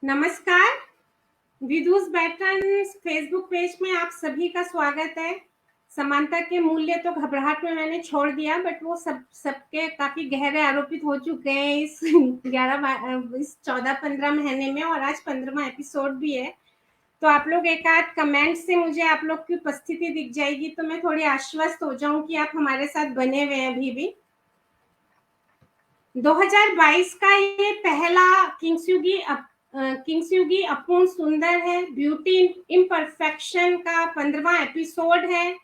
नमस्कार, विदुष बैठन Facebook page में आप सभी का स्वागत है। समानता के मूल्य तो घबराहट में मैंने छोड़ दिया, बट वो सबके काफी गहरे आरोपित हो चुके हैं इस 14-15 महीने में, और आज 15वां एपिसोड भी है। तो आप लोग एक आध कमेंट से मुझे आप लोग की उपस्थिति दिख जाएगी तो मैं थोड़ी आश्वस्त हो जाऊं कि आप हमारे साथ बने हुए हैं अभी भी। 2022 का ये पहला किंग्सयुगी अपूर्ण सुंदर है, ब्यूटी इम्परफेक्शन का 15वां एपिसोड है।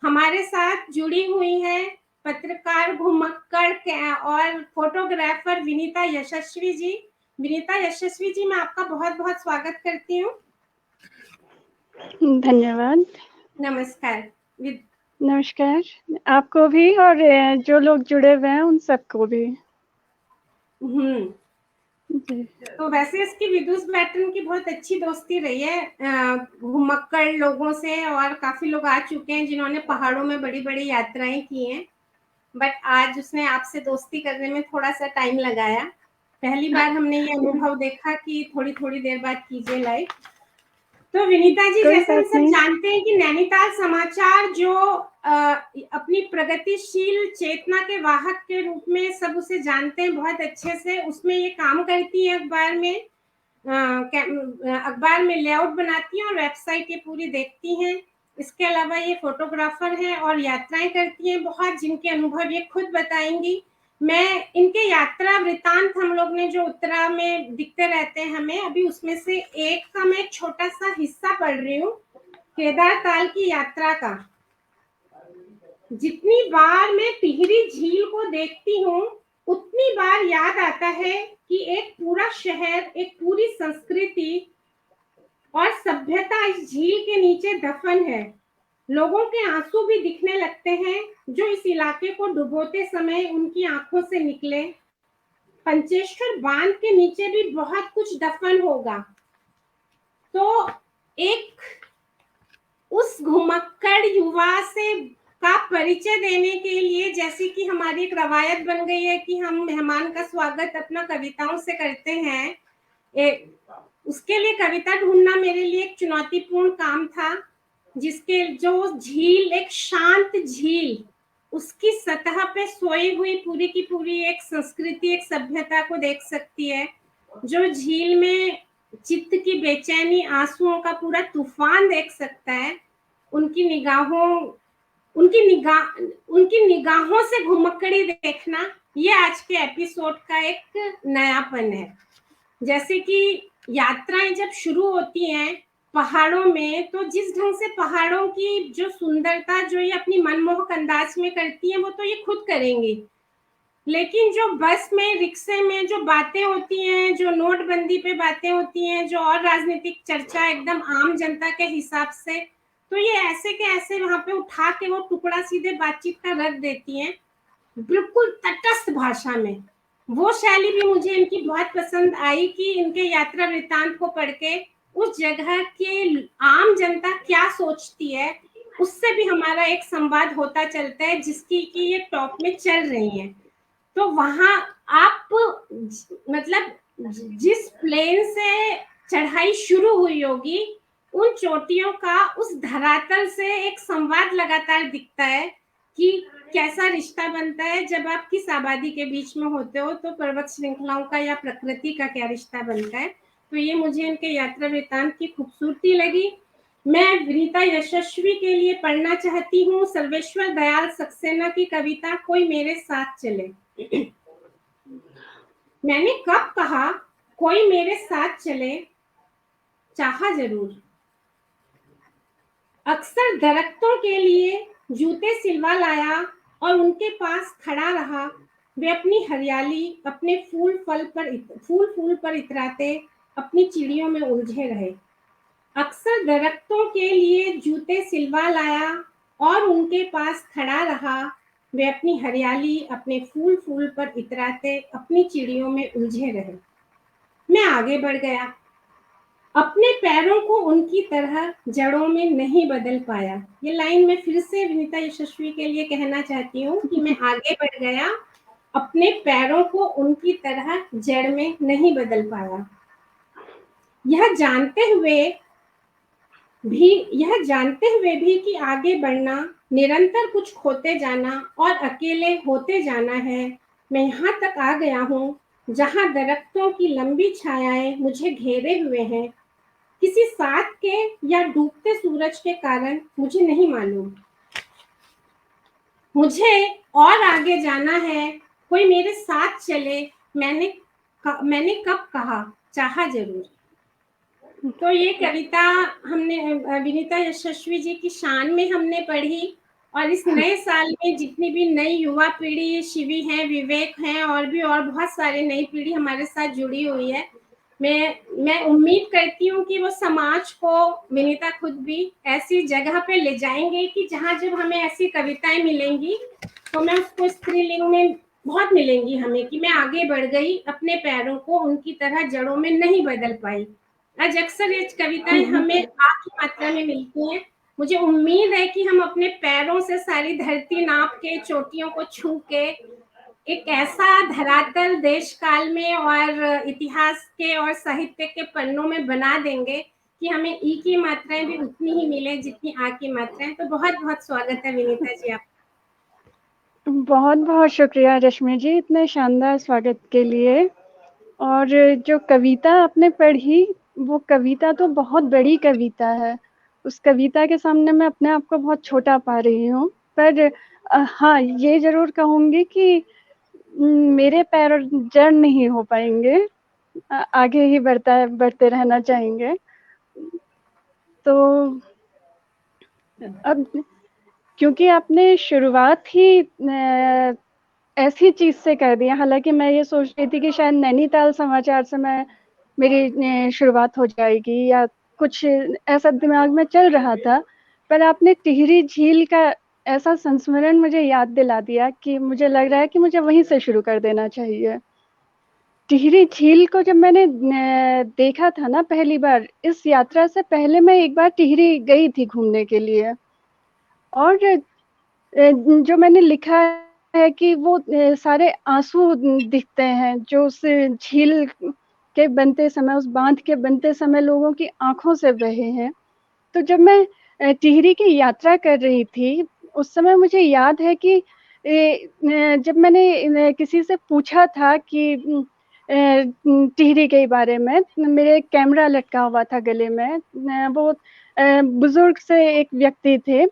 हमारे साथ जुड़ी हुई है पत्रकार घुमक्कड़ और फोटोग्राफर विनीता यशस्वी जी। विनीता यशस्वी जी, मैं आपका बहुत बहुत स्वागत करती हूँ। धन्यवाद। नमस्कार। नमस्कार आपको भी, और जो लोग जुड़े हुए हैं उन सबको भी। तो वैसे इसकी विदुष बैठन की बहुत अच्छी दोस्ती रही है घुमक्कड़ लोगों से, और काफी लोग आ चुके हैं जिन्होंने पहाड़ों में बड़ी बड़ी यात्राएं की हैं, बट आज उसने आपसे दोस्ती करने में थोड़ा सा टाइम लगाया। पहली बार हमने ये अनुभव देखा कि थोड़ी थोड़ी देर बाद कीजिए लाइव। तो विनीता जी, जैसे हम सब जानते हैं कि नैनीताल समाचार जो अपनी प्रगतिशील चेतना के वाहक के रूप में सब उसे जानते हैं बहुत अच्छे से, उसमें ये काम करती है। अखबार में लेआउट बनाती हैं और वेबसाइट ये पूरी देखती हैं। इसके अलावा ये फोटोग्राफर हैं और यात्राएं करती हैं बहुत, जिनके अनुभव ये खुद बताएंगी। मैं इनके यात्रा वृतांत हम लोग ने जो उत्तरा में दिखते रहते हैं हमें, अभी उसमें से एक का मैं छोटा सा हिस्सा पढ़ रही हूँ, केदारताल की यात्रा का। जितनी बार मैं टिहरी झील को देखती हूँ उतनी बार याद आता है कि एक पूरा शहर, एक पूरी संस्कृति और सभ्यता इस झील के नीचे दफन है। लोगों के आंसू भी दिखने लगते हैं जो इस इलाके को डुबोते समय उनकी आंखों से निकले। पंचेश्वर बांध के नीचे भी बहुत कुछ दफन होगा। तो एक उस घुमक्कड़ युवा से का परिचय देने के लिए, जैसे कि हमारी एक रवायत बन गई है कि हम मेहमान का स्वागत अपना कविताओं से करते हैं, उसके लिए कविता ढूंढना मेरे लिए एक चुनौतीपूर्ण काम था, जिसके जो झील, एक शांत झील, उसकी सतह पे सोई हुई पूरी की पूरी एक संस्कृति, एक सभ्यता को देख सकती है। जो झील में चित्त की बेचैनी, आंसुओं का पूरा तूफान देख सकता है। उनकी निगाहों से घुमक्कड़ी देखना, ये आज के एपिसोड का एक नयापन है। जैसे कि यात्राएं जब शुरू होती हैं पहाड़ों में, तो जिस ढंग से पहाड़ों की जो सुंदरता जो ये अपनी मनमोहक अंदाज में करती हैं, वो तो ये खुद करेंगी, लेकिन जो बस में, रिक्शे में जो बातें होती हैं, जो नोटबंदी पे बातें होती हैं, जो और राजनीतिक चर्चा एकदम आम जनता के हिसाब से, तो ये ऐसे के ऐसे वहां पे उठा के वो टुकड़ा सीधे बातचीत का रख देती हैं, बिल्कुल तटस्थ भाषा में। वो शैली भी मुझे इनकी बहुत पसंद आई कि इनके यात्रा वृत्तांत को पढ़ के उस जगह के आम जनता क्या सोचती है, उससे भी हमारा एक संवाद होता चलता है, जिसकी कि ये टॉप में चल रही हैं। तो वहां आप मतलब जिस प्लेन से चढ़ाई शुरू हुई होगी, उन चोटियों का उस धरातल से एक संवाद लगातार दिखता है कि कैसा रिश्ता बनता है जब आप किस आबादी के बीच में होते हो, तो पर्वत श्रृंखलाओं का या प्रकृति का क्या रिश्ता बनता है। तो ये मुझे इनके यात्रा वृत्तांत की खूबसूरती लगी। मैं विनीता यशस्वी के लिए पढ़ना चाहती हूँ सर्वेश्वर दयाल सक्सेना की कविता कोई मेरे साथ चले। मैंने कब कहा कोई मेरे साथ चले, चाहा जरूर। अक्सर दरख्तों के लिए जूते सिलवा लाया और उनके पास खड़ा रहा। वे अपनी हरियाली, अपने फूल पर इतराते अपनी चिड़ियों में उलझे रहे। अक्सर दरख्तों के लिए जूते सिलवा लाया और उनके पास खड़ा रहा। वे अपनी हरियाली, अपने फूल पर इतराते अपनी चिड़ियों में उलझे रहे। मैं आगे बढ़ गया, अपने पैरों को उनकी तरह जड़ों में नहीं बदल पाया। ये लाइन मैं फिर से विनीता यशस्वी के लिए कहना चाहती हूँ कि मैं आगे बढ़ गया, अपने पैरों को उनकी तरह जड़ में नहीं बदल पाया। यह जानते हुए भी कि आगे बढ़ना, निरंतर कुछ खोते जाना और अकेले होते जाना है, मैं यहाँ तक आ गया हूँ जहाँ दरख्तों की लंबी छायाएं मुझे घेरे हुए हैं, किसी साथ के या डूबते सूरज के कारण मुझे नहीं मालूम। मुझे और आगे जाना है, कोई मेरे साथ चले, मैंने कब कहा, चाहा जरूर। तो ये कविता हमने विनीता यशस्वी जी की शान में हमने पढ़ी, और इस नए साल में जितनी भी नई युवा पीढ़ी, शिवी हैं, विवेक हैं, और बहुत सारे नई पीढ़ी हमारे साथ जुड़ी हुई है। मैं उम्मीद करती हूँ कि वो समाज को, विनीता खुद भी ऐसी जगह पे ले जाएंगे कि जहाँ जब हमें ऐसी कविताएं मिलेंगी तो मैं उसको स्त्रीलिंग में बहुत मिलेंगी हमें, कि मैं आगे बढ़ गई, अपने पैरों को उनकी तरह जड़ों में नहीं बदल पाई। आज अक्सर ये कविताएं हमें आ की मात्रा में मिलती हैं। मुझे उम्मीद है कि हम अपने पैरों से सारी धरती नाप के, चोटियों को छू के एक ऐसा धरातल देश काल में और इतिहास के और साहित्य के पन्नों में बना देंगे कि हमें ई की मात्राएं भी उतनी ही मिले जितनी आ की मात्राएं। तो बहुत बहुत स्वागत है विनीता जी आप। बहुत बहुत शुक्रिया रश्मि जी, इतने शानदार स्वागत के लिए। और जो कविता आपने पढ़ी, वो कविता तो बहुत बड़ी कविता है। उस कविता के सामने मैं अपने आप को बहुत छोटा पा रही हूँ। पर हाँ, ये ज़रूर कहूँगी कि मेरे पैर जड़ नहीं हो पाएँगे, आगे ही बढ़ते रहना चाहेंगे। तो अब क्योंकि आपने शुरुआत ही ऐसी चीज़ से कर दी है, हालाँकि मैं ये सोच रही थी कि शायद नैनीताल समाचार से मेरी शुरुआत हो जाएगी या कुछ ऐसा दिमाग में चल रहा था, पर आपने टिहरी झील का ऐसा संस्मरण मुझे याद दिला दिया कि मुझे लग रहा है कि मुझे वहीं से शुरू कर देना चाहिए। टिहरी झील को जब मैंने देखा था ना पहली बार, इस यात्रा से पहले मैं एक बार टिहरी गई थी घूमने के लिए, और जो मैंने लिखा है कि वो सारे आंसू दिखते हैं जो उस झील के बनते समय, उस बांध के बनते समय लोगों की आंखों से बहे हैं। तो जब मैं टिहरी की यात्रा कर रही थी, उस समय मुझे याद है कि जब मैंने किसी से पूछा था कि टिहरी के बारे में, मेरे कैमरा लटका हुआ था गले में, वो बुजुर्ग से एक व्यक्ति थे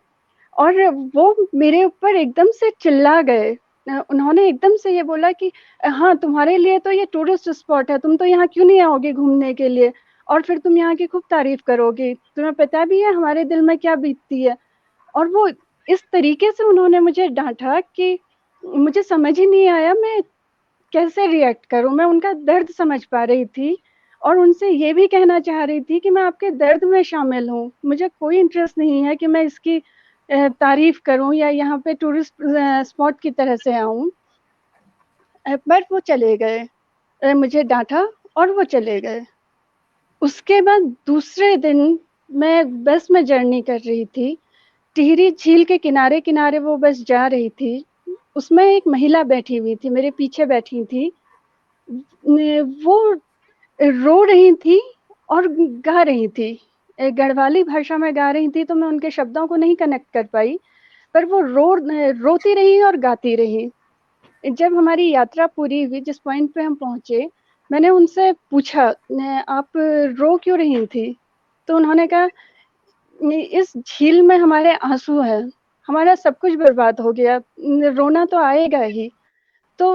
और वो मेरे ऊपर एकदम से चिल्ला गए। उन्होंने एकदम से ये बोला कि हाँ, तुम्हारे लिए तो ये टूरिस्ट स्पॉट है, तुम तो यहाँ क्यों नहीं आओगी घूमने के लिए, और फिर तुम यहाँ की खूब तारीफ करोगी, तुम्हें पता भी है हमारे दिल में क्या बीतती है। और वो इस तरीके से उन्होंने मुझे डांटा कि मुझे समझ ही नहीं आया मैं कैसे रिएक्ट करूं। मैं उनका दर्द समझ पा रही थी और उनसे ये भी कहना चाह रही थी कि मैं आपके दर्द में शामिल हूँ, मुझे कोई इंटरेस्ट नहीं है कि मैं इसकी तारीफ करूं या यहाँ पे टूरिस्ट स्पॉट की तरह से आऊं। पर वो चले गए, मुझे डांटा और वो चले गए। उसके बाद दूसरे दिन मैं बस में जर्नी कर रही थी, टिहरी झील के किनारे किनारे वो बस जा रही थी। उसमें एक महिला बैठी हुई थी, मेरे पीछे बैठी थी। वो रो रही थी और गा रही थी, गढ़वाली भाषा में गा रही थी, तो मैं उनके शब्दों को नहीं कनेक्ट कर पाई, पर वो रोती रही और गाती रही। जब हमारी यात्रा पूरी हुई, जिस पॉइंट पे हम पहुंचे, मैंने उनसे पूछा आप रो क्यों रही थी, तो उन्होंने कहा इस झील में हमारे आंसू हैं, हमारा सब कुछ बर्बाद हो गया, रोना तो आएगा ही। तो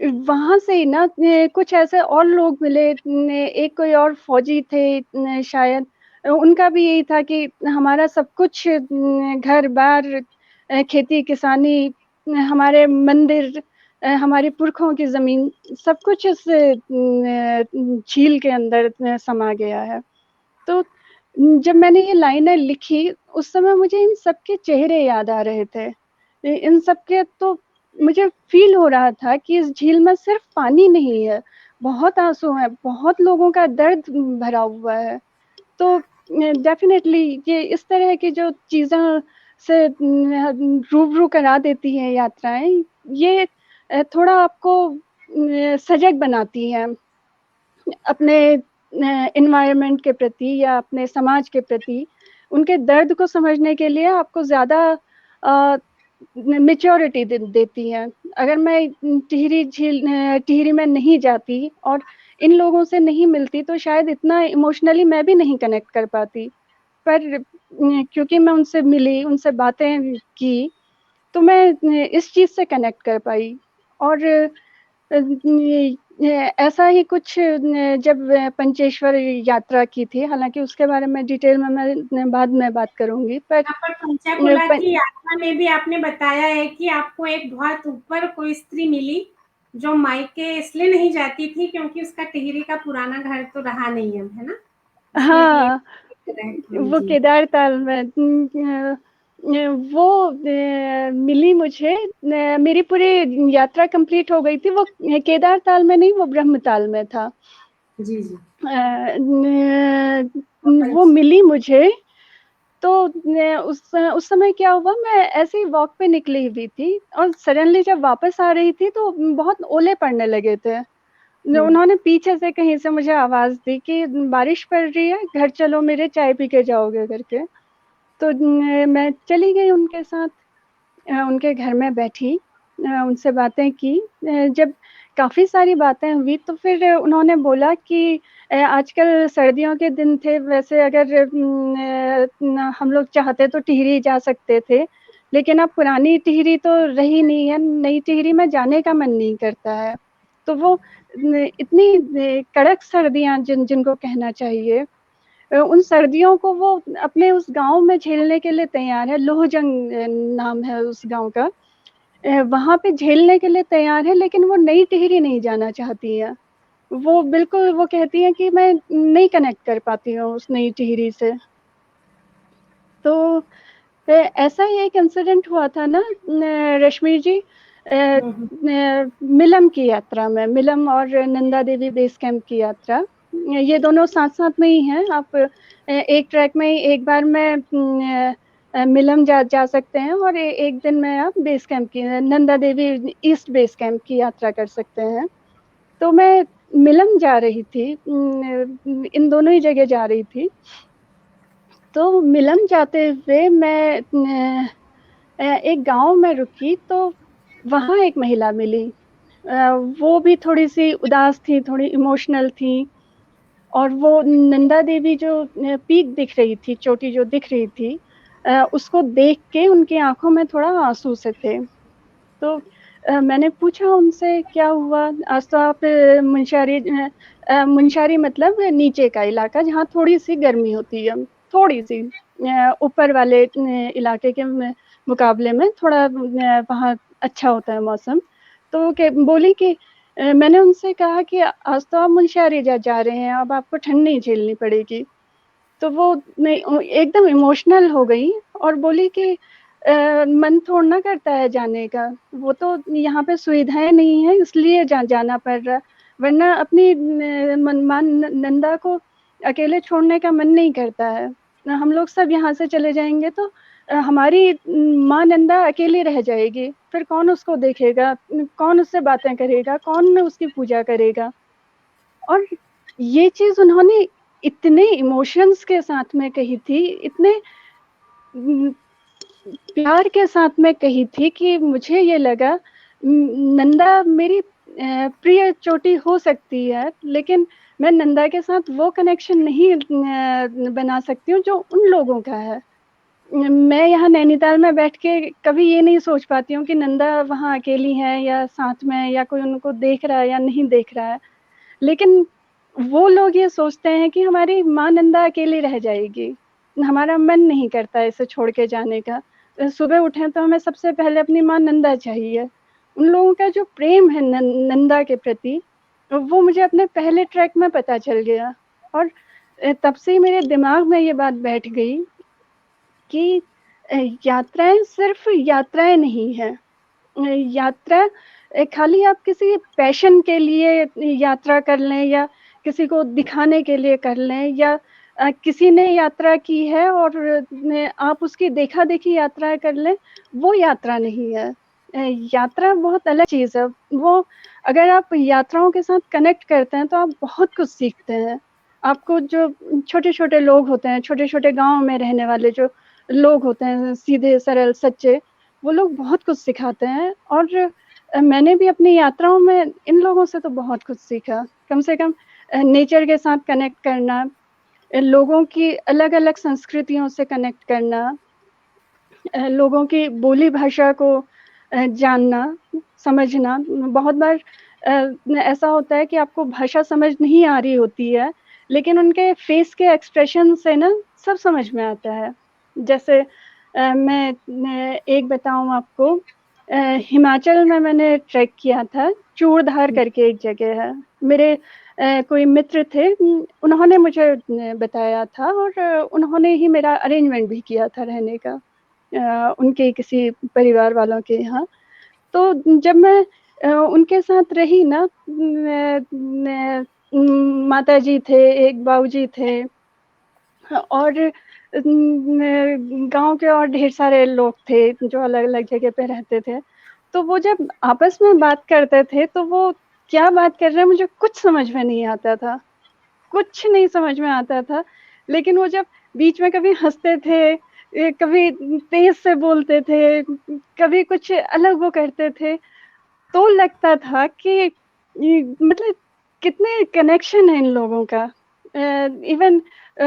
वहां से ना कुछ ऐसे और लोग मिले, एक कोई और फौजी थे शायद, उनका भी यही था कि हमारा सब कुछ, घर बार, खेती किसानी, हमारे मंदिर, हमारे पुरखों की जमीन, सब कुछ इस झील के अंदर समा गया है। तो जब मैंने ये लाइनें लिखी, उस समय मुझे इन सबके चेहरे याद आ रहे थे। इन सबके तो मुझे फील हो रहा था कि इस झील में सिर्फ पानी नहीं है, बहुत आंसू हैं, बहुत लोगों का दर्द भरा हुआ है। तो डेफिनेटली ये इस तरह की जो चीज़ें से रूबरू करा देती हैं यात्राएं, ये थोड़ा आपको सजग बनाती हैं अपने एनवायरनमेंट के प्रति या अपने समाज के प्रति उनके दर्द को समझने के लिए आपको ज़्यादा मैच्योरिटी देती हैं। अगर मैं टिहरी में नहीं जाती और इन लोगों से नहीं मिलती तो शायद इतना इमोशनली मैं भी नहीं कनेक्ट कर पाती। पर क्योंकि मैं उनसे मिली, उनसे बातें की, तो मैं इस चीज़ से कनेक्ट कर पाई। और ऐसा ही कुछ जब पंचेश्वर यात्रा की थी, हालांकि उसके बारे में डिटेल में मैं बाद में बात करूंगी, पर यहाँ पर पंचाकुला की यात्रा में भी आपने बताया है कि आपको एक बहुत ऊपर कोई स्त्री मिली जो मायके इसलिए नहीं जाती थी क्योंकि उसका टिहरी का पुराना घर तो रहा नहीं है ना, इसलिए भी हाँ, वो जी केदार ताल में वो मिली मुझे। मेरी पूरी यात्रा कंप्लीट हो गई थी। वो केदार ताल में नहीं, वो ब्रह्मताल में था। जी जी वो मिली मुझे। तो उस समय क्या हुआ, मैं ऐसे ही वॉक पे निकली हुई थी और सडनली जब वापस आ रही थी तो बहुत ओले पड़ने लगे थे। उन्होंने पीछे से कहीं से मुझे आवाज दी कि बारिश पड़ रही है, घर चलो मेरे, चाय पी के जाओगे करके। तो मैं चली गई उनके साथ, उनके घर में बैठी, उनसे बातें की। जब काफ़ी सारी बातें हुई तो फिर उन्होंने बोला कि आजकल सर्दियों के दिन थे, वैसे अगर हम लोग चाहते तो टिहरी जा सकते थे, लेकिन अब पुरानी टिहरी तो रही नहीं है, नई टिहरी में जाने का मन नहीं करता है। तो वो इतनी कड़क सर्दियाँ जिनको कहना चाहिए, उन सर्दियों को वो अपने उस गांव में झेलने के लिए तैयार है। लोहजंग नाम है उस गांव का। वहां पे झेलने के लिए तैयार है, लेकिन वो नई टिहरी नहीं जाना चाहती है। वो बिल्कुल वो कहती है कि मैं नहीं कनेक्ट कर पाती हूँ उस नई टिहरी से। तो ऐसा ही एक इंसिडेंट हुआ था ना रश्मि जी, मिलम की यात्रा में, मिलम और नंदा देवी बेस कैंप की यात्रा, ये दोनों साथ साथ में ही हैं। आप एक ट्रैक में ही एक बार में मिलम जा सकते हैं और एक दिन में आप बेस कैंप की, Nanda Devi east base camp की यात्रा कर सकते हैं। तो मैं मिलम जा रही थी, इन दोनों ही जगह जा रही थी। तो मिलम जाते हुए मैं एक गांव में रुकी, तो वहां एक महिला मिली। वो भी थोड़ी सी उदास थी, थोड़ी इमोशनल थी। और वो नंदा देवी जो पीक दिख रही थी, चोटी जो दिख रही थी, उसको देख के उनकी आंखों में थोड़ा आंसू से थे। तो मैंने पूछा उनसे क्या हुआ। आज तो आप मुंशारी मतलब नीचे का इलाका जहाँ थोड़ी सी गर्मी होती है, थोड़ी सी ऊपर वाले इलाके के मुकाबले में थोड़ा वहाँ अच्छा होता है मौसम। तो बोली कि मैंने उनसे कहा कि आज तो आप मुंशारी जा रहे हैं, अब आपको ठंड नहीं झेलनी पड़ेगी। तो वो एकदम इमोशनल हो गई और बोली कि मन थोड़ा ना करता है जाने का, वो तो यहाँ पे सुविधाएं नहीं है इसलिए जाना पड़ रहा, वरना अपनी नंदा को अकेले छोड़ने का मन नहीं करता है। हम लोग सब यहाँ से चले जाएंगे तो हमारी माँ नंदा अकेली रह जाएगी, फिर कौन उसको देखेगा, कौन उससे बातें करेगा, कौन उसकी पूजा करेगा। और ये चीज उन्होंने इतने इमोशंस के साथ में कही थी, इतने प्यार के साथ में कही थी कि मुझे ये लगा नंदा मेरी प्रिय चोटी हो सकती है, लेकिन मैं नंदा के साथ वो कनेक्शन नहीं बना सकती हूँ जो उन लोगों का है। मैं यहाँ नैनीताल में बैठ के कभी ये नहीं सोच पाती हूँ कि नंदा वहाँ अकेली है या साथ में या कोई उनको देख रहा है या नहीं देख रहा है, लेकिन वो लोग ये सोचते हैं कि हमारी माँ नंदा अकेली रह जाएगी, हमारा मन नहीं करता इसे छोड़ के जाने का। सुबह उठे तो हमें सबसे पहले अपनी माँ नंदा चाहिए। उन लोगों का जो प्रेम है नंदा के प्रति, वो मुझे अपने पहले ट्रैक में पता चल गया। और तब से मेरे दिमाग में ये बात बैठ गई कि यात्राएं सिर्फ यात्राएं नहीं है। यात्रा खाली आप किसी पैशन के लिए यात्रा कर लें या किसी को दिखाने के लिए कर लें, या किसी ने यात्रा की है और आप उसकी देखा देखी यात्रा कर लें, वो यात्रा नहीं है। यात्रा बहुत अलग चीज है। वो अगर आप यात्राओं के साथ कनेक्ट करते हैं तो आप बहुत कुछ सीखते हैं। आपको जो छोटे-छोटे लोग होते हैं, छोटे-छोटे गाँव में रहने वाले जो लोग होते हैं, सीधे, सरल, सच्चे, वो लोग बहुत कुछ सिखाते हैं और मैंने भी अपनी यात्राओं में इन लोगों से तो बहुत कुछ सीखा। कम से कम नेचर के साथ कनेक्ट करना, लोगों की अलग-अलग संस्कृतियों से कनेक्ट करना, लोगों की बोली भाषा को जानना, समझना। बहुत बार ऐसा होता है कि आपको भाषा समझ नहीं आ रही होती है, लेकिन उनके फेस के एक्सप्रेशन से ना सब समझ में आता है। जैसे मैं एक बताऊँ आपको, हिमाचल में मैंने ट्रैक किया था, चूड़धार करके एक जगह है। मेरे कोई मित्र थे, उन्होंने मुझे बताया था और उन्होंने ही मेरा अरेंजमेंट भी किया था रहने का। उनके किसी परिवार वालों के यहाँ। तो जब मैं उनके साथ रही ना, माताजी थे, एक बाबूजी थे और गाँव के और ढेर सारे लोग थे जो अलग-अलग जगह पे रहते थे। तो वो जब आपस में बात करते थे तो वो क्या बात कर रहे हैं मुझे कुछ समझ में नहीं आता था। कुछ नहीं समझ में आता था, लेकिन वो जब बीच में कभी हँसते थे, कभी तेज़ से बोलते थे, कभी कुछ अलग वो करते थे, तो लगता था कि ये मतलब कितने कनेक्शन है इन लोगों का। इवन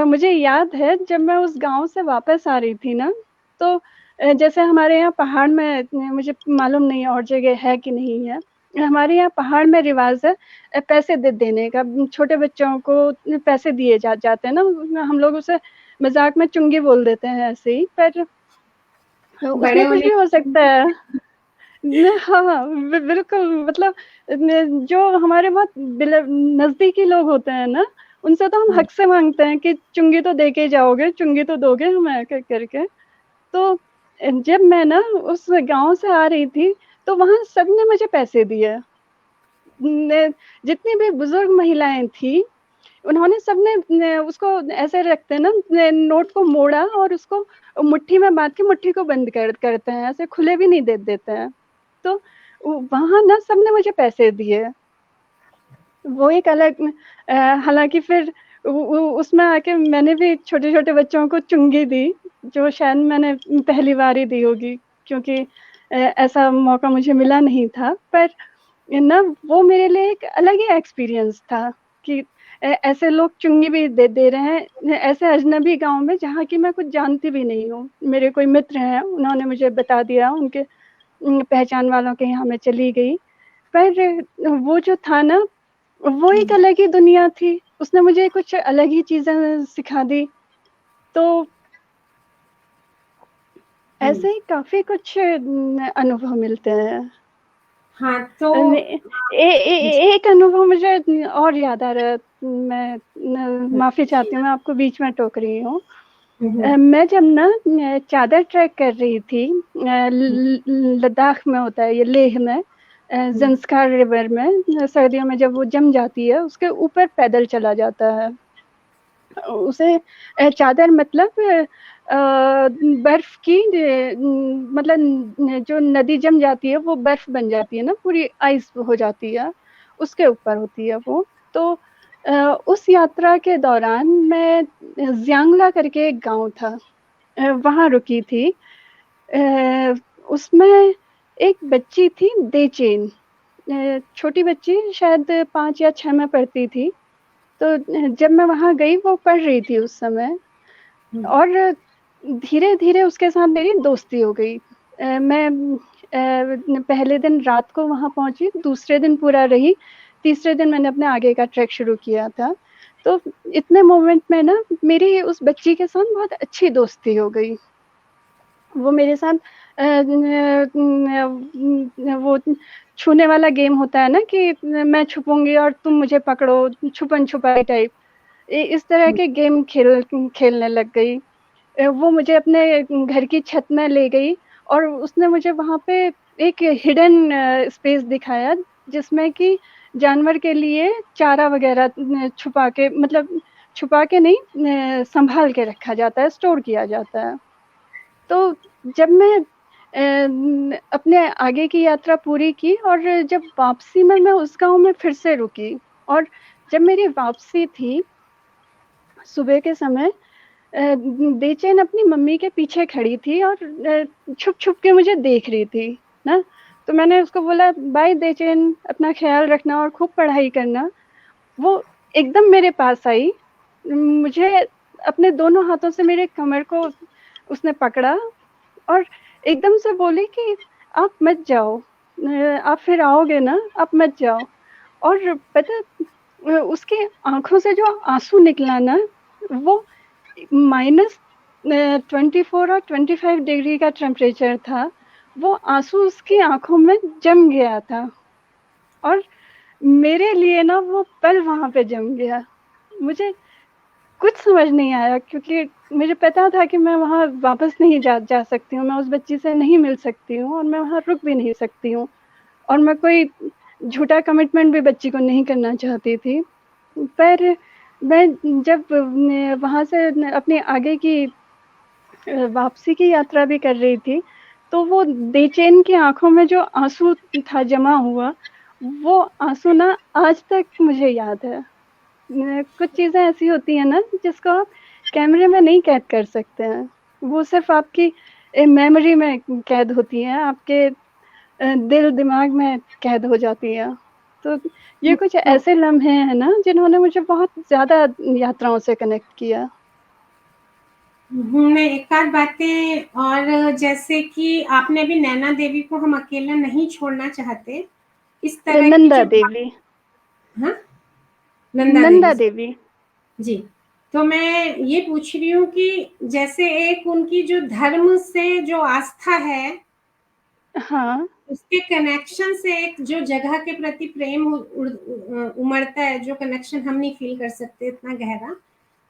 मुझे याद है जब मैं उस गाँव से वापस आ रही थी ना, तो जैसे हमारे यहाँ पहाड़ में, मुझे मालूम नहीं और जगह है कि नहीं है, हमारे यहाँ पहाड़ में रिवाज़ है पैसे देने का। छोटे बच्चों को पैसे दिए जाते हैं ना, हम लोग उसे मज़ाक में चुंगी बोल देते हैं ऐसे ही, पर बड़े उसमें कुछ होने भी हो सकता है। हाँ, बिल्कुल, मतलब जो हमारे बहुत नज़दीकी लोग होते हैं ना, उनसे तो हम हक से माँगते हैं कि चुंगी तो दे के जाओगे, चुंगी तो दोगे हमें करके। तो जब मैं ना उस गाँव से आ रही थी, तो वहाँ सबने मुझे पैसे दिए। ने जितनी भी बुज़ुर्ग महिलाएँ थी, उन्होंने सबने ने उसको ऐसे रखते हैं ना, नोट को मोड़ा और उसको मुट्ठी में बाँध के मुट्ठी को बंद करते हैं, ऐसे खुले भी नहीं देते हैं। तो वहाँ ना सबने मुझे पैसे दिए। वो एक अलग हालाँकि फिर उसमें आके मैंने भी छोटे-छोटे बच्चों को चुंगी दी, जो शायद मैंने पहली बार ही दी होगी, क्योंकि ऐसा मौका मुझे मिला नहीं था। पर ना वो मेरे लिए एक अलग ही एक्सपीरियंस था कि ऐसे लोग चुंगी भी दे रहे हैं, ऐसे अजनबी गाँव में जहाँ की मैं कुछ जानती भी नहीं हूँ। मेरे कोई मित्र हैं, उन्होंने मुझे बता दिया, उनके पहचान वालों के यहाँ मैं चली गई। पर वो जो था ना, वो एक अलग ही दुनिया थी। उसने मुझे कुछ अलग ही चीज़ें सिखा दी। तो ऐसे ही काफ़ी कुछ अनुभव मिलते हैं। हाँ तो अ, एक अनुभव मुझे और याद आ रहा है, मैं माफ़ी चाहती हूँ, मैं आपको बीच में टोक रही हूँ। मैं जब ना चादर ट्रैक कर रही थी, लद्दाख में होता है ये, लेह में, ज़ंस्कार रिवर में, सर्दियों में जब वो जम जाती है, उसके ऊपर पैदल चला जाता है। उसे चादर मतलब बर्फ की, मतलब जो नदी जम जाती है वो बर्फ बन जाती है ना, पूरी आइस हो जाती है, उसके ऊपर होती है वो। तो उस यात्रा के दौरान मैं ज़ियांगला करके एक गाँव था, वहाँ रुकी थी। उसमें एक बच्ची थी, देचेन, छोटी बच्ची, शायद 5 या 6 में पढ़ती थी। तो जब मैं वहाँ गई, वो पढ़ रही थी उस समय और धीरे-धीरे उसके साथ मेरी दोस्ती हो गई। मैं पहले दिन रात को वहाँ पहुँची, दूसरे दिन पूरा रही, तीसरे दिन मैंने अपने आगे का ट्रैक शुरू किया था। तो इतने मोमेंट में ना मेरी उस बच्ची के साथ बहुत अच्छी दोस्ती हो गई। वो मेरे साथ वो छूने वाला गेम होता है ना कि मैं छुपूँगी और तुम मुझे पकड़ो, छुपन-छुपाई टाइप। इस तरह के गेम खेलने लग गई। वो मुझे अपने घर की छत में ले गई और उसने मुझे वहाँ पे एक हिडन स्पेस दिखाया, जिसमें कि जानवर के लिए चारा वग़ैरह छुपा के, मतलब छुपा के नहीं, सँभाल के रखा जाता है, स्टोर किया जाता है। तो जब मैं अपने आगे की यात्रा पूरी की और जब वापसी में मैं उस गाँव में फिर से रुकी और जब मेरी वापसी थी, सुबह के समय बेचैन अपनी मम्मी के पीछे खड़ी थी और छुप-छुप के मुझे देख रही थी ना। तो मैंने उसको बोला, बाय बेचैन, अपना ख़्याल रखना और खूब पढ़ाई करना। वो एकदम मेरे पास आई, मुझे अपने दोनों हाथों से मेरे कमर को उसने पकड़ा और एकदम से बोली कि आप मत जाओ, आप फिर आओगे ना, आप मत जाओ। और पता उसकी आँखों से जो आँसू निकला ना, वो -24 और 25 डिग्री का टेम्परेचर था। वो आँसू उसकी आँखों में जम गया था और मेरे लिए ना वो पल वहाँ पे जम गया। मुझे कुछ समझ नहीं आया क्योंकि मुझे पता था कि मैं वहाँ वापस नहीं जा सकती हूँ, मैं उस बच्ची से नहीं मिल सकती हूँ और मैं वहाँ रुक भी नहीं सकती हूँ और मैं कोई झूठा कमिटमेंट भी बच्ची को नहीं करना चाहती थी। पर मैं जब वहाँ से अपनी आगे की वापसी की यात्रा भी कर रही थी, तो वो बेचैन की आँखों में जो आँसू था जमा हुआ, वो आँसू ना आज तक मुझे याद है। कुछ चीज़ें ऐसी होती हैं ना जिसको आप कैमरे में नहीं कैद कर सकते हैं। वो सिर्फ़ आपकी मेमोरी में कैद होती हैं, आपके दिल-दिमाग में कैद हो जाती हैं। तो ये कुछ तो ऐसे लम्हे हैं ना जिन्होंने मुझे बहुत ज़्यादा यात्राओं से कनेक्ट किया। मैं एक आध बातें और जैसे कि आपने अभी नैना देवी को हम अकेला नहीं छोड़ना चाहते, इस तरह की नंदा जो देवी। हाँ? नंदा नंदा देवी। देवी। जी। तो मैं ये पूछ रही हूँ कि जैसे एक उनकी जो धर्म से जो आस्था है, हाँ। उसके कनेक्शन से एक जो जगह के प्रति प्रेम उमड़ता है, जो कनेक्शन हम नहीं फ़ील कर सकते इतना गहरा।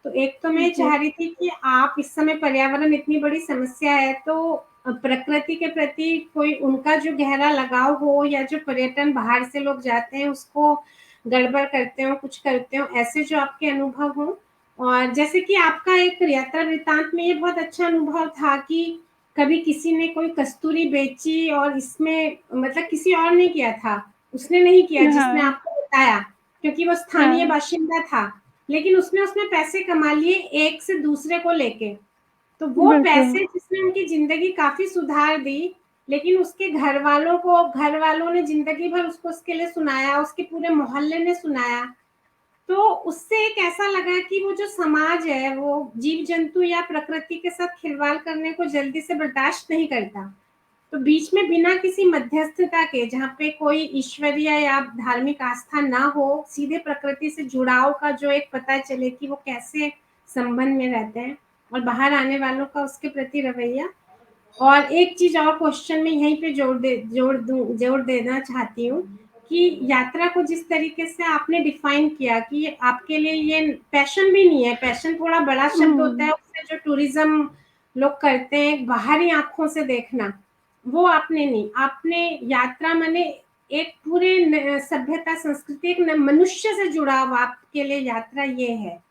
तो एक तो मैं जी। चाह रही थी कि आप इस समय पर्यावरण इतनी बड़ी समस्या है, तो प्रकृति के प्रति कोई उनका जो गहरा लगाव हो या जो पर्यटन बाहर से लोग जाते हैं, उसको गड़बड़ करते हों, कुछ करते हों, ऐसे जो आपके अनुभव हों। और जैसे कि आपका एक यात्रा वृत्तांत में ये बहुत अच्छा अनुभव था कि कभी किसी ने कोई कस्तूरी बेची और इसमें मतलब किसी और ने किया था, उसने नहीं किया जिसने हाँ, आपको बताया, क्योंकि वो स्थानीय हाँ। बाशिंदा था। लेकिन उसने उसमें पैसे कमा लिए एक से दूसरे को लेके। तो वो बिल्कुल। पैसे जिसने उनकी ज़िंदगी काफ़ी सुधार दी, लेकिन उसके घरवालों ने ज़िंदगी भर उसको उसके लिए सुनाया, उसके पूरे मोहल्ले ने सुनाया। तो उससे एक ऐसा लगा कि वो जो समाज है, वो जीव-जंतु या प्रकृति के साथ खिलवाड़ करने को जल्दी से बर्दाश्त नहीं करता। तो बीच में बिना किसी मध्यस्थता के, जहाँ पे कोई ईश्वरीय या धार्मिक आस्था ना हो, सीधे प्रकृति से जुड़ाव का जो एक पता चले कि वो कैसे संबंध में रहते हैं और बाहर आने वालों का उसके प्रति रवैया। और एक चीज़ और क्वेश्चन में यहीं पे जोड़ देना चाहती हूँ कि यात्रा को जिस तरीके से आपने डिफाइन किया कि ये आपके लिए ये पैशन भी नहीं है, पैशन थोड़ा बड़ा शब्द होता है, हुँ। उससे जो टूरिज़्म लोग करते हैं, बाहरी आँखों से देखना, वो आपने नहीं। आपने यात्रा माने एक पूरे सभ्यता, संस्कृति, एक मनुष्य से जुड़ाव आपके लिए यात्रा ये है।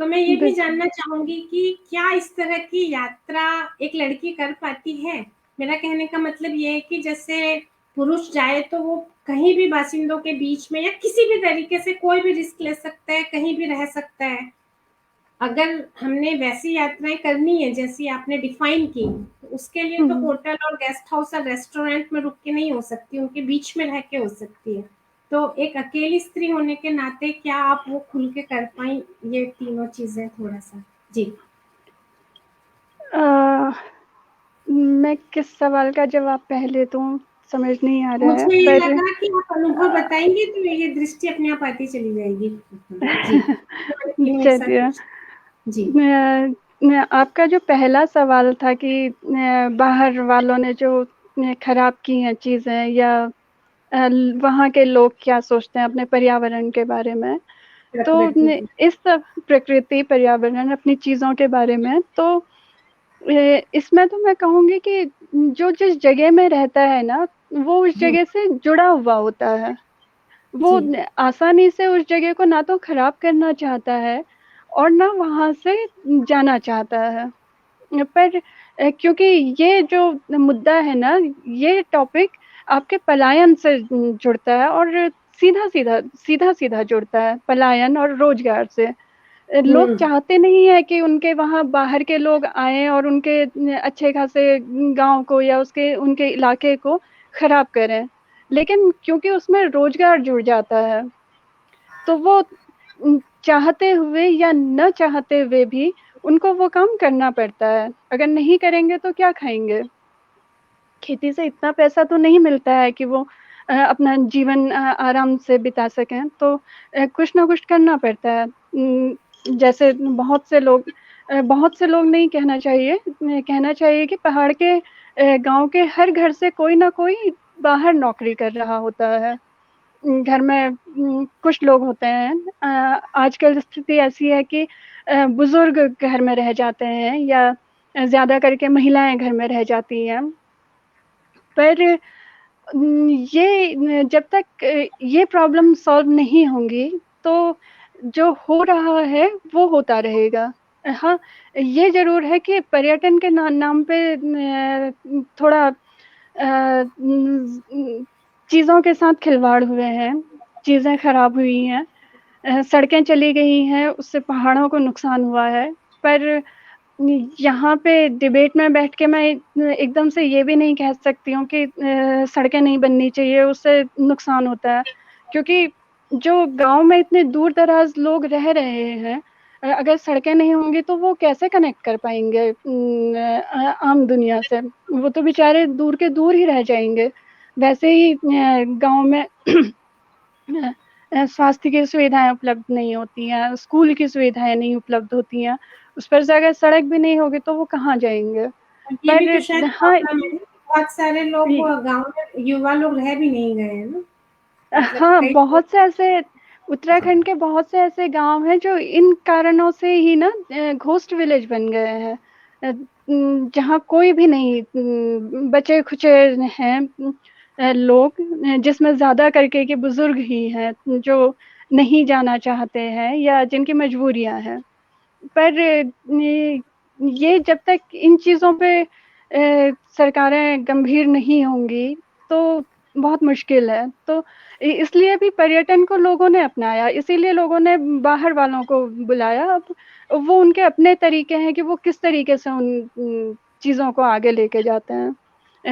तो मैं ये भी बिल्कुल। जानना चाहूँगी कि क्या इस तरह की यात्रा एक लड़की कर पाती है? मेरा कहने का मतलब ये है कि जैसे पुरुष जाए तो वो कहीं भी बाशिंदों के बीच में या किसी भी तरीके से कोई भी रिस्क ले सकता है, कहीं भी रह सकता है। अगर हमने वैसी यात्राएँ करनी है जैसी आपने डिफ़ाइन की, तो उसके लिए तो हुँ। होटल और गेस्ट हाउस और रेस्टोरेंट में रुक के नहीं हो सकती, उनके बीच में रह के हो सकती है। तो एक अकेली स्त्री होने के नाते क्या आप वो खुल के कर पाईं, ये तीनों चीज़ें थोड़ा-सा? जी। अ, मैं किस सवाल का जवाब पहले दूँ, समझ नहीं आ रहा है, मुझे ये पर लगा कि आप अनुभव अ, बताएँगी तो ये दृष्टि अपने आप आती चली जाएगी। जी। तो मैंने तीनों एक साथ चलिए। पूछ जी। आपका जो पहला सवाल था कि बाहर वालों ने जो खराब की हैं चीज़ें या वहाँ के लोग क्या सोचते हैं अपने पर्यावरण के बारे में। तो प्रकृति न की। इस सब प्रकृति, पर्यावरण, अपनी चीज़ों के बारे में तो इसमें तो मैं कहूँगी कि जो जिस जगह में रहता है ना, वो उस जी, जगह से जुड़ा हुआ होता है। वो जी, न आसानी से उस जगह को ना तो खराब करना चाहता है और ना वहाँ से जाना चाहता है। पर क्योंकि ये जो मुद्दा है ना, ये टॉपिक आपके पलायन से जुड़ता है और सीधा-सीधा जुड़ता है, पलायन और रोज़गार से। लोग चाहते नहीं है कि उनके वहाँ बाहर के लोग आए और उनके अच्छे खासे गांव को या उसके उनके इलाके को खराब करें, लेकिन क्योंकि उसमें रोजगार जुड़ जाता है तो वो चाहते हुए या न चाहते हुए भी उनको वो काम करना पड़ता है। अगर नहीं करेंगे तो क्या खाएंगे? खेती से इतना पैसा तो नहीं मिलता है कि वो अपना जीवन आराम से बिता सकें, तो कुछ ना कुछ करना पड़ता है। जैसे बहुत से लोग नहीं कहना चाहिए, कहना चाहिए कि पहाड़ के गांव के हर घर से कोई ना कोई बाहर नौकरी कर रहा होता है। घर में कुछ लोग होते हैं, आजकल स्थिति ऐसी है कि बुजुर्ग घर में रह जाते हैं या ज्यादा करके महिलाएं घर में रह जाती हैं। पर ये जब तक ये प्रॉब्लम सॉल्व नहीं होंगी तो जो हो रहा है वो होता रहेगा। हाँ, ये जरूर है कि पर्यटन के नाम पे थोड़ा चीजों के साथ खिलवाड़ हुए हैं, चीजें खराब हुई हैं, सड़कें चली गई हैं, उससे पहाड़ों को नुकसान हुआ है। पर यहाँ पे डिबेट में बैठ के मैं एकदम से ये भी नहीं कह सकती हूँ कि सड़कें नहीं बननी चाहिए, उससे नुकसान होता है, क्योंकि जो गांव में इतने दूर दराज लोग रह रहे हैं, अगर सड़कें नहीं होंगी तो वो कैसे कनेक्ट कर पाएंगे आम दुनिया से? वो तो बेचारे दूर के दूर ही रह जाएंगे। वैसे ही गांव में स्वास्थ्य की सुविधाएं उपलब्ध नहीं होती हैं, स्कूल की सुविधाएं नहीं उपलब्ध होती हैं, उस पर से अगर सड़क भी नहीं होगी तो वो कहाँ जाएंगे? ये भी तो पर शायद हाँ, प्रॉब्लम है, बहुत सारे लोग गांव में युवा लोग रह भी नहीं गए हैं ना, मतलब हाँ, कई बहुत से ऐसे उत्तराखंड के बहुत से ऐसे गांव हैं जो इन कारणों से ही ना घोस्ट विलेज बन गए हैं, जहाँ कोई भी नहीं, बचे खुचे हैं लोग, जिसमें ज्यादा करके के बुजुर्ग ही हैं जो नहीं जाना चाहते हैं या जिनकी मजबूरियां हैं। पर ये जब तक इन चीजों पे सरकारें गंभीर नहीं होंगी तो बहुत मुश्किल है। तो इसलिए भी पर्यटन को लोगों ने अपनाया, इसीलिए लोगों ने बाहर वालों को बुलाया। अब वो उनके अपने तरीके हैं कि वो किस तरीके से उन चीजों को आगे लेके जाते हैं।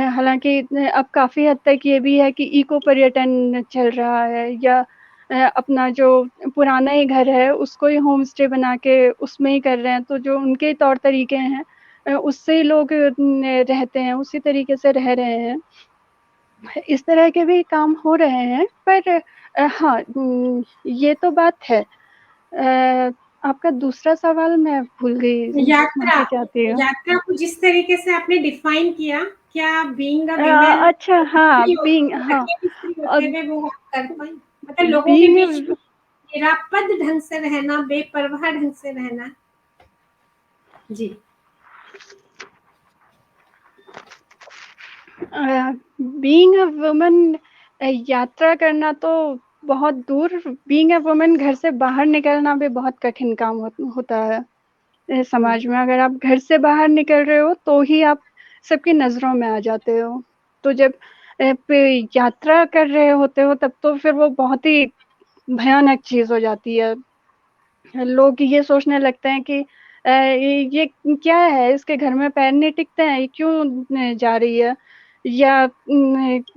हालांकि अब काफी हद तक ये भी है कि इको पर्यटन चल रहा है, या अपना जो पुराना ही घर है उसको ही होम स्टे बना के उसमें ही कर रहे हैं, तो जो उनके तौर तरीके हैं उससे ही लोग रहते हैं, उसी तरीके से रह रहे हैं। इस तरह के भी काम हो रहे हैं। पर हाँ, ये तो बात है। आपका दूसरा सवाल मैं भूल गई, यात्रा माफी चाहती हूँ। यात्रा को जिस तरीके से आपने डिफाइन किया, क्या बीइंग अ वीमेन अच्छा, हाँ, बीइंग, हाँ, अकेली स्त्री होते हुए वो आप कर पाई, मतलब लोगों के बीच बीइंग, में निरापद ढंग से रहना, बेपरवाह ढंग से रहना। जी। बीइंग अ वुमन, यात्रा करना तो बहुत दूर, बीइंग अ वुमन घर से बाहर निकलना भी बहुत कठिन काम होता है समाज में। अगर आप घर से बाहर निकल रहे हो तो ही आप सबकी नजरों में आ जाते हो। तो जब यात्रा कर रहे होते हो तब तो फिर वो बहुत ही भयानक चीज हो जाती है। लोग ये सोचने लगते हैं कि ये क्या है, इसके घर में पैर नहीं टिकते हैं, ये क्यों जा रही है? या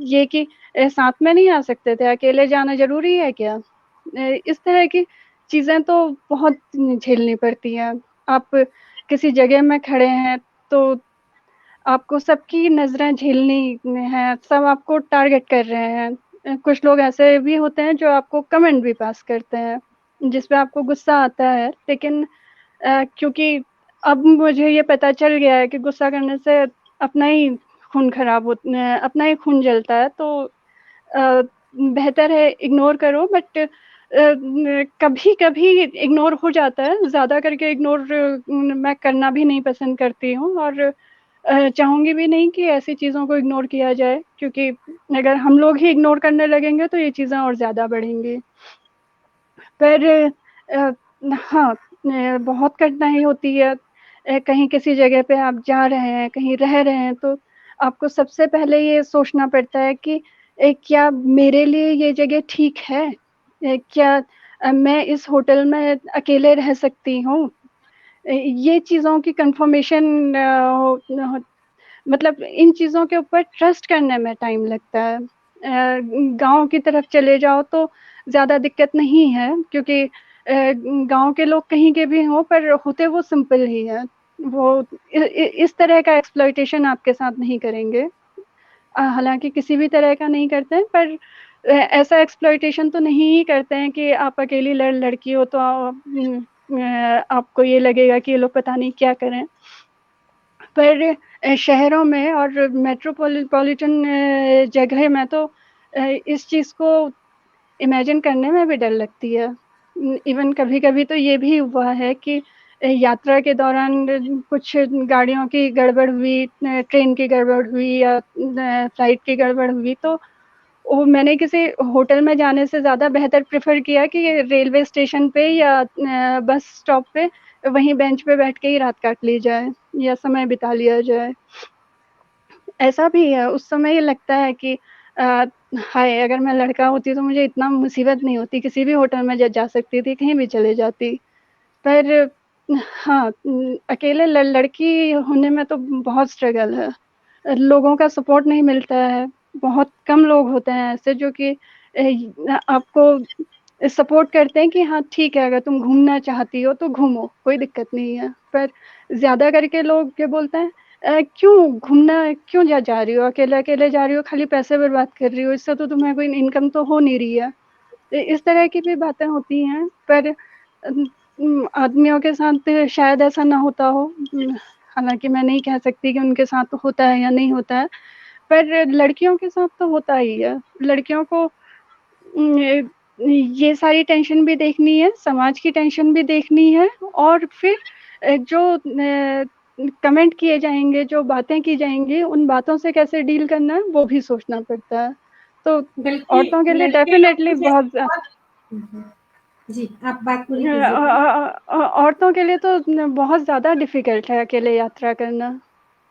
ये कि साथ में नहीं आ सकते थे, अकेले जाना जरूरी है क्या? इस तरह की चीजें तो बहुत झेलनी पड़ती हैं। आप किसी जगह में खड़े हैं तो आपको सबकी नजरें झेलनी है, सब आपको टारगेट कर रहे हैं। कुछ लोग ऐसे भी होते हैं जो आपको कमेंट भी पास करते हैं जिसपे आपको गुस्सा आता है, लेकिन क्योंकि अब मुझे ये पता चल गया है कि गुस्सा करने से अपना ही खून खराब होता है, अपना ही खून जलता है, तो बेहतर है इग्नोर करो। बट कभी कभी इग्नोर हो जाता है, ज्यादा करके इग्नोर मैं करना भी नहीं पसंद करती हूँ, और चाहूंगी भी नहीं कि ऐसी चीजों को इग्नोर किया जाए, क्योंकि अगर हम लोग ही इग्नोर करने लगेंगे तो ये चीजें और ज्यादा बढ़ेंगी। पर हाँ, बहुत कठिनाई होती है। कहीं किसी जगह पे आप जा रहे हैं, कहीं रह रहे हैं, तो आपको सबसे पहले ये सोचना पड़ता है कि क्या मेरे लिए ये जगह ठीक है? क्या मैं इस होटल में अकेले रह सकती हूँ। ये चीज़ों की कन्फर्मेशन मतलब इन चीज़ों के ऊपर ट्रस्ट करने में टाइम लगता है। गाँव की तरफ चले जाओ तो ज़्यादा दिक्कत नहीं है, क्योंकि गाँव के लोग कहीं के भी हों पर होते वो सिंपल ही हैं। वो इस तरह का एक्सप्लॉइटेशन आपके साथ नहीं करेंगे। हालाँकि किसी भी तरह का नहीं करते हैं, पर ऐसा एक्सप्लॉइटेशन तो नहीं ही करते हैं कि आप अकेली लड़की हो तो आपको ये लगेगा कि ये लोग पता नहीं क्या करें। पर शहरों में और मेट्रोपॉलिटन जगह में तो इस चीज़ को इमेजिन करने में भी डर लगती है। इवन कभी-कभी तो ये भी हुआ है कि यात्रा के दौरान कुछ गाड़ियों की गड़बड़ हुई, ट्रेन की गड़बड़ हुई या फ्लाइट की गड़बड़ हुई, तो वो मैंने किसी होटल में जाने से ज़्यादा बेहतर प्रेफ़र किया कि रेलवे स्टेशन पे या बस स्टॉप पे वहीं बेंच पे बैठ के ही रात काट ली जाए या समय बिता लिया जाए। ऐसा भी है, उस समय ये लगता है कि अ, हाय! अगर मैं लड़का होती तो मुझे इतना मुसीबत नहीं होती, किसी भी होटल में जा सकती थी, कहीं भी चले जाती। पर हाँ, अकेले लड़की होने में तो बहुत स्ट्रगल है। लोगों का सपोर्ट नहीं मिलता है, बहुत कम लोग होते हैं ऐसे जो कि आपको सपोर्ट करते हैं कि हाँ, ठीक है, अगर तुम घूमना चाहती हो तो घूमो, कोई दिक्कत नहीं है। पर ज़्यादा करके लोग क्या बोलते हैं, क्यों घूमना क्यों जा रही हो? अकेले-अकेले जा रही हो, खाली पैसे बर्बाद कर रही हो, इससे तो तुम्हें कोई इनकम तो हो नहीं रही है। इस तरह की भी बातें होती हैं, पर आदमियों के साथ शायद ऐसा ना होता हो। हालाँकि मैं नहीं कह सकती कि उनके साथ होता है या नहीं होता है, पर लड़कियों के साथ तो होता ही है। लड़कियों को ये सारी टेंशन भी देखनी है, समाज की टेंशन भी देखनी है और फिर जो कमेंट किए जाएँगे, जो बातें की जाएँगी, उन बातों से कैसे डील करना है, वो भी सोचना पड़ता है। तो बल्कि औरतों के लिए लड़के लोग डेफ़िनेटली भी जैसे बहुत बहुत जी, आप बात पूरी कीजिए प्लीज़। औरतों के लिए तो बहुत ज़्यादा डिफ़िकल्ट है अकेले यात्रा करना।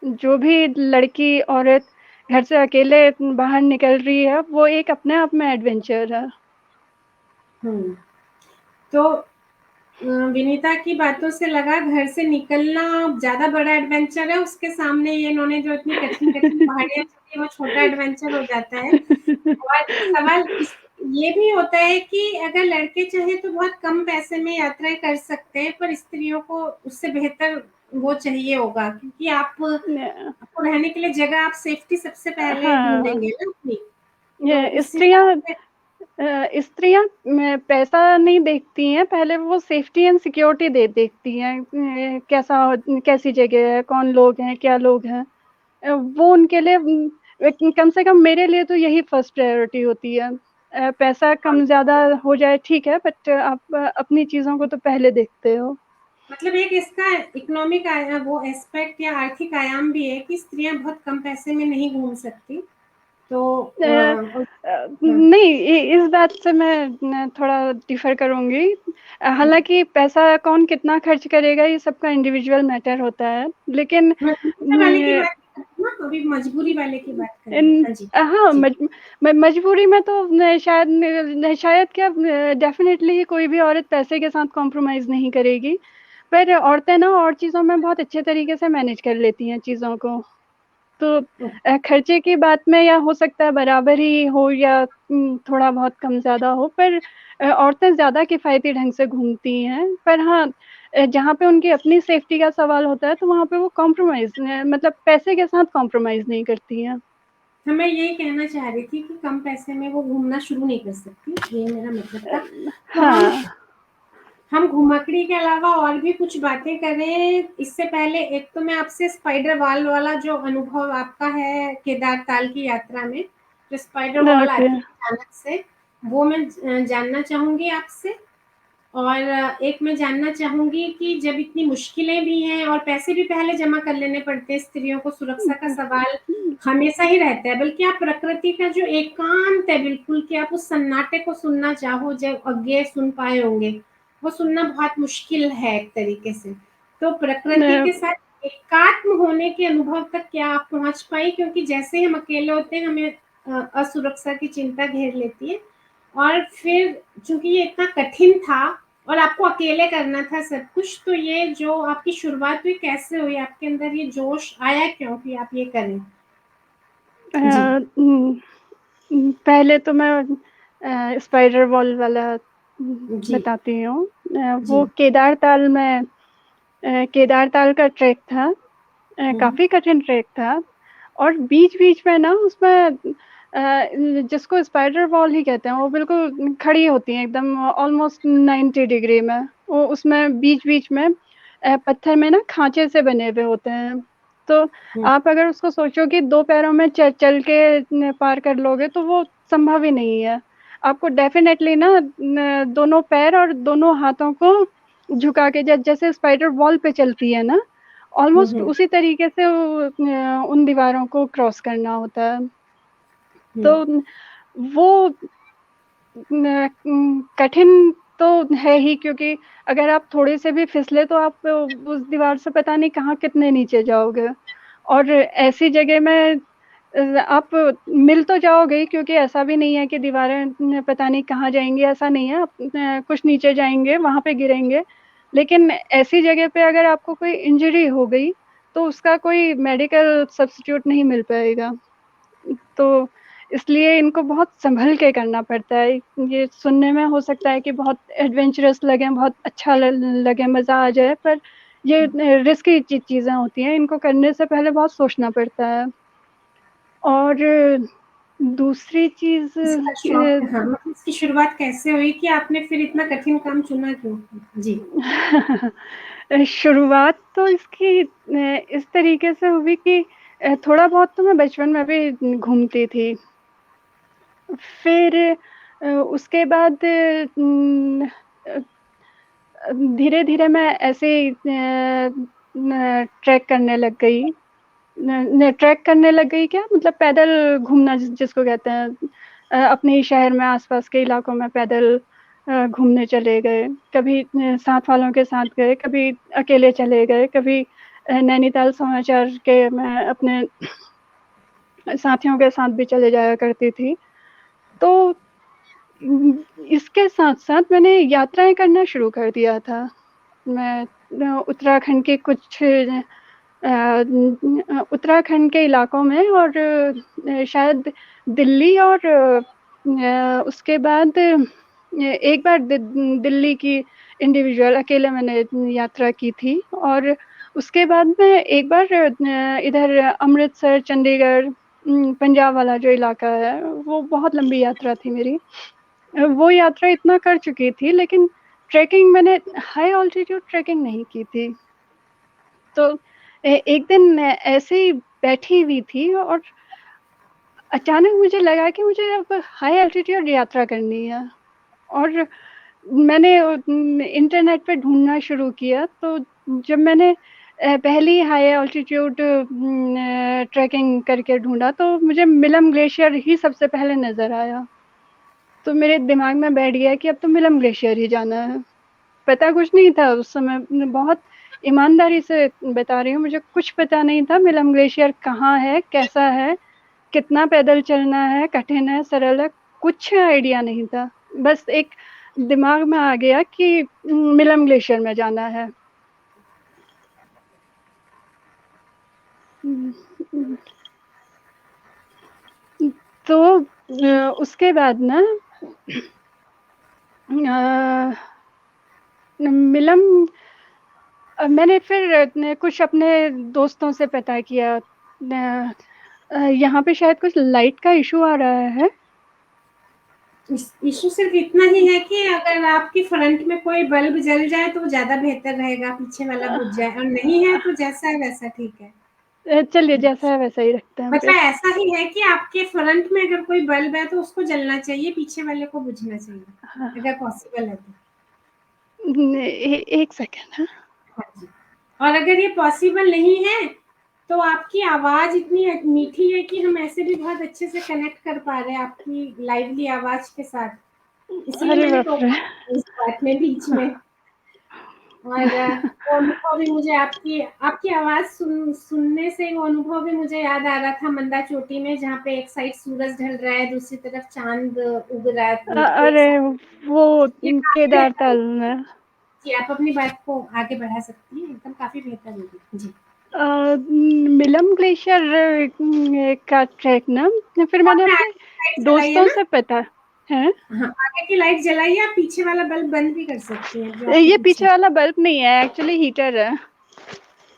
जो भी लड़की, औरत घर से अकेले बाहर निकल रही है, वो एक अपने आप में एडवेंचर है। हुँ, तो विनीता की बातों से लगा घर से निकलना ज़्यादा बड़ा एडवेंचर है, उसके सामने ये इन्होंने जो इतनी कठिन-कठिन पहाड़ियाँ चढ़ी, वो छोटा एडवेंचर हो जाता है। और सवाल इस ये भी होता है कि अगर लड़के चाहें तो बहुत कम पैसे में यात्राएँ कर सकते हैं, पर स्त्रियों को उससे बेहतर वो चाहिए होगा, क्योंकि आपको रहने के लिए जगह आप सेफ्टी सबसे पहले हाँ, ढूँढेंगे ना अपनी, तो ये उस हिसाब से स्त्रियाँ पैसा नहीं देखती हैं, पहले वो सेफ्टी एंड सिक्योरिटी देखती हैं। कैसी जगह है, कौन लोग हैं, क्या लोग हैं। वो उनके लिए कम से कम मेरे लिए तो यही फर्स्ट प्रायोरिटी होती है। पैसा हाँ, कम ज़्यादा हो जाए ठीक है, बट आप अपनी चीज़ों को तो पहले देखते हो। मतलब एक इसका इकोनॉमिक वो एस्पेक्ट या आर्थिक आयाम भी है कि स्त्रियाँ बहुत कम पैसे में नहीं घूम सकती। तो हाँ, नहीं, इस बात से मैं थोड़ा डिफर करूँगी। हालाँकि पैसा कौन कितना खर्च करेगा ये सबका इंडिविजुअल मैटर होता है, लेकिन मजबूरी वाले की बात नहीं कर रही ना, अभी मजबूरी वाले की बात कर रही हूँ। इन हाँ जी, हाँ, जी। मजबूरी में तो शायद क्या डेफ़िनेटली ही कोई भी औरत पैसे के साथ कॉम्प्रोमाइज़ नहीं करेगी। पर औरतें ना और चीज़ों में बहुत अच्छे तरीके से मैनेज कर लेती हैं चीज़ों को। तो खर्चे की बात में या हो सकता है बराबर ही हो या थोड़ा बहुत कम ज़्यादा हो, पर औरतें ज़्यादा किफ़ायती ढंग से घूमती हैं। पर हाँ, जहाँ पे उनकी अपनी सेफ्टी का सवाल होता है तो वहाँ पे वो कॉम्प्रोमाइज़ मतलब पैसे के साथ कॉम्प्रोमाइज़ नहीं करती हैं। हाँ, मैं यही कहना चाह रही थी कि कम पैसे में वो घूमना शुरू नहीं कर सकती, ये मेरा मतलब था। तो हाँ, हम घुमक्कड़ी के अलावा और भी कुछ बातें करें, इससे पहले एक तो मैं आपसे स्पाइडर वॉल वाला जो अनुभव आपका है केदारताल की यात्रा में, जो स्पाइडर वॉल ओके। आती है अचानक से, वो मैं जानना चाहूँगी आपसे। और एक मैं जानना चाहूँगी कि जब इतनी मुश्किलें भी हैं और पैसे भी पहले जमा कर लेने पड़ते हैं, स्त्रियों को सुरक्षा का सवाल हमेशा ही रहता है, बल्कि आप प्रकृति का जो एकांत है बिल्कुल कि आप उस सन्नाटे को सुनना चाहो, जब अज्ञे सुन पाए होंगे, वो सुनना बहुत मुश्किल है एक तरीके से। तो प्रकृति न के साथ एकात्म होने के अनुभव तक क्या आप पहुँच पाई? क्योंकि जैसे ही हम अकेले होते हैं, हमें असुरक्षा की चिंता घेर लेती है और फिर चूंकि ये इतना कठिन था और आपको अकेले करना था सब कुछ, तो ये जो आपकी शुरुआत हुई कैसे हुई, आपके अंदर ये जोश आया क्यों कि आप ये करें? जी। पहले तो मैं स्पाइडर वॉल वाला जी। बताती हूँ। जी। वो केदार ताल का ट्रैक था। काफी कठिन ट्रैक था और बीच बीच में ना उसमें जिसको स्पाइडर वॉल ही कहते हैं, वो बिल्कुल खड़ी होती है एकदम ऑलमोस्ट 90 डिग्री में। वो उसमें बीच बीच में पत्थर में ना खांचे से बने हुए होते हैं। तो आप अगर उसको सोचो कि दो पैरों में चल के पार कर लोगे तो वो संभव ही नहीं है। आपको डेफिनेटली ना दोनों पैर और दोनों हाथों को झुका के, जैसे स्पाइडर वॉल पे चलती है ना, ऑलमोस्ट उसी तरीके से उन दीवारों को क्रॉस करना होता है। तो वो कठिन तो है ही, क्योंकि अगर आप थोड़े से भी फिसले तो आप उस दीवार से पता नहीं कहाँ कितने नीचे जाओगे। और ऐसी जगह में आप मिल तो जाओगे, क्योंकि ऐसा भी नहीं है कि दीवारें पता नहीं कहाँ जाएंगी, ऐसा नहीं है। आप कुछ नीचे जाएंगे, वहां पे गिरेंगे, लेकिन ऐसी जगह पे अगर आपको कोई इंजरी हो गई तो उसका कोई मेडिकल सब्स्टिट्यूट नहीं मिल पाएगा। तो इसलिए इनको बहुत संभल के करना पड़ता है। ये सुनने में हो सकता है कि बहुत एडवेंचरस लगे, बहुत अच्छा लगे, मजा आ जाए, पर ये रिस्की चीजें होती हैं। इनको करने से पहले बहुत सोचना पड़ता है। और दूसरी चीज इसका शौक, हाँ, मतलब इसकी शुरुआत कैसे हुई कि आपने फिर इतना कठिन काम चुना क्यों? जी। शुरुआत तो इसकी इस तरीके से हुई कि थोड़ा बहुत तो मैं बचपन में भी घूमती थी। फिर उसके बाद धीरे धीरे मैं ऐसे ट्रैक करने लग गई। ट्रैक करने लग गई क्या मतलब, पैदल घूमना जिसको कहते हैं। अपने ही शहर में आसपास के इलाकों में पैदल घूमने चले गए। कभी साथ वालों के साथ गए, कभी अकेले चले गए, कभी नैनीताल समाचार के मैं अपने साथियों के साथ भी चले जाया करती थी। तो इसके साथ साथ मैंने यात्राएं करना शुरू कर दिया था। मैं उत्तराखंड के कुछ उत्तराखंड के इलाकों में, और शायद दिल्ली, और उसके बाद एक बार दिल्ली की इंडिविजुअल अकेले मैंने यात्रा की थी। और उसके बाद में एक बार इधर अमृतसर, चंडीगढ़, पंजाब वाला जो इलाका है, वो बहुत लंबी यात्रा थी मेरी। वो यात्रा इतना कर चुकी थी, लेकिन ट्रैकिंग मैंने हाई ऑल्टीट्यूड ट्रैकिंग नहीं की थी। तो एक दिन ऐसे ही बैठी हुई थी और अचानक मुझे लगा कि मुझे अब हाई एल्टीट्यूड यात्रा करनी है। और मैंने इंटरनेट पे ढूंढना शुरू किया। तो जब मैंने पहली हाई एल्टीट्यूड ट्रैकिंग करके ढूंढा तो मुझे मिलम ग्लेशियर ही सबसे पहले नजर आया। तो मेरे दिमाग में बैठ गया कि अब तो मिलम ग्लेशियर ही जाना है। पता कुछ नहीं था उस समय, बहुत ईमानदारी से बता रही हूँ, मुझे कुछ पता नहीं था मिलम ग्लेशियर कहाँ है, कैसा है, कितना पैदल चलना है, कठिन है, सरल है, कुछ आइडिया नहीं था। बस एक दिमाग में आ गया कि मिलम ग्लेशियर में जाना है। तो उसके बाद ना मिलम मैंने फिर कुछ अपने दोस्तों से पता किया। यहाँ पे शायद कुछ लाइट का इशू आ रहा है। इशू सिर्फ इतना ही है कि अगर आपकी फ्रंट में कोई बल्ब जल जाए तो ज्यादा बेहतर रहेगा, पीछे वाला बुझ जाए, और नहीं है तो जैसा है वैसा ठीक है। चलिए जैसा है वैसा ही रखते हैं मतलब फिर। ऐसा ही है कि आपके फ्रंट में अगर कोई बल्ब है तो उसको जलना चाहिए, पीछे वाले को बुझना चाहिए, हाँ, अगर पॉसिबल है तो। एक सेकेंड। हाँ, हाँ जी। और अगर ये पॉसिबल नहीं है तो आपकी आवाज इतनी मीठी है कि हम ऐसे भी बहुत अच्छे से कनेक्ट कर पा रहे हैं आपकी लाइवली आवाज के साथ, इसलिए अरे मैंने बाप रे। टोका इस बात में बीच में। और वो अनुभव भी मुझे आपकी आपकी आवाज़ सुनने से वो अनुभव भी मुझे याद आ रहा था मंदा चोटी में, जहाँ पे एक साइड सूरज ढल रहा है, दूसरी तरफ चाँद उग रहा है, तो एक अरे साथ वो ये काफ़ी केदार बेहतर ताल होगी। में। जी, आप अपनी बात को आगे बढ़ा सकती हैं, एकदम काफ़ी बेहतर होगी। जी। मिलम ग्लेशियर का ट्रैक ना फिर मैंने आपने अपने आगे की लाइट जलाई है दोस्तों ना? से पता है। हाँ, आगे की लाइट जलाइए, आप पीछे वाला बल्ब बंद भी कर सकती हैं, जो आपके ये पीछे पीछे है। वाला बल्ब नहीं है, एक्चुअली हीटर है।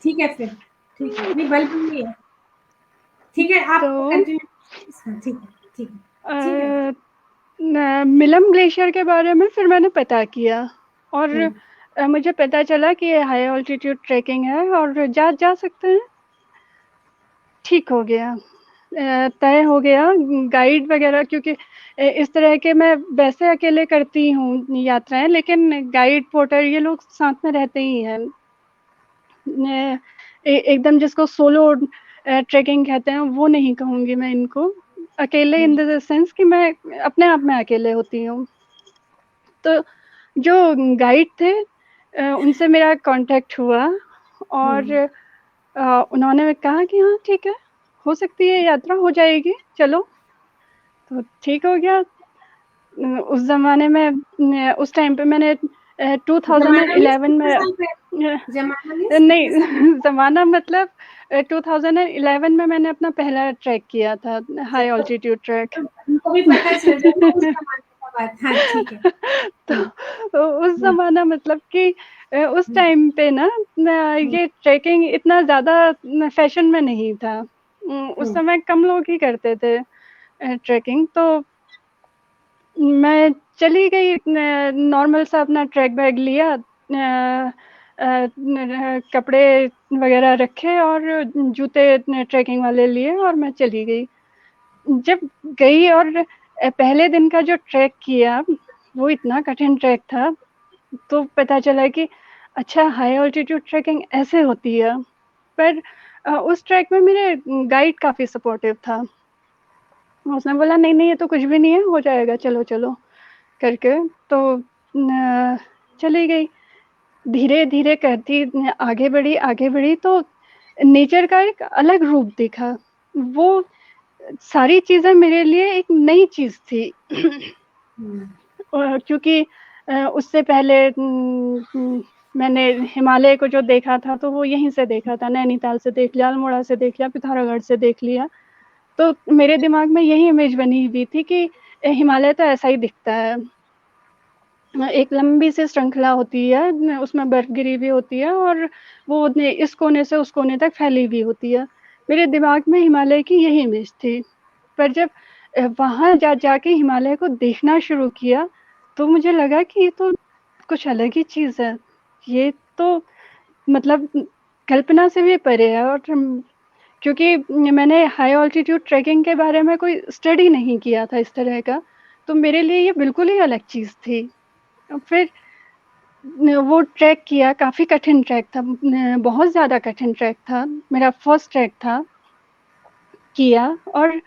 ठीक है फिर, ठीक है। नहीं, बल्ब नहीं है। ठीक है, आप तो कंटिन्यू। हाँ, ठीक है, ठीक है। ठीक है। अ, मिलम ग्लेशियर के बारे में फिर मैंने पता किया और हुँ, मुझे पता चला कि ये हाई ऑल्टीट्यूड ट्रैकिंग है और जा सकते हैं। ठीक हो गया, तय हो गया। गाइड वगैरह, क्योंकि इस तरह के मैं वैसे अकेले करती हूँ यात्राएं, लेकिन गाइड पोर्टर ये लोग साथ में रहते ही हैं। एकदम जिसको सोलो ट्रेकिंग कहते हैं वो नहीं कहूँगी मैं इनको। अकेले हुँ, इन द सेंस कि मैं अपने आप में अकेले होती हूँ। तो जो गाइड थे उनसे मेरा कांटेक्ट हुआ और हुँ। उन्होंने कहा कि हाँ ठीक है, हो सकती है यात्रा हो जाएगी, चलो। तो ठीक हो गया। उस ज़माने में उस टाइम पे मैंने ज़माना मीन्स 2011 कितने में साल पहले? ज़माना मीन्स नहीं कितने साल? ज़माना मतलब 2011 में मैंने अपना पहला ट्रैक किया था, अच्छा, हाई ऑल्टीट्यूड ट्रैक। तो उनको भी पता चल जाए ना उस ज़माने का बात। हाँ, ठीक है। तो हुँ, उस हुँ, ज़माना मतलब कि उस हुँ, टाइम पे ना हुँ, ये ट्रैकिंग इतना ज़्यादा फैशन में नहीं था। उस हुँ, समय कम लोग ही करते थे ट्रैकिंग। तो मैं चली गई, नॉर्मल सा अपना ट्रैक बैग लिया, कपड़े वगैरह रखे और जूते ट्रैकिंग वाले लिए और मैं चली गई। जब गई और पहले दिन का जो ट्रैक किया वो इतना कठिन ट्रैक था, तो पता चला कि अच्छा हाई ऑल्टीट्यूड ट्रैकिंग ऐसे होती है। पर उस ट्रैक में मेरे गाइड काफ़ी सपोर्टिव था। उसने बोला नहीं नहीं ये तो कुछ भी नहीं है, हो जाएगा, चलो चलो करके। तो न, चली गई, धीरे धीरे करती आगे बढ़ी तो नेचर का एक अलग रूप दिखा। वो सारी चीजें मेरे लिए एक नई चीज थी। हुँ, क्योंकि उससे पहले मैंने हिमालय को जो देखा था तो वो यहीं से देखा था, नैनीताल से देख लिया, अल्मोड़ा से देख लिया, पिथौरागढ़ से देख लिया। तो मेरे दिमाग में यही इमेज बनी हुई थी कि हिमालय तो ऐसा ही दिखता है, एक लंबी सी श्रृंखला होती है, उसमें बर्फ गिरी हुई होती है और वो इस कोने से उस कोने तक फैली हुई होती है। मेरे दिमाग में हिमालय की यही इमेज थी। पर जब वहाँ जाके हिमालय को देखना शुरू किया तो मुझे लगा कि ये तो कुछ अलग ही चीज़ है। ये तो मतलब कल्पना से भी परे है। और क्योंकि मैंने हाई ऑल्टीट्यूड ट्रैकिंग के बारे में कोई स्टडी नहीं किया था इस तरह का, तो मेरे लिए ये बिल्कुल ही अलग चीज़ थी। फिर वो ट्रैक किया, काफ़ी कठिन ट्रैक था, बहुत ज़्यादा कठिन ट्रैक था, मेरा फर्स्ट ट्रैक था, किया और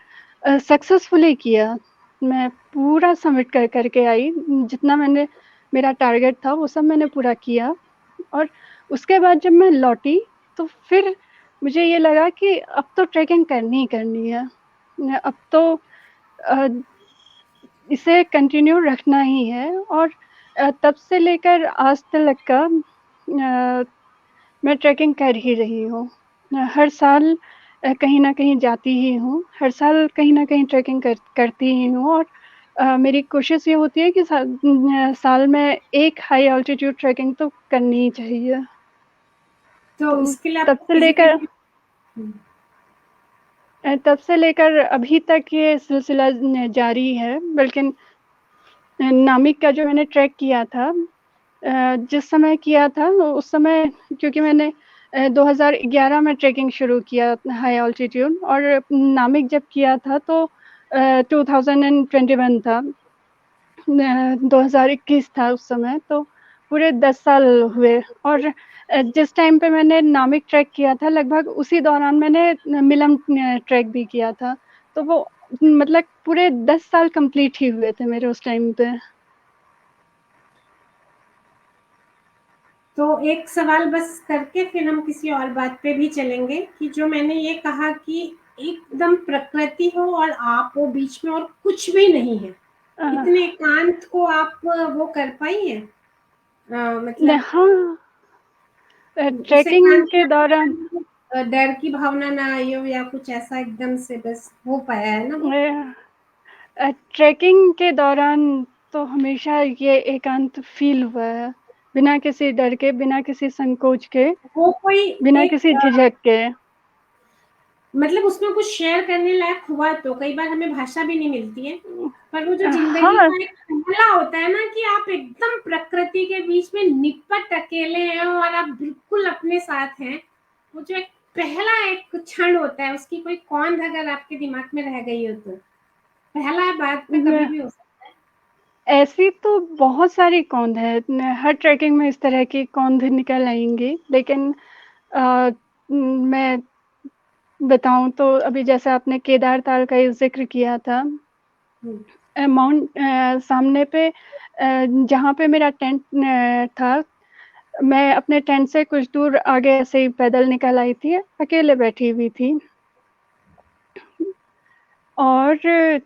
सक्सेसफुली किया। मैं पूरा सबमिट करके आई, जितना मैंने मेरा टारगेट था वो सब मैंने पूरा किया। और उसके बाद जब मैं लौटी तो फिर मुझे ये लगा कि अब तो ट्रैकिंग करनी ही करनी है। अब तो अ, इसे कंटिन्यू रखना ही है। और तब से लेकर आज तक का मैं ट्रैकिंग कर ही रही हूँ। हर साल कहीं न कहीं जाती ही हूँ, हर साल कहीं न कहीं ट्रैकिंग करती ही हूँ। और मेरी कोशिश ये होती है कि साल में एक हाई ऑल्टीट्यूड ट्रैकिंग तो करनी ही चाहिए। तो तो इसके लिए तब आपको से लेकर फिज़िकली। हुँ, तब से लेकर अभी तक ये सिलसिला जारी है। बल्कि नामिक का जो मैंने ट्रैक किया था, जिस समय किया था उस समय, क्योंकि मैंने 2011 में ट्रैकिंग शुरू किया हाई ऑल्टीट्यूड, और नामिक जब किया था तो 2021 था, 2021 था उस समय। तो पूरे 10 साल हुए। और जिस टाइम पे मैंने नामिक ट्रैक किया था लगभग उसी दौरान मैंने मिलम ट्रैक भी किया था। तो वो मतलब पूरे 10 साल कंप्लीट ही हुए थे मेरे उस टाइम पे। तो एक सवाल बस करके फिर हम किसी और बात पे भी चलेंगे कि जो मैंने ये कहा कि एकदम प्रकृति हो और आप हो बीच में और कुछ भी नहीं है, इतने एकांत को आप वो कर पाई है? मतलब हाँ, उस ट्रैकिंग एकांत के दौरान में डर की भावना ना आई हो या कुछ ऐसा एकदम से बस हो पाया है ना वो? ट्रैकिंग के दौरान तो हमेशा ये एकांत फील हुआ है, बिना किसी डर के, बिना किसी संकोच के, वो कोई बिना एक किसी झिझक के। मतलब उसमें कुछ शेयर करने लायक हुआ तो कई बार हमें भाषा भी नहीं मिलती है, पर वो जो जिंदगी हाँ, का एक पहला होता है ना कि आप एकदम प्रकृति के बीच में निपट अकेले हैं और आप बिल्कुल अपने साथ हैं, वो जो एक पहला एक क्षण होता है उसकी कोई कौंध अगर आपके दिमाग में रह गई हो तो पहला है, बाद में कभी भी हो सकता है। ऐसी तो बहुत सारी कौंध है, हर ट्रैकिंग में इस तरह की कौंध निकल आएंगी, लेकिन मैं बताऊं तो अभी जैसे आपने केदार ताल का जिक्र किया था, माउंट सामने पे जहाँ पे मेरा टेंट था, मैं अपने टेंट से कुछ दूर आगे ऐसे ही पैदल निकल आई थी, अकेले बैठी हुई थी, और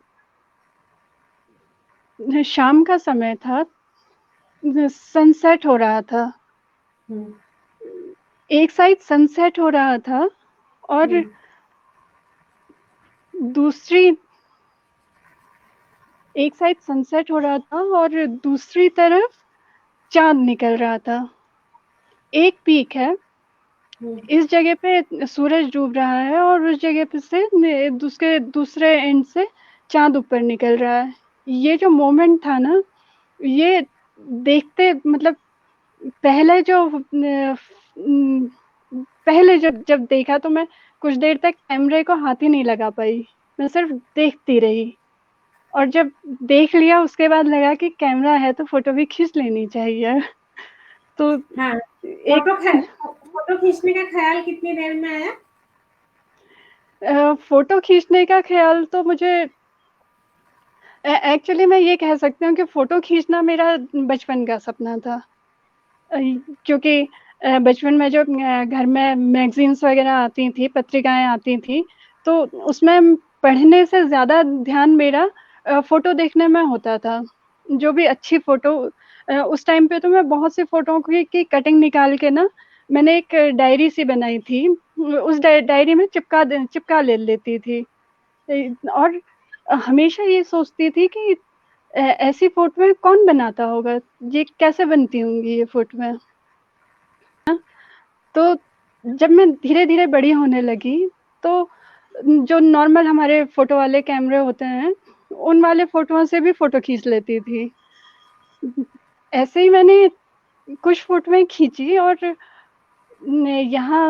शाम का समय था, सनसेट हो रहा था, एक साइड सनसेट हो रहा था और दूसरी एक साइड सनसेट हो रहा था और दूसरी तरफ चांद निकल रहा था। एक पीक है, इस जगह पे सूरज डूब रहा है और उस जगह पे से दूसरे दूसरे एंड से चांद ऊपर निकल रहा है। ये जो मोमेंट था ना, ये देखते मतलब पहले जो पहले जब जब देखा तो मैं कुछ देर तक कैमरे को हाथ ही नहीं लगा पाई, मैं सिर्फ देखती रही, और जब देख लिया उसके बाद लगा कि कैमरा है तो फोटो भी खींच लेनी चाहिए। तो हाँ, एक फोटो खींचने का ख्याल कितनी देर में आया? फोटो खींचने का ख्याल तो मुझे एक्चुअली मैं ये कह सकती हूँ कि फोटो खींचना मेरा बचपन का सपना था, क्योंकि बचपन में जो घर में मैगजीन्स वगैरह आती थी, पत्रिकाएं आती थी, तो उसमें पढ़ने से ज़्यादा ध्यान मेरा फोटो देखने में होता था। जो भी अच्छी फोटो, उस टाइम पे तो मैं बहुत सी फोटो की कटिंग निकाल के ना, मैंने एक डायरी सी बनाई थी, उस डायरी में चिपका ले लेती थी, और हमेशा ये सोचती थी कि ऐसी फोटो कौन बनाता होगा, ये कैसे बनती होंगी ये फोटो। तो जब मैं धीरे-धीरे बड़ी होने लगी, तो जो नॉर्मल हमारे फ़ोटो वाले कैमरे होते हैं, उन वाले फ़ोटोओं से भी फ़ोटो खींच लेती थी। ऐसे ही मैंने कुछ फ़ोटोएँ खींची, और यहाँ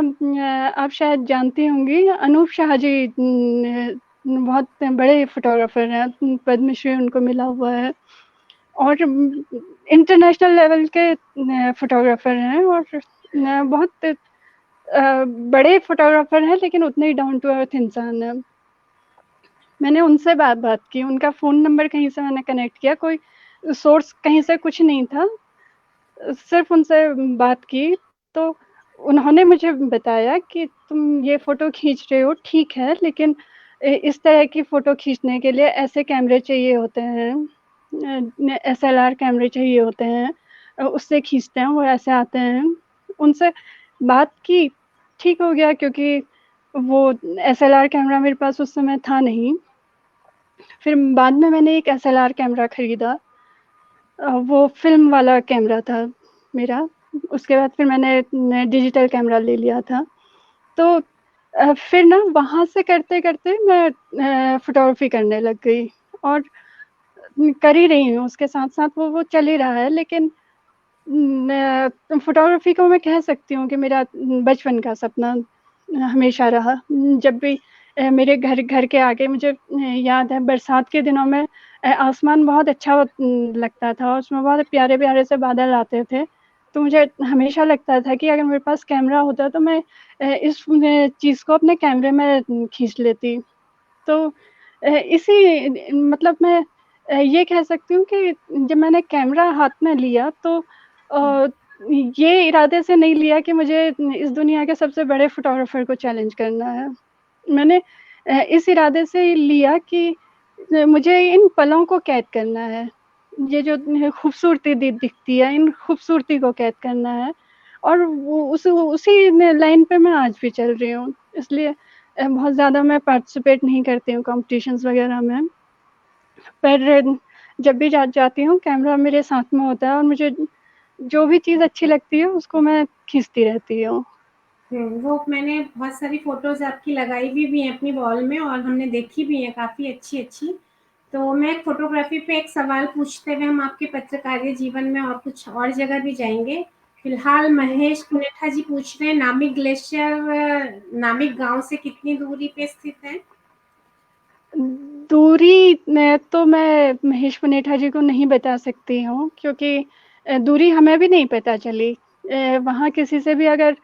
आप शायद जानती होंगी, अनूप शाह जी बहुत बड़े फ़ोटोग्राफ़र हैं, पद्मश्री उनको मिला हुआ है, और इंटरनेशनल लेवल के फ़ोटोग्राफ़र हैं, और बहुत बड़े फोटोग्राफर हैं, लेकिन उतने ही डाउन टू अर्थ इंसान है। मैंने उनसे बात की, उनका फ़ोन नंबर कहीं से मैंने कनेक्ट किया, कोई सोर्स कहीं से कुछ नहीं था, सिर्फ उनसे बात की, तो उन्होंने मुझे बताया कि तुम ये फ़ोटो खींच रहे हो, ठीक है, लेकिन इस तरह की फ़ोटो खींचने के लिए ऐसे कैमरे चाहिए होते हैं, एसएलआर कैमरे चाहिए होते हैं, उससे खींचते हैं, वो ऐसे आते हैं। उनसे बात की, ठीक हो गया, क्योंकि वो एसएलआर कैमरा मेरे पास उस समय था नहीं। फिर बाद में मैंने एक एसएलआर कैमरा खरीदा, वो फ़िल्म वाला कैमरा था मेरा। उसके बाद फिर मैंने डिजिटल कैमरा ले लिया था। तो फिर ना वहाँ से करते-करते मैं फ़ोटोग्राफ़ी करने लग गई, और कर ही रही हूँ, उसके साथ-साथ वो चल ही रहा है, लेकिन फ़ोटोग्राफ़ी को मैं कह सकती हूँ कि मेरा बचपन का सपना हमेशा रहा। जब भी मेरे घर घर के आगे मुझे याद है, बरसात के दिनों में आसमान बहुत अच्छा लगता था, और उसमें बहुत प्यारे-प्यारे से बादल आते थे। तो मुझे हमेशा लगता था कि अगर मेरे पास कैमरा होता तो मैं इस चीज़ को अपने कैमरे में खींच लेती। तो इसी मतलब मैं ये कह सकती हूँ कि जब मैंने कैमरा हाथ में लिया, तो ये इरादे से नहीं लिया कि मुझे इस दुनिया के सबसे बड़े फ़ोटोग्राफ़र को चैलेंज करना है। मैंने इस इरादे से लिया कि मुझे इन पलों को कैद करना है। ये जो खूबसूरती दिखती है, इन खूबसूरती को कैद करना है और वो उसी लाइन पे मैं आज भी चल रही हूँ। इसलिए बहुत ज़्यादा मैं पार्टिसिपेट नहीं करती हूँ कॉम्पिटिशन्स वग़ैरह में। पर जब भी जाती हूँ कैमरा मेरे साथ में होता है और मुझे जो भी चीज़ अच्छी लगती है उसको मैं खींचती रहती हूँ। वो मैंने बहुत सारी फ़ोटोज़ आपकी लगाई भी हैं अपनी वॉल में और हमने देखी भी हैं काफ़ी अच्छी-अच्छी। तो मैं फ़ोटोग्राफ़ी पे एक सवाल पूछते हुए हम आपके पत्रकारीय जीवन में और कुछ और जगह भी जाएँगे। फ़िलहाल महेश पुनेठा जी पूछ रहे हैं नामिक ग्लेशियर नामिक गाँव से कितनी दूरी पे स्थित है? दूरी तो मैं महेश पुनेठा जी को नहीं बता सकती हूँ क्योंकि दूरी हमें भी नहीं पता चली। वहाँ किसी से भी अगर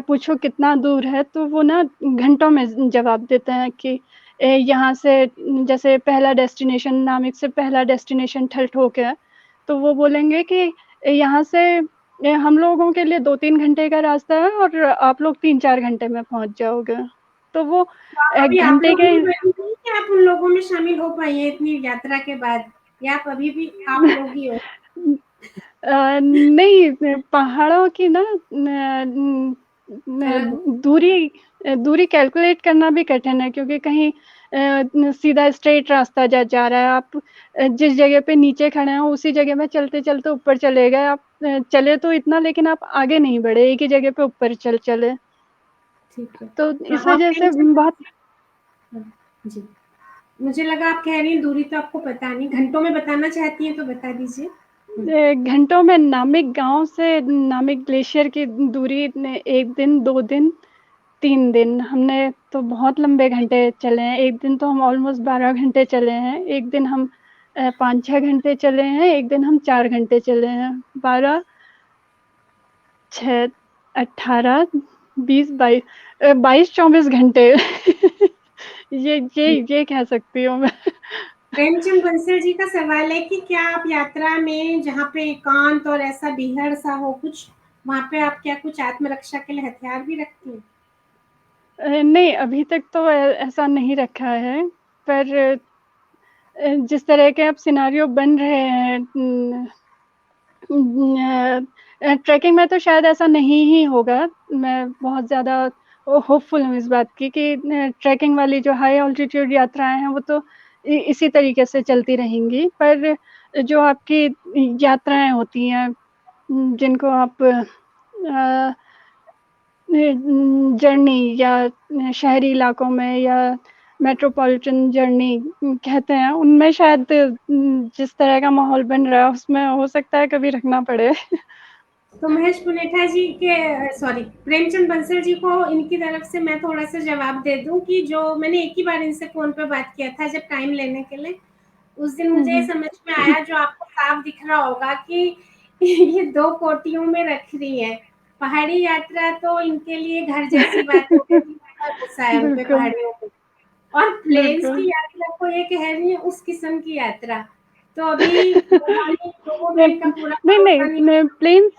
पूछो कितना दूर है तो वो ना घंटों में जवाब देते हैं कि यहाँ से जैसे पहला डेस्टिनेशन नामिक से पहला डेस्टिनेशन ठलठोक है, तो वो बोलेंगे कि यहाँ से हम लोगों के लिए 2-3 घंटे का रास्ता है और आप लोग 3-4 घंटे में पहुँच जाओगे। तो वो तो आप अभी आप घंटे लोग के भी बनी नहीं कि आप उन लोगों में शामिल हो पाई हैं इतनी यात्रा के बाद? या आप अभी भी आप लोग ही हो? नहीं पहाड़ों की ना अलग दूरी दूरी कैलकुलेट करना भी कठिन है क्योंकि कहीं सीधा स्ट्रेट रास्ता जा रहा है आप जिस जगह पे नीचे खड़े हैं उसी जगह में चलते चलते ऊपर चले गए आप चले तो इतना लेकिन आप आगे नहीं बढ़े एक ही जगह पे ऊपर चले ठीक है। तो तो इस आप वजह से टेंशन बहुत हाँ, जी। मुझे लगा आप कह रही हैं दूरी तो आपको पता नहीं, घंटों में बताना चाहती हैं तो बता दीजिए? घंटों में नामिक गांव से नामिक ग्लेशियर की दूरी 1 दिन 2 दिन 3 दिन हमने तो बहुत लंबे घंटे चले हैं। एक दिन तो हम ऑलमोस्ट 12 घंटे चले हैं। एक दिन हम 5-6 घंटे चले हैं। एक दिन हम 4 घंटे चले हैं। 12 6 18 20 22 24 घंटे ये कह सकती हूँ मैं। प्रेमचंद बंसल जी का सवाल है कि क्या आप यात्रा में जहाँ पे एकांत और ऐसा बीहड़ सा हो कुछ, वहाँ पे आप क्या कुछ आत्मरक्षा के लिए हथियार भी रखती हैं? नहीं अभी तक तो ऐसा नहीं रखा है पर जिस तरह के अब सिनेरियो बन रहे हैं ट्रैकिंग में तो शायद ऐसा नहीं ही होगा। मैं बहुत ज़्यादा होपफुल हूँ इस बात की कि ट्रैकिंग वाली जो हाई ऑल्टीट्यूड यात्राएँ हैं वो तो इसी तरीके से चलती रहेंगी। पर जो आपकी यात्राएँ होती हैं जिनको आप जर्नी या शहरी इलाकों में या मेट्रोपॉलिटन जर्नी कहते हैं उनमें शायद जिस तरह का माहौल बन रहा है उसमें हो सकता है कभी रखना पड़े। तो महेश पुनेठा जी के सॉरी प्रेमचंद बंसल जी को इनकी तरफ से मैं थोड़ा सा जवाब दे दूं कि जो मैंने एक ही बार इनसे फोन पे बात किया था जब टाइम लेने के लिए उस दिन मुझे समझ में आया जो आपको साफ दिख रहा होगा कि ये दो कोटियों में रख रही है पहाड़ी यात्रा तो इनके लिए घर जैसी बात हो गई बहुत गुस्सा है उनपे बिल्कुल पहाड़ियों पे और प्लेन्स बिल्कुल की यात्रा को ये कह रही है उस किस्म की यात्रा तो अभी लोगों में इनका पूरा नहीं भरोसा नहीं नहीं प्लेन्स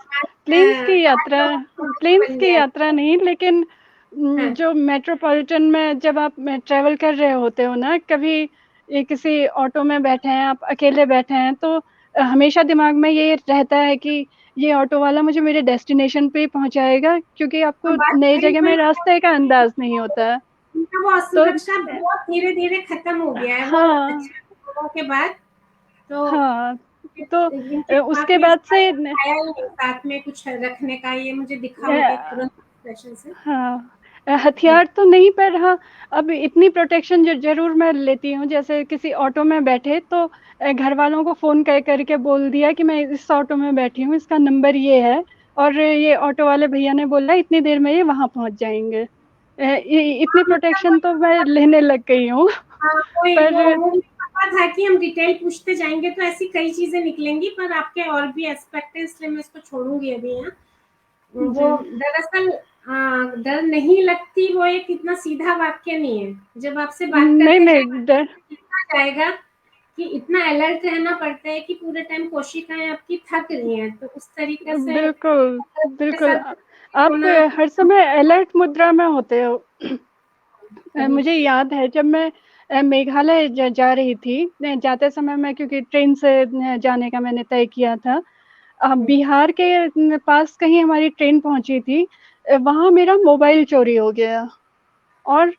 प्लेन्स की आज यात्रा लोगों को भरोसा प्लेन्स बन की गया है यात्रा नहीं लेकिन हाँ जो मेट्रोपॉलिटन में जब आप ट्रेवल कर रहे होते हो ना कभी ये किसी ऑटो में बैठे हैं आप अकेले बैठे हैं तो हमेशा दिमाग में ये रहता है कि ये ऑटो वाला मुझे मेरे डेस्टिनेशन पे ही पहुंचाएगा क्योंकि तो आपको बस नई वही जगह में वही रास्ते का अंदाज नहीं होता है उनका वो तो असुरक्षा बहुत धीरे-धीरे खत्म हो गया है वो हाँ अच्छे लोगों के बाद तो हाँ तो इनके दिमाग उसके में इस बाद बार से आया ही नहीं साथ में कुछ रखने का ये मुझे दिखा उनके तुरंत एक्सप्रेशन से हाँ हथियार तो नहीं पर हाँ अब इतनी प्रोटेक्शन जरूर मैं लेती हूँ जैसे किसी ऑटो में बैठे तो घर वालों को फोन कर करके बोल दिया कि मैं इस ऑटो में बैठी हूँ इसका नंबर ये है और ये ऑटो वाले भैया ने बोला इतनी देर में ये वहां पहुंच जाएंगे इतनी हाँ, प्रोटेक्शन तो मैं मतलब लेने लग गई हूँ हाँ, कोई पर वो मुझे पता था कि हम डिटेल पूछते जाएंगे तो ऐसी कई चीजें निकलेंगी पर आपके और भी एस्पेक्ट है इसलिए मैं इसको छोड़ूंगी अभी यहाँ वो जी दरअसल डर नहीं लगती वो एक इतना सीधा वाक्य नहीं है जब आपसे बात नहीं करते नहीं जाएंगे तो लिखा जाएगा कि इतना अलर्ट रहना पड़ता है कि पूरे टाइम कोशिकाएं आपकी थक रही हैं, तो उस तरीके से बिल्कुल, के बिल्कुल। साथ आप होना। हर समय अलर्ट मुद्रा में होते हो। अभी मुझे याद है जब मैं मेघालय जा रही थी, जाते समय मैं, क्योंकि ट्रेन से जाने का मैंने तय किया था, बिहार के पास कहीं हमारी ट्रेन पहुंची थी, वहाँ मेरा मोबाइल चोरी हो गया। और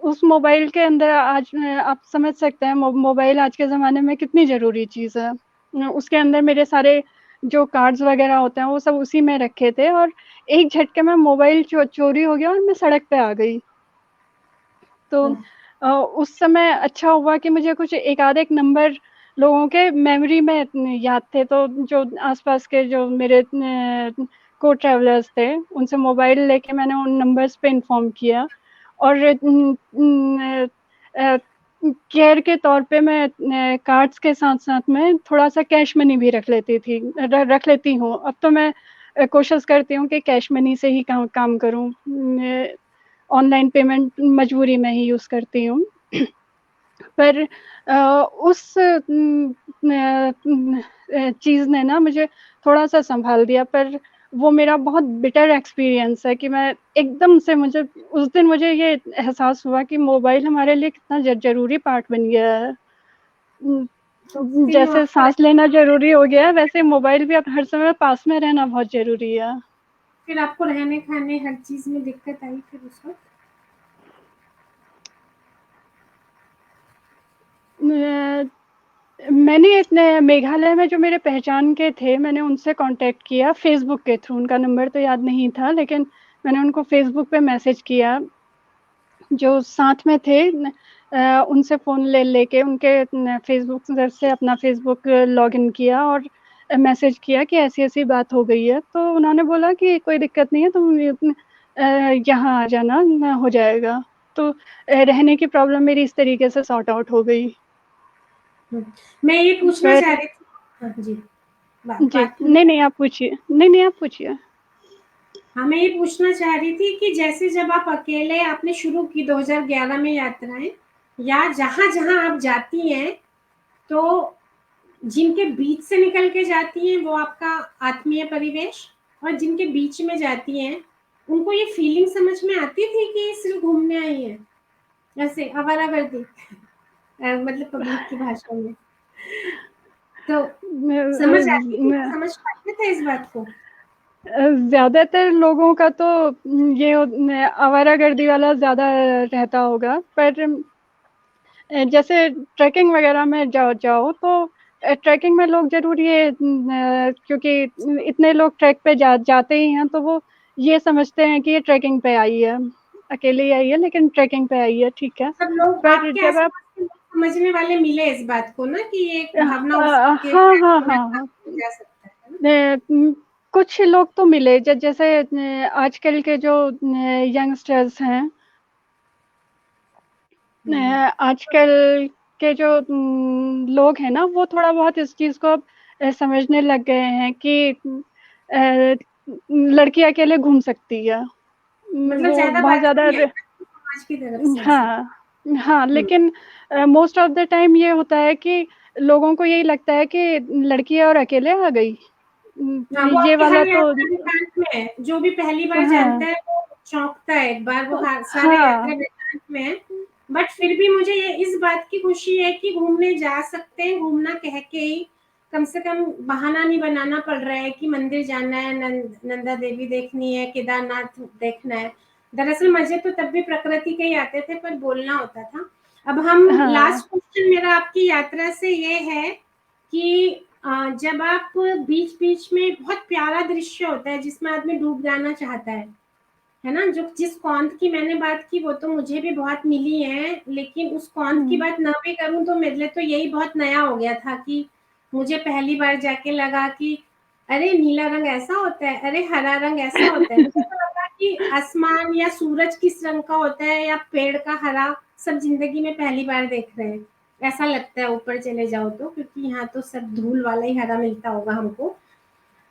उस मोबाइल के अंदर आज आप समझ सकते हैं मोबाइल आज के ज़माने में कितनी ज़रूरी चीज़ है। उसके अंदर मेरे सारे जो कार्ड्स वगैरह होते हैं वो सब उसी में रखे थे, और एक झटके में मोबाइल चोरी हो गया और मैं सड़क पे आ गई। तो उस समय अच्छा हुआ कि मुझे कुछ एक आध एक नंबर लोगों के मेमोरी में याद थे, तो जो आसपास के जो मेरे को ट्रैवलर्स थे उनसे मोबाइल लेके मैंने उन नंबर्स पे इन्फॉर्म किया। और केयर के तौर पे मैं कार्ड्स के साथ साथ में थोड़ा सा कैश मनी भी रख लेती थी, रख लेती हूँ। अब तो मैं कोशिश करती हूँ कि कैश मनी से ही काम करूँ। ऑनलाइन पेमेंट मजबूरी में ही यूज़ करती हूँ। पर उस चीज़ ने ना मुझे थोड़ा-सा सँभाल दिया, पर वो मेरा बहुत बिटर एक्सपीरियंस है कि मैं एकदम से, मुझे उस दिन मुझे ये एहसास हुआ कि मोबाइल हमारे लिए कितना ज़रूरी पार्ट बन गया है। उम, तो फिर जैसे आपको साँस लेना ज़रूरी हो गया है, वैसे मोबाइल भी अब हर समय पास में रहना बहुत ज़रूरी है। फिर आपको रहने खाने हर चीज में दिक्कत आई फिर उस वक्त? मैंने इतने मेघालय में जो मेरे पहचान के थे, मैंने उनसे कांटेक्ट किया फ़ेसबुक के थ्रू। उनका नंबर तो याद नहीं था, लेकिन मैंने उनको फ़ेसबुक पे मैसेज किया। जो साथ में थे उनसे फ़ोन लेके उनके फ़ेसबुक से अपना फ़ेसबुक लॉगिन किया और मैसेज किया कि ऐसी-ऐसी बात हो गई है। तो उन्होंने बोला कि कोई दिक्कत नहीं है, तुम यहाँ आ जाना, हो जाएगा। तो रहने की प्रॉब्लम मेरी इस तरीके से सॉर्ट आउट हो गई। मैं ये पूछना पर चाह रही थी। हाँ जी, जी, बात पूरी। नहीं, नहीं आप पूछिए। नहीं, नहीं आप पूछिए। हाँ, मैं ये पूछना चाह रही थी कि जैसे जब आप अकेले आपने शुरू की 2011 में यात्राएं, या जहाँ-जहाँ आप जाती हैं, तो जिनके बीच से निकल के जाती हैं वो आपका आत्मीय परिवेश, और जिनके बीच में जाती हैं उनको ये फीलिंग समझ में आती थी कि सिर्फ घूमने आई हैं, ऐसे आवारागर्दी मतलब पब्लिक की भाषा में, तो समझ आती थी, समझ पाते थे इस बात को? ज़्यादातर लोगों का तो ये आवारागर्दी वाला ज़्यादा रहता होगा, पर जैसे ट्रैकिंग वगैरह में जाओ तो ट्रैकिंग में लोग ज़रूर ये क्योंकि इतने लोग ट्रैक पे जाते ही हैं, तो वो ये समझते हैं कि ये ट्रैकिंग पे आई है, अकेले ही आई है लेकिन ट्रैकिंग पे आई है, ठीक है। सब लोग पर आपके जब आप आस-पास के लोग समझने वाले मिले इस बात को ना कि ये एक भावना हो हाँ, सकती है, हाँ, ट्रैक हाँ, बिना हाँ। काम जा सकता है ना? कुछ लोग तो मिले जैसे आजकल के जो यंगस्टर्स हैं, हुँ। आजकल के जो लोग हैं ना, वो थोड़ा बहुत इस चीज़ को अब समझने लग गए हैं कि अ, लड़की अकेले घूम सकती है। मतलब वो ज़्यादा बहुत बात ज़्यादा नहीं है समाज की तरफ से ऐसा। हाँ, हाँ, हुँ। लेकिन मोस्ट ऑफ द टाइम ये होता है कि लोगों को यही लगता है कि लड़की और अकेले आ गई। हाँ, वो ये आपकी हर वाला तो यात्रा वृतांत में है। जो भी पहली बार हाँ, जानता है वो चौंकता है एक बार, वो सारे हाँ, यात्रा वृतांत में है। बट फिर भी मुझे ये इस बात की खुशी है कि घूमने जा सकते हैं, घूमना कह के ही कम से कम बहाना नहीं बनाना पड़ रहा है कि मंदिर जाना है, नंदा देवी देखनी है, केदारनाथ देखना है। दरअसल मज़े तो तब भी प्रकृति के ही आते थे, पर बोलना होता था। अब हम हाँ, लास्ट क्वेश्चन मेरा आपकी यात्रा से ये है कि जब आप बीच-बीच में बहुत प्यारा दृश्य होता है जिसमें आदमी डूब जाना चाहता है ना? जो जिस कौंध की मैंने बात की वो तो मुझे भी बहुत मिली है, लेकिन उस कौंध की हुँ, बात ना भी करूँ तो मेरे लिए तो यही बहुत नया हो गया था कि मुझे पहली बार जाके लगा कि अरे! नीला रंग ऐसा होता है, अरे! हरा रंग ऐसा होता है। मुझे तो लगा कि आसमान या सूरज किस रंग का होता है या पेड़ का हरा, सब ज़िंदगी में पहली बार देख रहे हैं। ऐसा लगता है ऊपर चले जाओ तो, क्योंकि यहाँ तो सब धूल वाला ही हरा मिलता होगा हमको।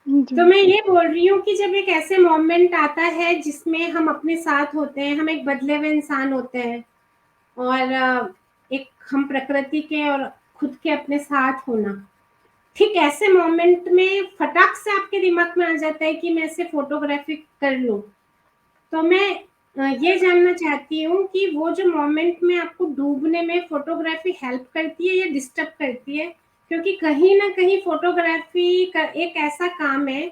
जी। तो मैं ये बोल रही हूँ कि जब एक ऐसे मोमेंट आता है जिसमें हम अपने साथ होते हैं, हम एक बदले हुए इंसान होते हैं, और एक हम प्रकृति के और खुद के अपने साथ होना, ठीक ऐसे मोमेंट में फटाक से आपके दिमाग में आ जाता है कि मैं इसे फोटोग्राफी कर लूं। तो मैं ये जानना चाहती हूँ कि वो जो मोमेंट में आपको डूबने में फोटोग्राफी हेल्प करती है या डिस्टर्ब करती है? क्योंकि कहीं ना कहीं फोटोग्राफी का एक ऐसा काम है,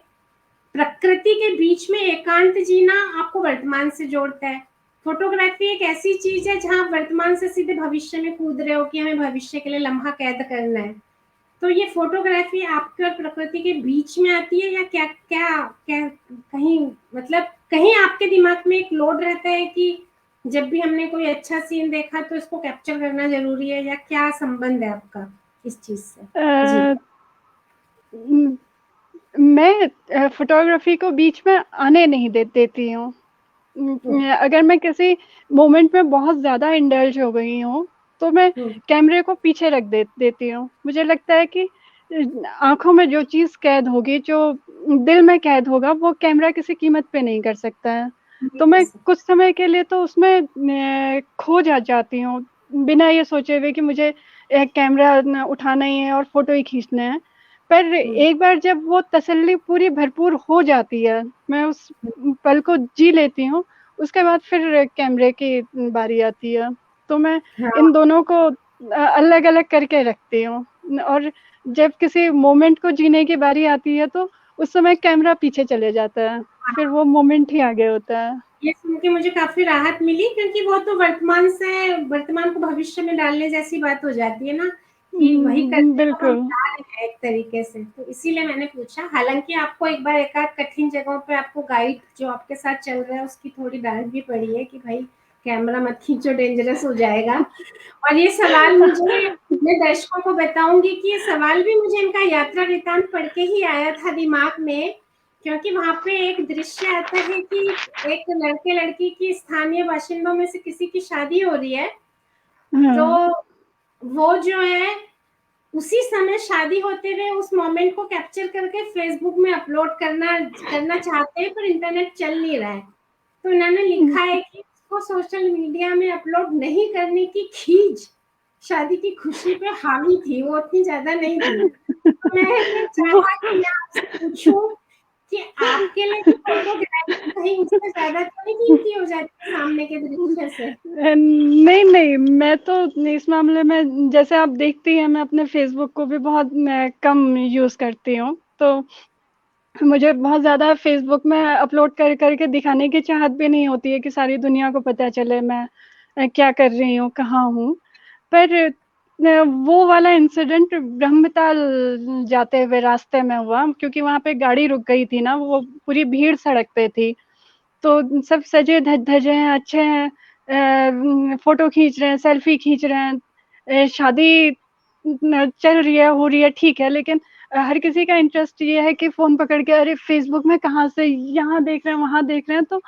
प्रकृति के बीच में एकांत जीना आपको वर्तमान से जोड़ता है। फोटोग्राफी एक ऐसी चीज है जहां आप वर्तमान से सीधे भविष्य में कूद रहे हो कि हमें भविष्य के लिए लम्हा कैद करना है। तो ये फोटोग्राफी आपके और प्रकृति के बीच में आती है या क्या क्या क्या कहीं मतलब कहीं आपके दिमाग में एक लोड रहता है कि जब भी हमने कोई अच्छा सीन देखा तो इसको कैप्चर करना जरूरी है, या क्या संबंध है आपका इस चीज से? जी। म- मैं फोटोग्राफी को बीच में आने नहीं देती हूँ। अगर मैं किसी मोमेंट में बहुत ज्यादा इंडल्ज हो गई हूँ तो मैं कैमरे को पीछे रख देती हूँ। मुझे लगता है कि आंखों में जो चीज कैद होगी, जो दिल में कैद होगा, वो कैमरा किसी कीमत पे नहीं कर सकता है। तो मैं कुछ समय के लिए तो उसमें खो जाती हूँ, बिना ये सोचे हुए कि मुझे एक कैमरा उठाना ही है और फोटो ही खींचना है। पर एक बार जब वो तसल्ली पूरी भरपूर हो जाती है, मैं उस पल को जी लेती हूँ, उसके बाद फिर कैमरे की बारी आती है। तो मैं हाँ, इन दोनों को अलग अलग करके रखती हूँ। और जब किसी मोमेंट को जीने की बारी आती है तो उस समय कैमरा पीछे चले जाता है, फिर वो मोमेंट ही आगे होता है। ये सुन के मुझे काफी राहत मिली, क्योंकि वो तो वर्तमान को भविष्य में डालने जैसी बात हो जाती है ना, कि वही करते तो हम बिल्कुल। जा रहे हैं एक तरीके से। तो इसीलिए मैंने पूछा। हालांकि आपको एक बार एक आध कठिन जगहों पे आपको गाइड जो आपके साथ चल रहा है उसकी थोड़ी डांट भी पड़ी है कि भाई कैमरा मत खींचो, डेंजरस हो जाएगा। और ये सवाल मुझे, मैं दर्शकों को बताऊंगी कि ये सवाल भी मुझे इनका यात्रा वृतांत पढ़ के ही आया था दिमाग में, क्योंकि वहां पे एक दृश्य आता है कि एक लड़के लड़की की स्थानीय बाशिंदों में से किसी की शादी हो रही है। तो हाँ। वो जो है उसी समय शादी होते हुए उस मोमेंट को कैप्चर करके फेसबुक में अपलोड करना करना चाहते हैं, पर इंटरनेट चल नहीं रहा है। तो उन्होंने लिखा है कि उसको सोशल मीडिया में अपलोड नहीं करने की खींच शादी की खुशी पे हावी थी, वो उतनी ज्यादा नहीं थी। तो मैं ये वो चाहा कि मैं आपसे पूछूं कि आपके लिए भी फोटोग्राफी कहीं उससे ज्यादा तो नहीं कीमती हो जाती है सामने के दृश्य से? नहीं नहीं, मैं तो इस मामले में, जैसे आप देखती हैं, मैं अपने फेसबुक को भी बहुत कम यूज करती हूँ। तो मुझे बहुत ज्यादा फेसबुक में अपलोड कर करके दिखाने की चाहत भी नहीं होती है कि सारी दुनिया को पता चले मैं क्या कर रही हूँ, कहाँ हूँ। पर वो वाला इंसिडेंट ब्रह्मताल जाते हुए रास्ते में हुआ, क्योंकि वहां पे गाड़ी रुक गई थी ना, वो पूरी भीड़ सड़क पे थी। तो सब सजे धजे हैं, अच्छे हैं, फोटो खींच रहे हैं, सेल्फी खींच रहे हैं, शादी चल रही है, हो रही है, ठीक है। लेकिन हर किसी का इंटरेस्ट ये है कि फोन पकड़ के अरे फेसबुक में कहाँ से यहाँ देख रहे हैं, वहां देख रहे हैं। तो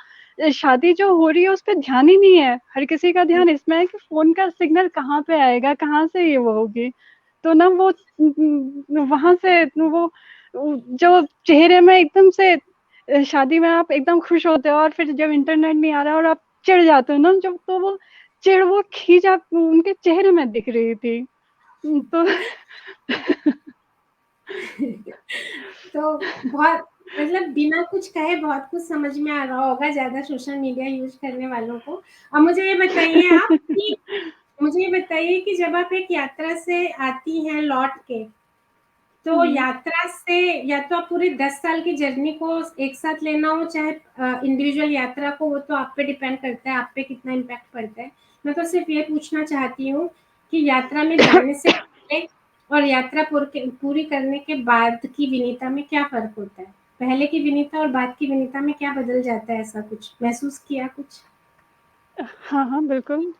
शादी जो हो रही है उस पर ध्यान ही नहीं है, हर किसी का ध्यान इसमें है कि फोन का सिग्नल कहाँ पे आएगा, कहाँ से ये वो होगी। तो ना वो वहां से वो जो चेहरे में एकदम से शादी में आप एकदम खुश होते हो, और फिर जब इंटरनेट नहीं आ रहा और आप चिढ़ जाते हो ना, जब तो वो चिढ़, वो खींच आप उनके चेहरे में दिख रही थी। तो तो बहुत मतलब बिना कुछ कहे बहुत कुछ समझ में आ रहा होगा ज्यादा सोशल मीडिया यूज करने वालों को। अब मुझे ये बताइए कि जब आप एक यात्रा से आती हैं लौट के, तो यात्रा से या तो आप पूरे 10 साल की जर्नी को एक साथ लेना हो, चाहे इंडिविजुअल यात्रा को, वो तो आप पे डिपेंड करता है आप पे कितना इम्पैक्ट पड़ता है। मैं तो सिर्फ ये पूछना चाहती हूँ कि यात्रा में जाने से पहले और यात्रा पूरी करने के बाद की विनीता में क्या फर्क होता है? पहले की विनीता और बाद की विनीता में क्या बदल जाता है? ऐसा कुछ महसूस किया कुछ? हाँ हाँ बिल्कुल,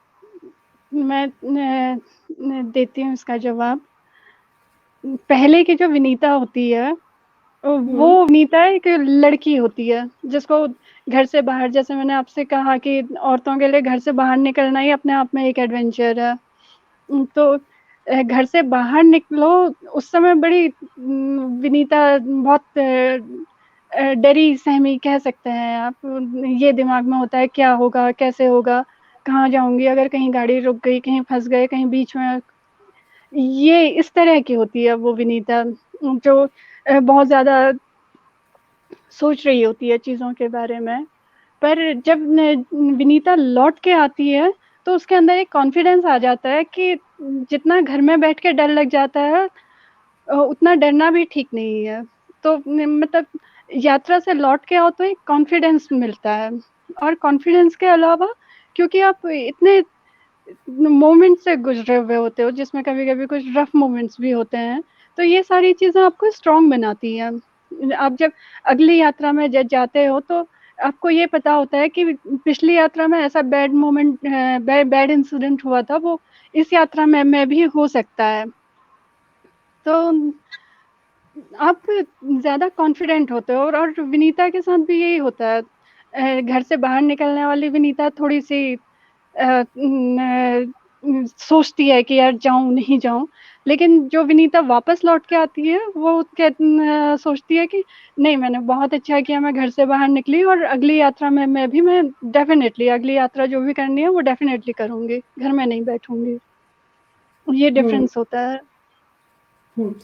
मैं देती हूँ इसका जवाब। पहले की जो विनीता होती है, वो हम्म। विनीता एक लड़की होती है जिसको घर से बाहर, जैसे मैंने आपसे कहा कि औरतों के लिए घर से बाहर निकलना ही अपने आप में एक एडवेंचर है। तो घर से बाहर निकलो, उस समय बड़ी विनीता बहुत डरी सहमी कह सकते हैं आप। ये दिमाग में होता है क्या होगा, कैसे होगा, कहाँ जाऊंगी, अगर कहीं गाड़ी रुक गई, कहीं फंस गए, कहीं बीच में ये इस तरह की होती है वो विनीता, जो बहुत ज़्यादा सोच रही होती है चीज़ों के बारे में। पर जब विनीता लौट के आती है तो उसके अंदर एक कॉन्फिडेंस आ जाता है कि जितना घर में बैठ के डर लग जाता है उतना डरना भी ठीक नहीं है। तो मतलब यात्रा से लौट के आओ तो एक कॉन्फिडेंस मिलता है। और कॉन्फिडेंस के अलावा क्योंकि आप इतने मोमेंट से गुजरे हुए होते हो जिसमें कभी कभी कुछ रफ मोमेंट्स भी होते हैं, तो ये सारी चीज़ें आपको स्ट्रांग बनाती हैं। आप जब अगली यात्रा में जब जाते हो तो आपको ये पता होता है कि पिछली यात्रा में ऐसा बैड मोमेंट बैड इंसिडेंट हुआ था, वो इस यात्रा में भी हो सकता है। तो आप ज़्यादा कॉन्फिडेंट होते हो। और विनीता के साथ भी यही होता है। घर से बाहर निकलने वाली विनीता थोड़ी-सी सोचती है कि यार जाऊँ, नहीं जाऊँ। लेकिन जो विनीता वापस लौट के आती है, वो सोचती है कि नहीं, मैंने बहुत अच्छा किया, मैं घर से बाहर निकली और अगली यात्रा में मैं डेफ़िनेटली अगली यात्रा जो भी करनी है, वो डेफ़िनेटली करूँगी, घर में नहीं बैठूँगी। ये हम्म डिफ़रेंस होता है। हम्म।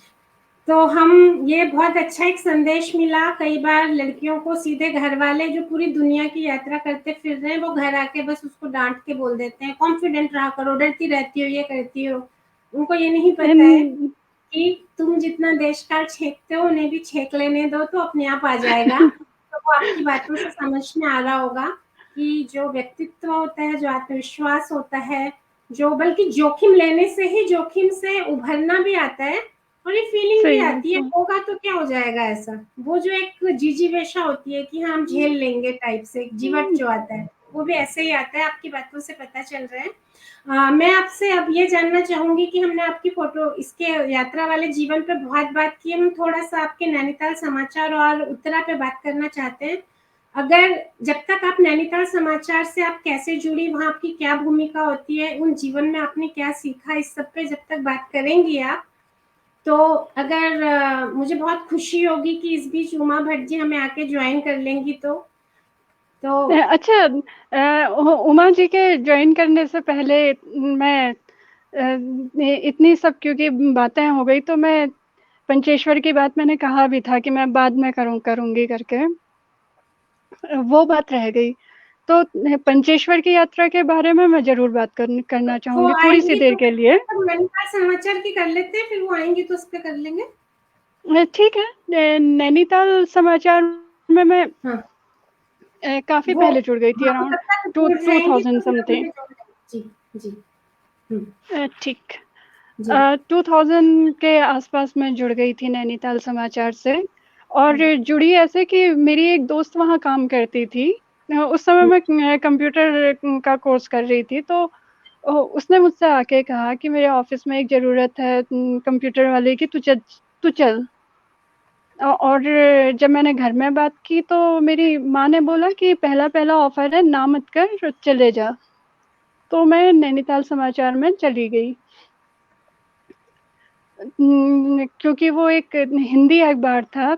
तो हम ये बहुत अच्छा एक संदेश मिला। कई बार लड़कियों को सीधे घर वाले जो पूरी दुनिया की यात्रा करते फिर रहे हैं, वो घर आके बस उसको डांट के बोल देते हैं, कॉन्फिडेंट रहा करो, डरती रहती हो, ये करती हो। उनको ये नहीं पता है इन कि तुम जितना देश काल छेकते हो, उन्हें भी छेक लेने दो तो अपने आप आ जाएगा। तो वो आपकी बातों से समझ में आ रहा होगा कि जो व्यक्तित्व होता है, जो आत्मविश्वास होता है, जो बल्कि जोखिम लेने से ही जोखिम से उभरना भी आता है और ये फीलिंग भी सही आती है, बात होगा तो क्या हो जाएगा ऐसा। वो जो एक जिजीवेशा होती है कि हाँ हम झेल लेंगे टाइप से, एक जीवट है। जो आता है, वो भी ऐसे ही आता है। आपकी बातों से पता चल रहा है। मैं आपसे अब ये जानना चाहूंगी कि हमने आपकी फोटो इसके यात्रा वाले जीवन पे बहुत बात की, हम थोड़ा सा आपके नैनीताल समाचार और उत्तरा पे बात करना चाहते हैं। अगर जब तक आप नैनीताल समाचार से आप कैसे जुड़ी, वहाँ आपकी क्या भूमिका होती है, उन जीवन में आपने क्या सीखा, इस सब पे जब तक बात करेंगी आप, तो अगर मुझे बहुत खुशी होगी कि इस बीच उमा भट्ट जी हमें आके ज्वाइन कर लेंगी तो अच्छा, उमा जी के ज्वाइन करने से पहले मैं इतनी सब क्योंकि बातें हो गई तो मैं पंचेश्वर की बात मैंने कहा भी था कि मैं बाद में करूंगी करके, वो बात रह गई। तो पंचेश्वर की यात्रा के बारे में मैं जरूर बात करना वो चाहूंगी थोड़ी सी आएंगी देर तो के लिए। नैनीताल समाचार की कर लेते हैं, फिर वो आएंगी तो उस पर कर लेंगे। ठीक है। नैनीताल समाचार में मैं हाँ, काफी वो पहले जुड़ गई थी, वो अराउंड तब तक टू जुड़ टू जाएंगी तो थाउजेंड फिर हम समथिंग। भी जुड़ जाएंगे। जी जी। ठीक। जी 2000 के आसपास मैं जुड़ गई थी नैनीताल समाचार से। और जुड़ी ऐसे कि मेरी एक दोस्त वहाँ काम करती थी। उस समय मैं कंप्यूटर का कोर्स कर रही थी, तो उसने मुझसे आके कहा कि मेरे ऑफिस में एक ज़रूरत है कंप्यूटर वाले की, तू चल। और जब मैंने घर में बात की तो मेरी माँ ने बोला कि पहला पहला ऑफर है, ना मत कर, चले जा। तो मैं नैनीताल समाचार में चली गई। क्योंकि वो एक हिंदी अखबार था,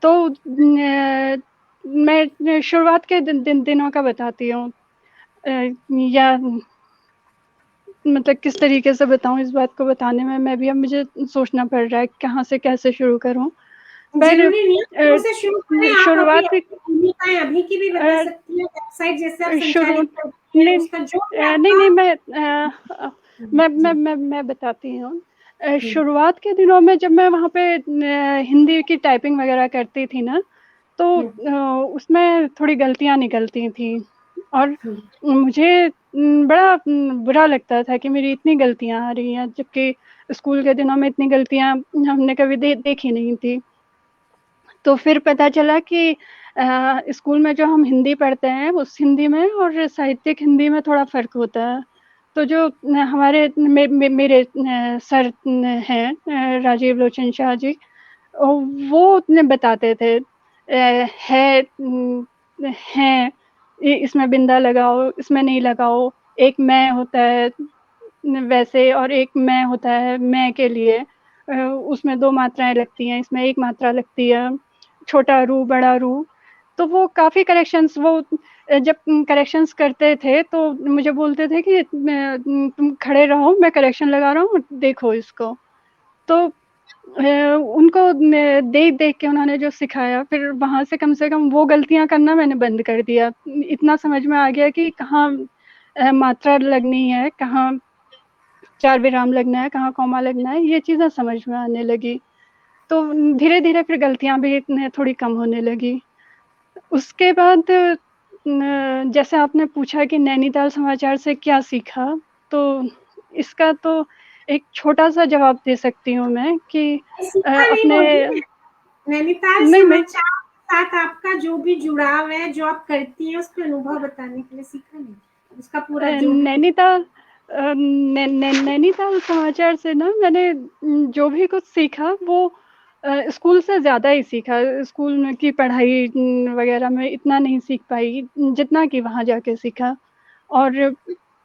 तो मैं शुरुआत के दिनों का बताती हूँ। या मतलब किस तरीके से बताऊँ, इस बात को बताने में मैं भी अब मुझे सोचना पड़ रहा है कहाँ से कैसे शुरू करूँ। पर जरूरी नहीं है शुरू से शुरू करें, आप अभी शुरुआत अपनी भूमिकाएं अभी की भी बता सकती हैं, वेबसाइट जैसे आप शुरू संचालित करती हैं नहीं उसका जो भी नहीं आपका। नहीं मैं बताती हूँ। हम्म, शुरुआत के दिनों में जब मैं वहाँ पे हिंदी की टाइपिंग वगैरह करती थी ना, तो हम्म, उसमें थोड़ी गलतियाँ निकलती थी। और हम्म, मुझे बड़ा बुरा लगता था कि मेरी इतनी गलतियाँ आ रही हैं, जबकि स्कूल के दिनों में इतनी गलतियाँ हमने कभी देखी नहीं थी। तो फिर पता चला कि स्कूल में जो हम हिंदी पढ़ते हैं उस हिंदी में और साहित्यिक हिंदी में थोड़ा फ़र्क होता है। तो जो हमारे मेरे सर हैं, राजीव लोचन शाह जी, वो ने बताते थे है हैं, इसमें बिंदा लगाओ, इसमें नहीं लगाओ। एक मैं होता है वैसे, और एक मैं होता है मैं के लिए। उसमें 2 मात्राएँ लगती हैं, इसमें 1 मात्रा लगती है। छोटा रू, बड़ा रू। तो वो काफ़ी करेक्शंस वो जब करेक्शंस करते थे तो मुझे बोलते थे कि तुम खड़े रहो, मैं करेक्शन लगा रहा हूँ, देखो इसको। तो उनको देख-देख के उन्होंने जो सिखाया, फिर वहाँ से कम वो गलतियाँ करना मैंने बंद कर दिया। इतना समझ में आ गया कि कहाँ मात्रा लगनी है, कहाँ चार विराम लगना है, कहाँ कॉमा लगना है, ये चीज़ें समझ में आने लगी। तो धीरे-धीरे फिर गलतियाँ भी थोड़ी कम होने लगी। उसके बाद जैसे आपने पूछा कि नैनीताल समाचार से क्या सीखा, तो इसका तो एक छोटा-सा जवाब दे सकती हूँ मैं कि सीखा नहीं अपने बोलिए, नैनीताल नहीं मैं समाचार के साथ आपका जो भी जुड़ाव है, जो आप करती हैं, उसके अनुभव बताने के लिए सीखा नहीं, उसका पूरा जो भी नैनीताल नैनीताल समाचार से ना मैंने जो भी कुछ सीखा वो स्कूल से ज़्यादा ही सीखा। स्कूल में की पढ़ाई वगैरह में इतना नहीं सीख पाई, जितना कि वहाँ जाके सीखा। और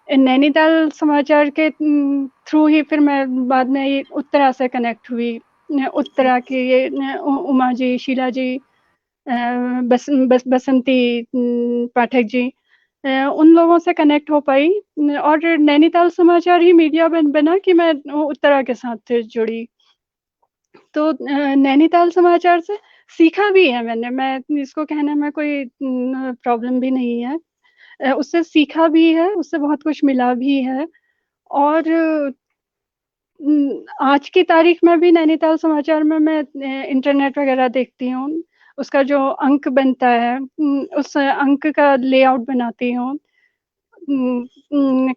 नैनीताल समाचार के थ्रू ही फिर मैं बाद में ये उत्तरा से कनेक्ट हुई। उत्तरा के ये उमा जी, शीला जी, बसंती पाठक जी, उन लोगों से कनेक्ट हो पाई और नैनीताल समाचार ही मीडिया बना कि मैं उत्तरा के साथ जुड़ी। तो नैनीताल समाचार से सीखा भी है मैंने, मैं इसको कहने में कोई प्रॉब्लम भी नहीं है। उससे सीखा भी है, उससे बहुत कुछ मिला भी है और आज की तारीख में भी नैनीताल समाचार में मैं इंटरनेट वगैरह देखती हूँ। उसका जो अंक बनता है उस अंक का लेआउट बनाती हूँ।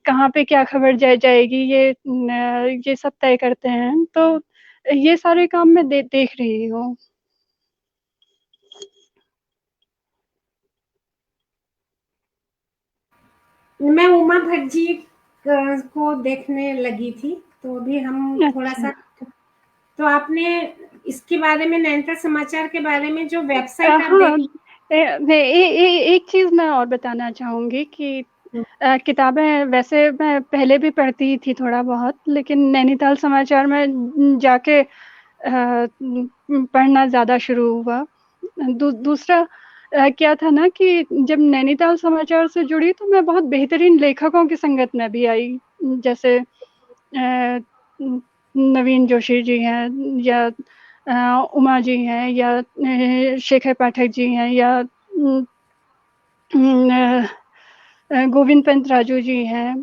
कहाँ पे क्या खबर जाएगी ये सब तय करते हैं। तो ये सारे काम मैं देख रही हूँ। मैं उमा भट्ट जी को देखने लगी थी, तो अभी हम अच्छा। थोड़ा-सा तो आपने इसके बारे में नैनीताल समाचार के बारे में जो वेबसाइट आप हाँ, देख एक चीज़ मैं और बताना चाहूँगी कि हुँ, किताबें वैसे मैं पहले भी पढ़ती थी थोड़ा बहुत, लेकिन नैनीताल समाचार में जाके पढ़ना ज़्यादा शुरू हुआ। दूसरा क्या था ना कि जब नैनीताल समाचार से जुड़ी तो मैं बहुत बेहतरीन लेखकों की संगत में भी आई। जैसे नवीन जोशी जी हैं या उमा जी हैं या शेखर पाठक जी हैं या गोविंद पंत राजू जी हैं।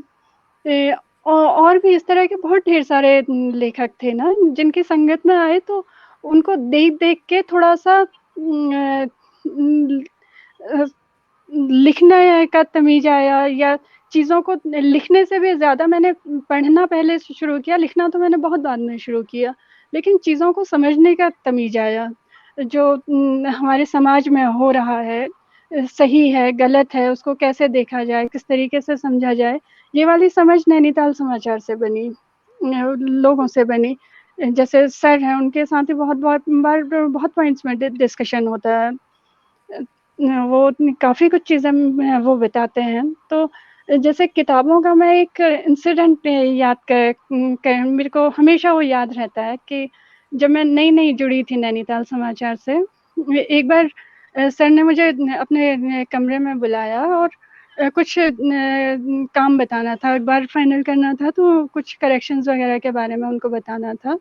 और भी इस तरह के बहुत ढेर सारे लेखक थे ना जिनकी संगत में आए तो उनको देख-देख के थोड़ा-सा लिखने का तमीज़ आया या चीज़ों को लिखने से भी ज़्यादा मैंने पढ़ना पहले से शुरू किया, लिखना तो मैंने बहुत बाद में शुरू किया। लेकिन चीज़ों को समझने का तमीज़ आया, जो हमारे समाज में हो रहा है, सही है, गलत है, उसको कैसे देखा जाए, किस तरीके से समझा जाए, ये वाली समझ नैनीताल समाचार से बनी, लोगों से बनी। जैसे सर हैं, उनके साथ ही बहुत-बहुत बार बहुत पॉइंट्स में डिस्कशन होता है। वो काफ़ी कुछ चीज़ें वो बताते हैं। तो जैसे किताबों का मैं एक इंसिडेंट याद कर मेरे को हमेशा वो याद रहता है कि जब मैं नई-नई जुड़ी थी नैनीताल समाचार से, एक बार सर ने मुझे अपने कमरे में बुलाया और कुछ काम बताना था, एक बार फाइनल करना था तो कुछ करेक्शंस वगैरह के बारे में उनको बताना था।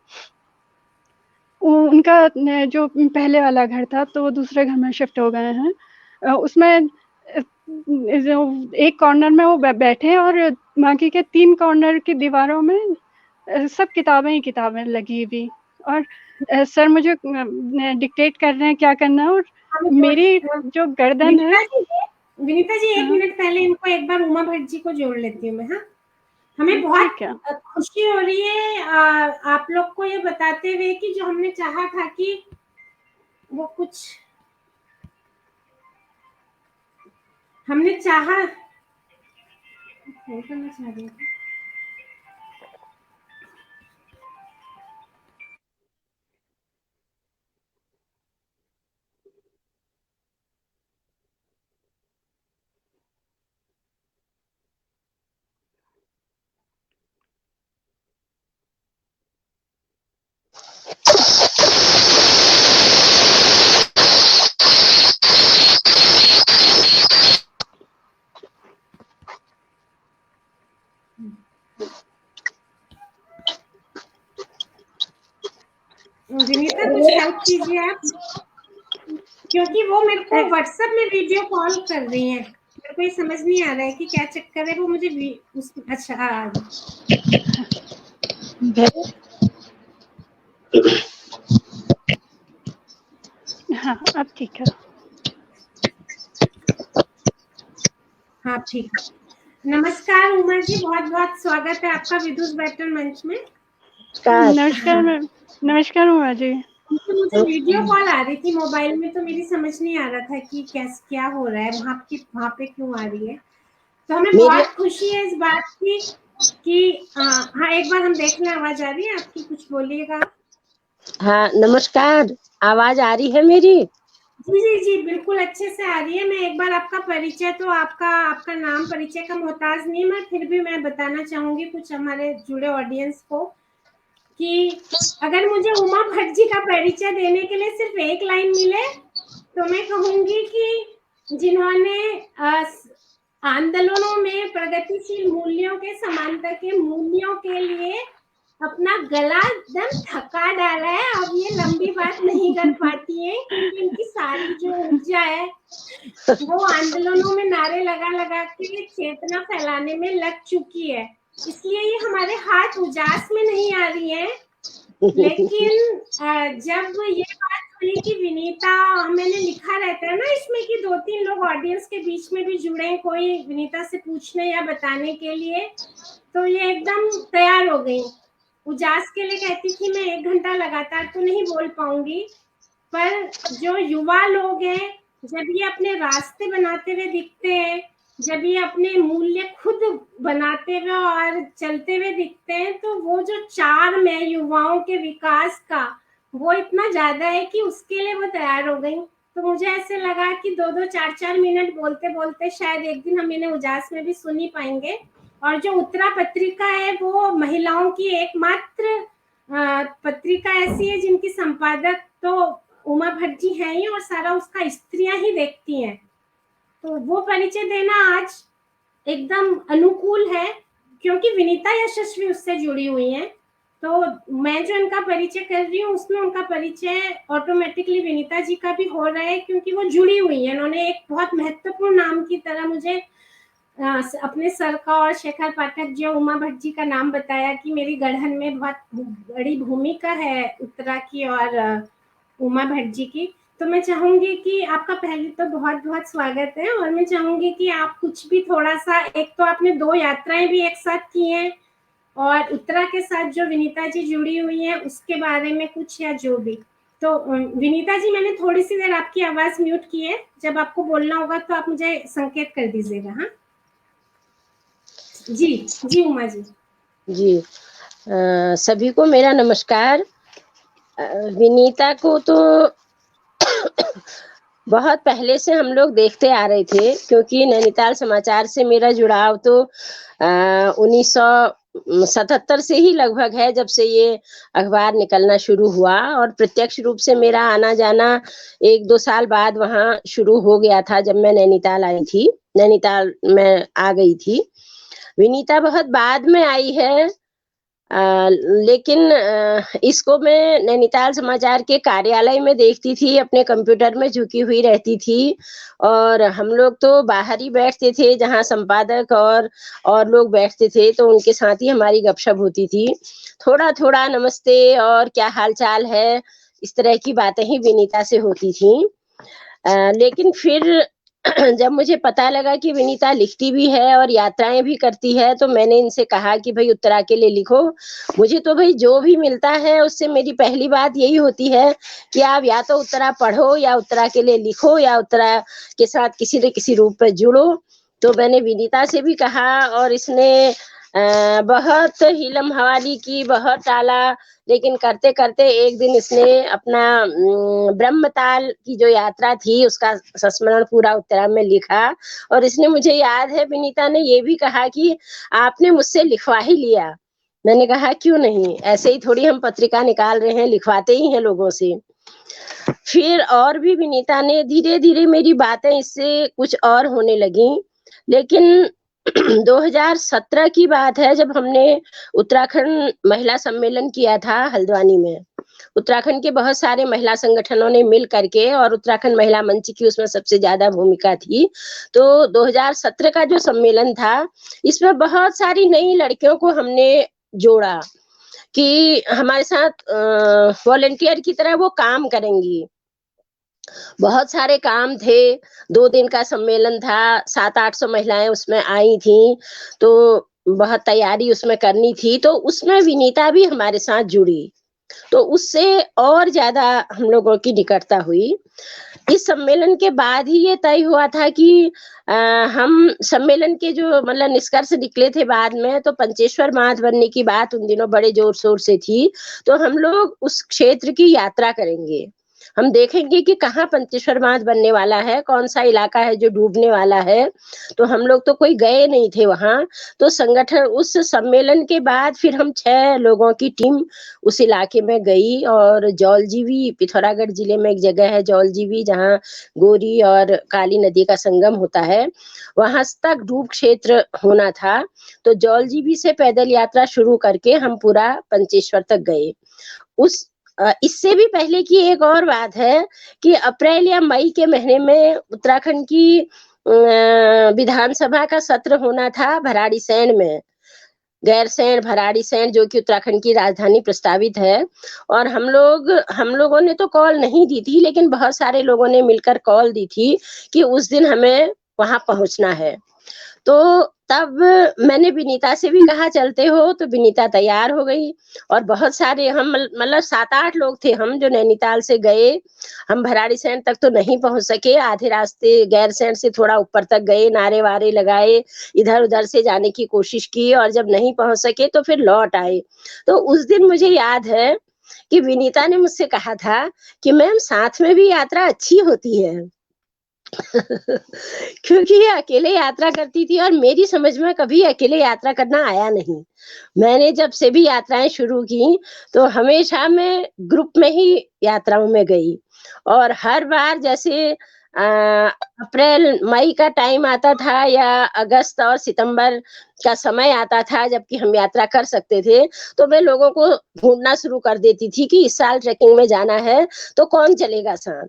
उनका जो पहले वाला घर था तो वो दूसरे घर में शिफ्ट हो गए हैं। उसमें जो एक कॉर्नर में वो बैठे और बाकी के 3 कॉर्नर की दीवारों में सब किताबें ही किताबें लगी हुई और सर मुझे डिक्टेट कर रहे हैं क्या करना है और हमें मेरी जोड़ जो गर्दन है विनीता जी 1 हाँ, मिनट पहले इनको एक बार उमा भट्ट जी को जोड़ लेती हूँ मैं, हाँ? हमें बहुत ठीक है। खुशी हो रही है आप लोग को ये बताते हुए कि जो हमने चाहा था कि वो कुछ हमने चाहा क्या करना चाह रही थी? विनीता कुछ हेल्प कीजिए आप, क्योंकि वो मेरे को व्हाट्सएप में वीडियो कॉल कर रही हैं, मेरे को ये समझ नहीं आ रहा है कि क्या चक्कर है। वो मुझे अच्छा हाँ अब ठीक है। हाँ ठीक। नमस्कार उमा जी, बहुत बहुत स्वागत है आपका विदुष बैटल मंच में। नमस्कार मैम। नमस्कार उमा जी। तो मुझे वीडियो कॉल आ रही थी मोबाइल में, तो मेरी समझ नहीं आ रहा था कि कैसे क्या हो रहा है, वहाँ पे क्यों आ रही है। तो हमें बहुत खुशी है इस बात की कि हाँ, एक बार हम देख लें, आवाज आ रही है आपकी, कुछ बोलिएगा। हाँ नमस्कार, आवाज आ रही है मेरी? जी जी जी बिल्कुल अच्छे से आ रही है। मैं एक बार आपका परिचय, तो आपका नाम परिचय का मोहताज नहीं, मैं फिर भी मैं बताना चाहूंगी कुछ हमारे जुड़े ऑडियंस को कि अगर मुझे उमा भट्ट जी का परिचय देने के लिए सिर्फ एक लाइन मिले तो मैं कहूंगी कि जिन्होंने आंदोलनों में प्रगतिशील मूल्यों के, समानता के मूल्यों के लिए अपना गला एकदम थका डाला है। अब ये लंबी बात नहीं कर पाती है क्योंकि इनकी सारी जो ऊर्जा है वो आंदोलनों में नारे लगा लगा के चेतना फैलाने में लग चुकी है, इसलिए ये हमारे हाथ उजास में नहीं आ रही है। लेकिन जब ये बात हुई कि विनीता, मैंने लिखा रहता है ना इसमें कि 2-3 लोग ऑडियंस के बीच में भी जुड़े कोई विनीता से पूछने या बताने के लिए, तो ये एकदम तैयार हो गई। उजास के लिए कहती थी मैं 1 घंटा लगातार तो नहीं बोल पाऊंगी, पर जो युवा लोग हैं जब ये अपने रास्ते बनाते हुए दिखते हैं, जब ये अपने मूल्य खुद बनाते हुए और चलते हुए दिखते हैं, तो वो जो चार्म है युवाओं के विकास का वो इतना ज्यादा है कि उसके लिए वो तैयार हो गई। तो मुझे ऐसे लगा कि 2-2, 4-4 मिनट बोलते बोलते शायद एक दिन हम इन्हें उजास में भी सुन ही पाएंगे। और जो उत्तरा पत्रिका है वो महिलाओं की एकमात्र पत्रिका ऐसी है जिनकी संपादक तो उमा भट्ट जी हैं ही और सारा उसका स्त्रियां ही देखती हैं। तो वो परिचय देना आज एकदम अनुकूल है क्योंकि विनीता यशस्वी उससे जुड़ी हुई हैं। तो मैं जो इनका परिचय कर रही हूँ उसमें उनका परिचय ऑटोमेटिकली विनीता जी का भी हो रहा है क्योंकि वो जुड़ी हुई है। उन्होंने एक बहुत महत्वपूर्ण नाम की तरह मुझे अपने सर का और शेखर पाठक जी और उमा भट्ट जी का नाम बताया कि मेरी गढ़न में बहुत बड़ी भूमिका है उत्तरा की और उमा भट्ट जी की। तो मैं चाहूंगी कि आपका पहले तो बहुत बहुत स्वागत है और मैं चाहूंगी कि आप कुछ भी थोड़ा सा, एक तो आपने 2 यात्राएं भी एक साथ की हैं और उत्तरा के साथ जो विनीता जी जुड़ी हुई है उसके बारे में कुछ या जो भी। तो विनीता जी मैंने थोड़ी सी देर आपकी आवाज म्यूट की है, जब आपको बोलना होगा तो आप मुझे संकेत कर दीजिएगा। हाँ जी जी उमा जी। जी सभी को मेरा नमस्कार। विनीता को तो बहुत पहले से हम लोग देखते आ रहे थे क्योंकि नैनीताल समाचार से मेरा जुड़ाव तो 1977 से ही लगभग है, जब से ये अखबार निकलना शुरू हुआ और प्रत्यक्ष रूप से मेरा आना जाना 1-2 साल बाद वहाँ शुरू हो गया था जब मैं नैनीताल आई थी, नैनीताल में आ गई थी। विनीता बहुत बाद में आई है, लेकिन इसको मैं नैनीताल समाचार के कार्यालय में देखती थी, अपने कंप्यूटर में झुकी हुई रहती थी और हम लोग तो बाहर ही बैठते थे जहाँ संपादक और लोग बैठते थे, तो उनके साथ ही हमारी गपशप होती थी। थोड़ा-थोड़ा नमस्ते और क्या हालचाल है, इस तरह की बातें ही विनीता से होती थी। लेकिन फिर जब मुझे पता लगा कि विनीता लिखती भी है और यात्राएं भी करती है, तो मैंने इनसे कहा कि भाई उत्तरा के लिए लिखो। मुझे तो भाई जो भी मिलता है उससे मेरी पहली बात यही होती है कि आप या तो उत्तरा पढ़ो या उत्तरा के लिए लिखो या उत्तरा के साथ किसी न किसी रूप में जुड़ो। तो मैंने विनीता से भी कहा और इसने बहुत हिलम हवाली की, बहुत टाला, लेकिन करते करते एक दिन इसने अपना ब्रह्मताल की जो यात्रा थी उसका संस्मरण पूरा उत्तरा में लिखा और इसने, मुझे याद है विनीता ने ये भी कहा कि आपने मुझसे लिखवा ही लिया। मैंने कहा क्यों नहीं, ऐसे ही थोड़ी हम पत्रिका निकाल रहे हैं, लिखवाते ही हैं लोगों से। फिर और भी विनीता ने धीरे धीरे मेरी बातें इससे कुछ और होने लगी, लेकिन 2017 की बात है जब हमने उत्तराखंड महिला सम्मेलन किया था हल्द्वानी में। उत्तराखंड के बहुत सारे महिला संगठनों ने मिल करके, और उत्तराखंड महिला मंच की उसमें सबसे ज्यादा भूमिका थी। तो 2017 का जो सम्मेलन था, इसमें बहुत सारी नई लड़कियों को हमने जोड़ा कि हमारे साथ वॉलंटियर की तरह वो काम करेंगी। बहुत सारे काम थे, 2 दिन का सम्मेलन था, 700-800 महिलाएं उसमें आई थीं, तो बहुत तैयारी उसमें करनी थी, तो उसमें विनीता भी हमारे साथ जुड़ी। तो उससे और ज्यादा हम लोगों की निकटता हुई। इस सम्मेलन के बाद ही ये तय हुआ था कि हम सम्मेलन के जो मतलब निष्कर्ष निकले थे बाद में, तो पंचेश्वर माथ बनने की बात उन दिनों बड़े जोर शोर से थी। तो हम लोग उस क्षेत्र की यात्रा करेंगे, हम देखेंगे कि कहाँ पंचेश्वर बांध बनने वाला है, कौन सा इलाका है जो डूबने वाला है। तो हम लोग तो कोई गए नहीं थे वहां। तो संगठन उस सम्मेलन के बाद फिर हम 6 लोगों की टीम उस इलाके में गई, और जौलजीबी, पिथौरागढ़ जिले में एक जगह है जौलजीबी, जहाँ गोरी और काली नदी का संगम होता है, वहां तक डूब क्षेत्र होना था। तो जौलजीबी से पैदल यात्रा शुरू करके हम पूरा पंचेश्वर तक गए। उस इससे भी पहले की एक और बात है कि अप्रैल या मई के महीने में उत्तराखंड की विधानसभा का सत्र होना था भराड़ीसैंण में, गैरसैंण भराड़ीसैंण, जो कि उत्तराखंड की राजधानी प्रस्तावित है। और हम लोगों ने तो कॉल नहीं दी थी, लेकिन बहुत सारे लोगों ने मिलकर कॉल दी थी कि उस दिन हमें वहां पहुंचना है। तो तब मैंने विनीता से भी कहा चलते हो, तो विनीता तैयार हो गई। और बहुत सारे हम मतलब 7-8 लोग थे हम जो नैनीताल से गए। हम भराड़ीसैंण तक तो नहीं पहुंच सके, आधे रास्ते गैरसैंण से थोड़ा ऊपर तक गए, नारे वारे लगाए, इधर उधर से जाने की कोशिश की, और जब नहीं पहुंच सके तो फिर लौट आए। तो उस दिन मुझे याद है कि विनीता ने मुझसे कहा था कि मैम साथ में भी यात्रा अच्छी होती है। क्योंकि ये अकेले यात्रा करती थी और मेरी समझ में कभी अकेले यात्रा करना आया नहीं। मैंने जब से भी यात्राएं शुरू की, तो हमेशा मैं ग्रुप में ही यात्राओं में गई। और हर बार जैसे अप्रैल मई का टाइम आता था या अगस्त और सितंबर का समय आता था जबकि हम यात्रा कर सकते थे, तो मैं लोगों को ढूंढना शुरू कर देती थी कि इस साल ट्रैकिंग में जाना है तो कौन चलेगा साथ।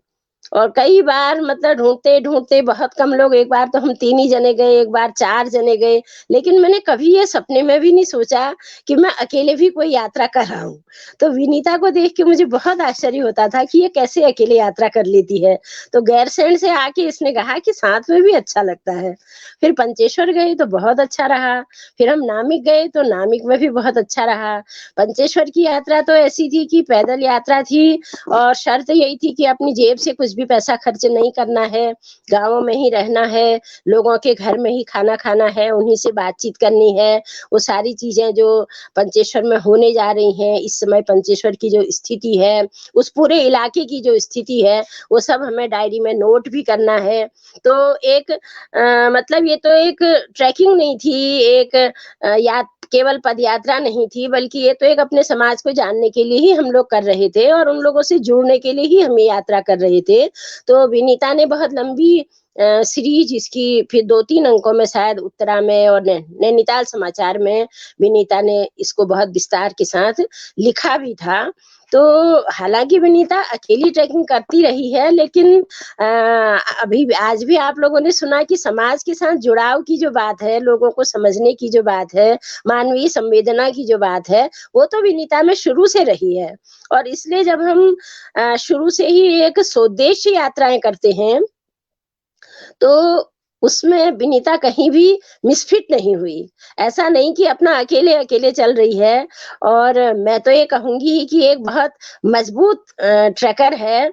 और कई बार मतलब ढूंढते-ढूंढते बहुत कम लोग, एक बार तो हम 3 ही जने गए, एक बार 4 जने गए, लेकिन मैंने कभी ये सपने में भी नहीं सोचा कि मैं अकेले भी कोई यात्रा कर रहा हूँ। तो विनीता को देख के मुझे बहुत आश्चर्य होता था कि ये कैसे अकेले यात्रा कर लेती है। तो गैरसैंण से आके इसने कहा कि साथ में भी अच्छा लगता है। फिर पंचेश्वर गए तो बहुत अच्छा रहा, फिर हम नामिक गए तो नामिक में भी बहुत अच्छा रहा। पंचेश्वर की यात्रा तो ऐसी थी कि पैदल यात्रा थी, और शर्त यही थी कि अपनी जेब से कुछ भी पैसा खर्च नहीं करना है, गाँवों में ही रहना है, लोगों के घर में ही खाना खाना है, उन्हीं से बातचीत करनी है। वो सारी चीजें जो पंचेश्वर में होने जा रही हैं, इस समय पंचेश्वर की जो स्थिति है, उस पूरे इलाके की जो स्थिति है, वो सब हमें डायरी में नोट भी करना है। तो एक मतलब ये तो एक ट्रैकिंग नहीं थी, एक केवल पदयात्रा नहीं थी, बल्कि ये तो एक अपने समाज को जानने के लिए ही हम लोग कर रहे थे, और उन लोगों से जुड़ने के लिए ही हम ये यात्रा कर रहे थे। तो विनीता ने बहुत लंबी सीरीज इसकी फिर 2-3 अंकों में शायद उत्तरा में और नैनीताल समाचार में विनीता ने इसको बहुत विस्तार के साथ लिखा भी था। तो हालांकि विनीता अकेली ट्रैकिंग करती रही है, लेकिन अभी आज भी आप लोगों ने सुना कि समाज के साथ जुड़ाव की जो बात है, लोगों को समझने की जो बात है, मानवीय संवेदना की जो बात है, वो तो विनीता में शुरू से रही है। और इसलिए जब हम शुरू से ही एक स्वदेशी यात्राएं करते हैं, तो उसमें विनीता कहीं भी मिसफिट नहीं हुई। ऐसा नहीं कि अपना अकेले-अकेले चल रही है। और मैं तो ये कहूँगी कि एक बहुत मजबूत ट्रैकर है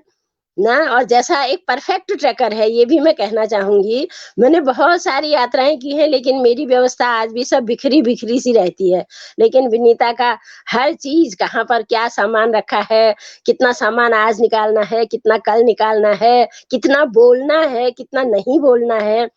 ना, और जैसा एक परफेक्ट ट्रैकर है, ये भी मैं कहना चाहूँगी। मैंने बहुत सारी यात्राएँ की हैं, लेकिन मेरी व्यवस्था आज भी सब बिखरी-बिखरी सी रहती है। लेकिन विनीता का हर चीज़, कहाँ पर क्या सामान रखा है, कितना सामान आज निकालना है, कितना कल निकालना है, कितना बोलना है, कितना नहीं बोलना है।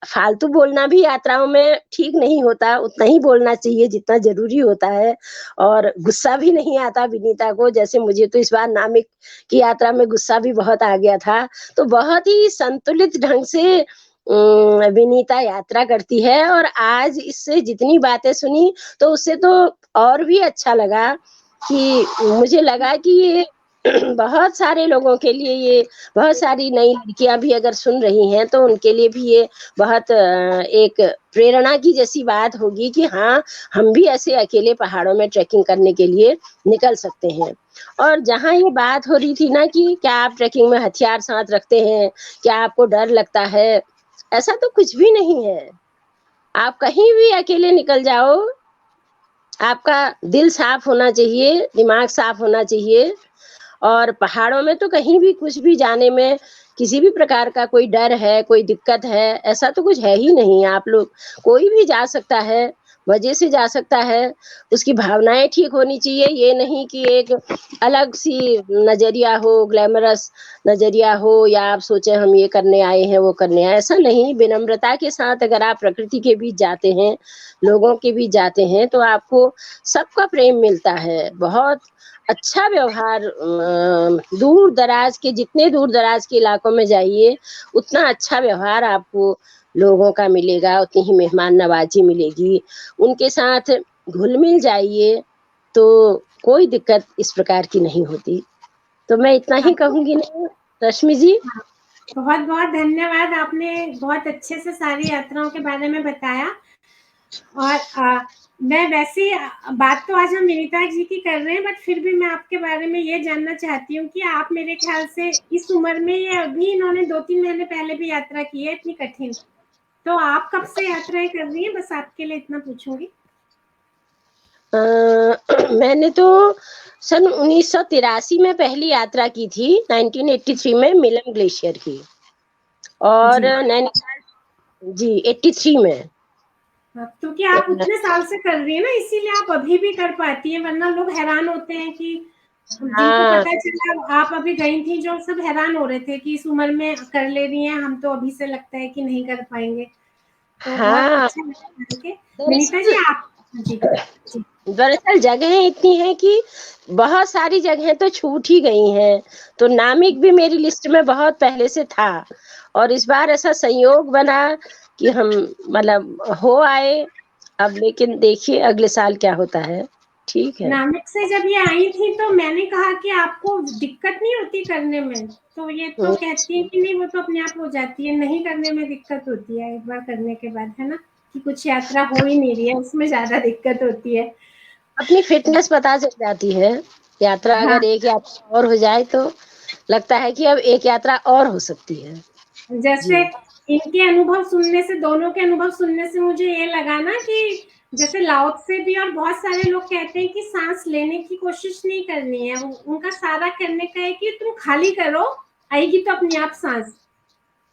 फालतू बोलना भी यात्राओं में ठीक नहीं होता, उतना ही बोलना चाहिए जितना ज़रूरी होता है। और गुस्सा भी नहीं आता विनीता को, जैसे मुझे तो इस बार नामिक की यात्रा में गुस्सा भी बहुत आ गया था। तो बहुत ही संतुलित ढंग से विनीता यात्रा करती है। और आज इससे जितनी बातें सुनी तो उससे तो और भी अच्छा लगा कि मुझे लगा कि ये बहुत सारे लोगों के लिए, ये बहुत सारी नई लड़कियां भी अगर सुन रही हैं तो उनके लिए भी ये बहुत एक प्रेरणा की जैसी बात होगी कि हाँ, हम भी ऐसे अकेले पहाड़ों में ट्रैकिंग करने के लिए निकल सकते हैं। और जहाँ ये बात हो रही थी ना कि क्या आप ट्रैकिंग में हथियार साथ रखते हैं, क्या आपको डर लगता है, ऐसा तो कुछ भी नहीं है। आप कहीं भी अकेले निकल जाओ, आपका दिल साफ होना चाहिए, दिमाग साफ होना चाहिए। और पहाड़ों में तो कहीं भी कुछ भी जाने में किसी भी प्रकार का कोई डर है, कोई दिक्कत है, ऐसा तो कुछ है ही नहीं। आप लोग कोई भी जा सकता है, मजे से जा सकता है। उसकी भावनाएं ठीक होनी चाहिए, ये नहीं कि एक अलग सी नजरिया हो, ग्लैमरस नजरिया हो, या आप सोचे हम ये करने आए हैं, वो करने आए, ऐसा नहीं। विनम्रता के साथ अगर आप प्रकृति के बीच जाते हैं, लोगों के बीच जाते हैं, तो आपको सबका प्रेम मिलता है। बहुत अच्छा व्यवहार, दूर दराज के, जितने दूर दराज के इलाकों में जाइए उतना अच्छा व्यवहार आपको लोगों का मिलेगा, उतनी ही मेहमान नवाजी मिलेगी। उनके साथ घुल मिल जाइए तो कोई दिक्कत इस प्रकार की नहीं होती। तो मैं इतना ही कहूंगी ना रश्मि जी। बहुत बहुत धन्यवाद, आपने बहुत अच्छे से सारी यात्राओं के बारे में बताया। और मैं वैसे बात तो आज हम विनीता जी की कर रहे हैं, बट फिर भी मैं आपके बारे में ये जानना चाहती हूँ कि आप मेरे ख्याल से इस उम्र में, ये अभी इन्होंने 2-3 महीने पहले भी यात्रा की है इतनी कठिन, तो आप कब से यात्राएं कर रही हैं? बस आपके लिए इतना पूछूंगी। मैंने तो सन 1983 में पहली यात्रा की थी, 1983 में मिलम ग्लेशियर की। और नैनीताल जी 83 में। क्योंकि आप उतने साल से कर रही है ना, इसीलिए आप अभी भी कर पाती है, वरना लोग हैरान होते हैं कि जिनको पता चला आप अभी गई थी, जो सब हैरान हो रहे थे कि इस उम्र में कर ले रही हैं, हम तो अभी से लगता है कि नहीं कर पाएंगे। तो बहुत अच्छा लगा। विनीता जी आप जी दरअसल जगहें इतनी हैं कि बहुत सारी जगहें तो छूट ही गई हैं। तो नामिक भी मेरी लिस्ट में बहुत पहले से था, और इस बार ऐसा संयोग बना कि हम मतलब हो आए। अब लेकिन देखिए अगले साल क्या होता है। ठीक है। नामिक से जब ये आई थी तो मैंने कहा कि आपको दिक्कत नहीं होती करने में, तो ये तो कहती है कि नहीं, वो तो अपने आप हो जाती है, नहीं करने में दिक्कत होती है एक बार करने के बाद, है ना, कि कुछ यात्रा हो ही नहीं रही है, उसमें ज्यादा दिक्कत होती है। अपनी फिटनेस पता चल जाती है। यात्रा अगर एक यात्रा और हो जाए तो लगता है कि अब एक यात्रा और हो सकती है। जैसे इनके अनुभव सुनने से, दोनों के अनुभव सुनने से मुझे ये लगा ना कि जैसे लाओ से भी और बहुत सारे लोग कहते हैं कि सांस लेने की कोशिश नहीं करनी है, उनका सारा करने का है कि तुम खाली करो, आएगी तो अपने आप सांस।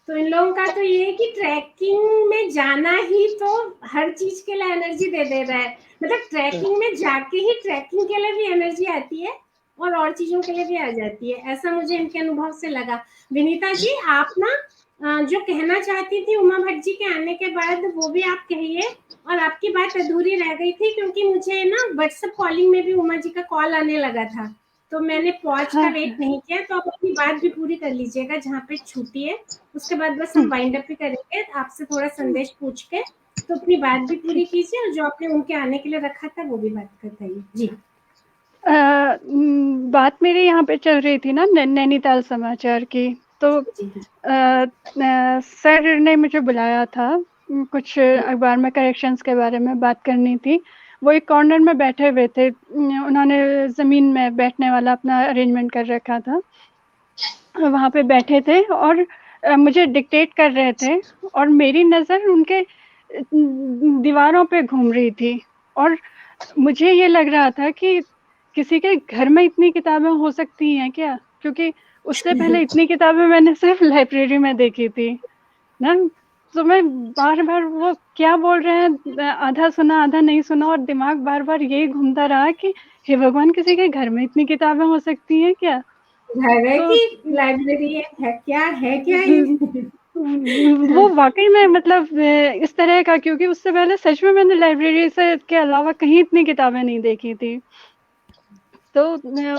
तो इन लोगों का तो ये है कि ट्रैकिंग में जाना ही तो हर चीज के लिए एनर्जी दे रहा है, मतलब ट्रैकिंग में जाके ही ट्रैकिंग के लिए भी एनर्जी आती है और चीजों के लिए भी आ जाती है, ऐसा मुझे इनके अनुभव से लगा। विनीता जी आप ना जो कहना चाहती थी उमा भट्ट जी के आने के बाद वो भी आप कहिए। और आपकी बात अधूरी रह गई थी क्योंकि मुझे ना व्हाट्सएप कॉलिंग में भी उमा जी का कॉल आने लगा था, तो मैंने पहुंच का वेट नहीं किया। तो आप अपनी बात भी पूरी कर लीजिएगा जहाँ पे छूटी है, उसके बाद बस हम वाइंड अप भी करेंगे, आपसे थोड़ा संदेश पूछ के, तो अपनी बात भी पूरी कीजिए और जो आपने उनके आने के लिए रखा था वो भी बात बताइए जी। बात मेरे यहाँ पे चल रही थी ना नैनीताल समाचार की, तो सर ने मुझे बुलाया था, कुछ अखबार में करेक्शंस के बारे में बात करनी थी। वो एक कॉर्नर में बैठे हुए थे, उन्होंने ज़मीन में बैठने वाला अपना अरेंजमेंट कर रखा था, वहाँ पे बैठे थे और मुझे डिक्टेट कर रहे थे और मेरी नज़र उनके दीवारों पे घूम रही थी और मुझे ये लग रहा था कि किसी के घर में इतनी किताबें हो सकती हैं क्या, क्योंकि उससे पहले इतनी किताबें मैंने सिर्फ लाइब्रेरी में देखी थी ना। तो मैं बार-बार वो क्या बोल रहे हैं आधा सुना आधा नहीं सुना और दिमाग बार-बार यही घूमता रहा कि हे भगवान, किसी के घर में इतनी किताबें हो सकती हैं क्या? घर है तो कि लाइब्रेरी है क्या ये? वो वाकई में मतलब इस तरह का, क्योंकि उससे पहले सच में मैंने लाइब्रेरी से के अलावा कहीं इतनी किताबें नहीं देखी थी। तो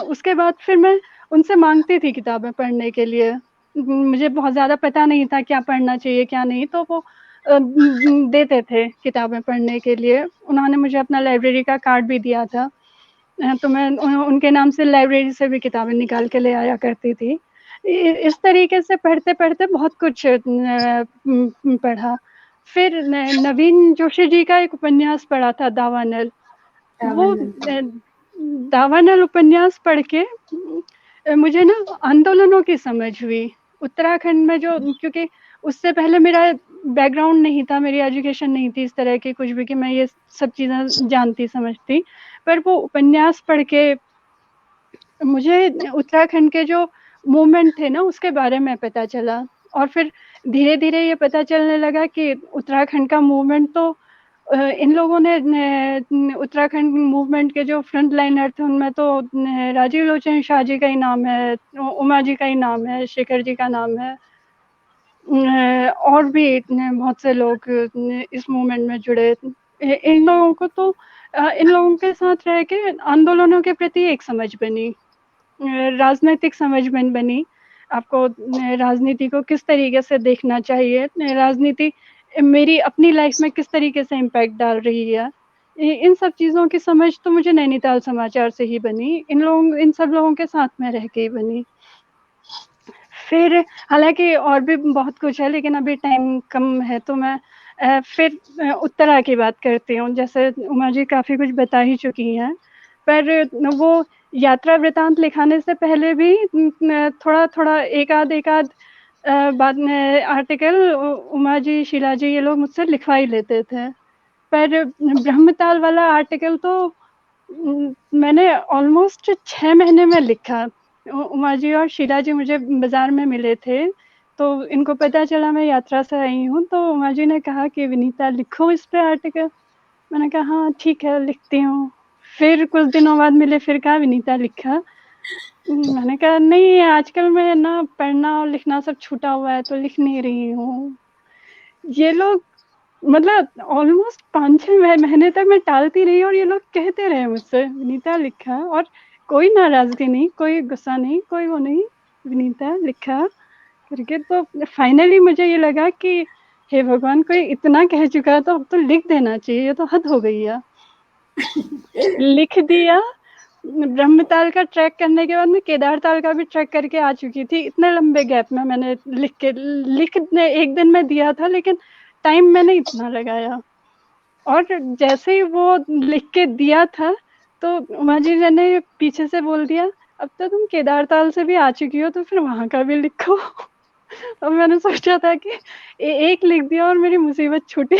उसके बाद फिर मैं उनसे मांगती थी किताबें पढ़ने के लिए, मुझे बहुत ज़्यादा पता नहीं था क्या पढ़ना चाहिए क्या नहीं, तो वो देते थे किताबें पढ़ने के लिए। उन्होंने मुझे अपना लाइब्रेरी का कार्ड भी दिया था, तो मैं उनके नाम से लाइब्रेरी से भी किताबें निकाल के ले आया करती थी। इस तरीके से पढ़ते-पढ़ते बहुत कुछ पढ़ा। फिर नवीन जोशी जी का एक उपन्यास पढ़ा था दावानल। वो दावानल उपन्यास पढ़ के मुझे ना आंदोलनों की समझ हुई। उत्तराखंड में जो, क्योंकि उससे पहले मेरा बैकग्राउंड नहीं था, मेरी एजुकेशन नहीं थी इस तरह की कुछ भी कि मैं ये सब चीज़ें जानती समझती। पर वो उपन्यास पढ़ के मुझे उत्तराखंड के जो मूवमेंट थे ना उसके बारे में पता चला। और फिर धीरे-धीरे ये पता चलने लगा कि उत्तराखंड का मूवमेंट तो इन लोगों ने उत्तराखंड मूवमेंट के जो फ्रंट लाइनर थे उनमें तो राजीव लोचन शाह जी का ही नाम है, उमा जी का ही नाम है, शेखर जी का नाम है, और भी बहुत से लोग इस मूवमेंट में जुड़े। इन लोगों को तो इन लोगों के साथ रह के आंदोलनों के प्रति एक समझ बनी, राजनीतिक समझ बनी। आपको राजनीति को किस तरीके से देखना चाहिए, राजनीति मेरी अपनी लाइफ में किस तरीके से इम्पैक्ट डाल रही है, इन सब चीज़ों की समझ तो मुझे नैनीताल समाचार से ही बनी, इन सब लोगों के साथ में रह के ही बनी। फिर हालांकि और भी बहुत कुछ है लेकिन अभी टाइम कम है, तो मैं फिर उत्तरा की बात करती हूँ। जैसे उमा जी काफ़ी कुछ बता ही चुकी हैं, पर वो यात्रा वृतांत लिखाने से पहले भी थोड़ा एक आध बाद में आर्टिकल उमा जी, शीला जी ये लोग मुझसे लिखवा ही लेते थे। पर ब्रह्मताल वाला आर्टिकल तो मैंने ऑलमोस्ट 6 महीने में लिखा। उमा जी और शीला जी मुझे बाज़ार में मिले थे, तो इनको पता चला मैं यात्रा से आई हूँ, तो उमा जी ने कहा कि विनीता लिखो इस पे आर्टिकल। मैंने कहा हाँ ठीक है लिखती हूँ। फिर कुछ दिनों बाद मिले, फिर कहा विनीता लिखा। मैंने कहा नहीं, आजकल मैं ना पढ़ना और लिखना सब छूटा हुआ है तो लिख नहीं रही हूँ। ये लोग मतलब ऑलमोस्ट 5-6 महीने तक मैं टालती रही और ये लोग कहते रहे मुझसे विनीता लिखा, और कोई नाराजगी नहीं, कोई गुस्सा नहीं, कोई वो नहीं, विनीता लिखा करके। तो फाइनली मुझे ये लगा कि हे भगवान, कोई इतना कह चुका तो अब तो लिख देना चाहिए, ये तो हद हो गई है। लिख दिया। ब्रह्मताल का ट्रैक करने के बाद मैं केदारताल का भी ट्रैक करके आ चुकी थी। इतने लंबे गैप में मैंने लिखने एक दिन में दिया था, लेकिन टाइम मैंने इतना लगाया। और जैसे ही वो लिख के दिया था तो उमा जी ने पीछे से बोल दिया, अब तो तुम केदारताल से भी आ चुकी हो तो फिर वहाँ का भी लिखो। और मैंने सोचा था कि एक लिख दिया और मेरी मुसीबत छूटी।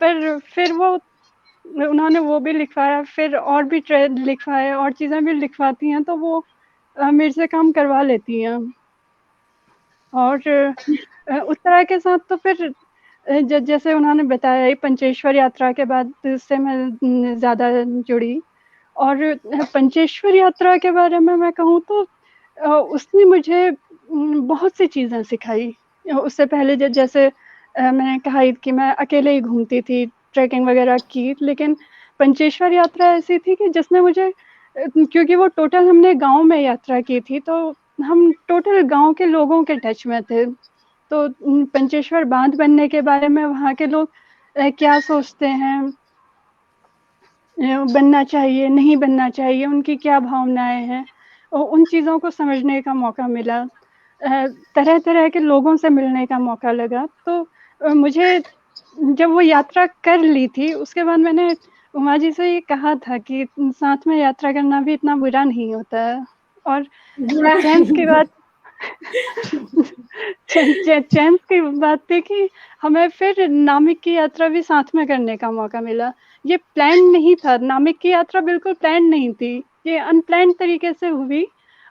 पर फिर वो उन्होंने वो भी लिखवाया, फिर और भी लिखवाया, और चीज़ें भी लिखवाती हैं, तो वो मेरे से काम करवा लेती हैं। और उत्तरा के साथ तो फिर जैसे उन्होंने बताया पंचेश्वर यात्रा के बाद से मैं ज़्यादा जुड़ी। और पंचेश्वर यात्रा के बारे में मैं कहूँ तो उसने मुझे बहुत सी चीज़ें सिखाई। उससे पहले जैसे मैंने कहा कि मैं अकेले ही घूमती थी, ट्रैकिंग वगैरह की, लेकिन पंचेश्वर यात्रा ऐसी थी कि जिसने मुझे, क्योंकि वो टोटल हमने गांव में यात्रा की थी, तो हम टोटल गांव के लोगों के टच में थे। तो पंचेश्वर बांध बनने के बारे में वहाँ के लोग क्या सोचते हैं, बनना चाहिए नहीं बनना चाहिए, उनकी क्या भावनाएं हैं, और उन चीज़ों को समझने का मौका मिला। तरह तरह के लोगों से मिलने का मौका लगा। तो मुझे जब वो यात्रा कर ली थी उसके बाद मैंने उमा जी से ये कहा था कि साथ में यात्रा करना भी इतना बुरा नहीं होता है। और चैंस की बात चैंस की बात थी कि हमें फिर नामिक की यात्रा भी साथ में करने का मौका मिला। ये प्लान नहीं था, नामिक की यात्रा बिल्कुल प्लान नहीं थी, ये अनप्लान तरीके से हुई।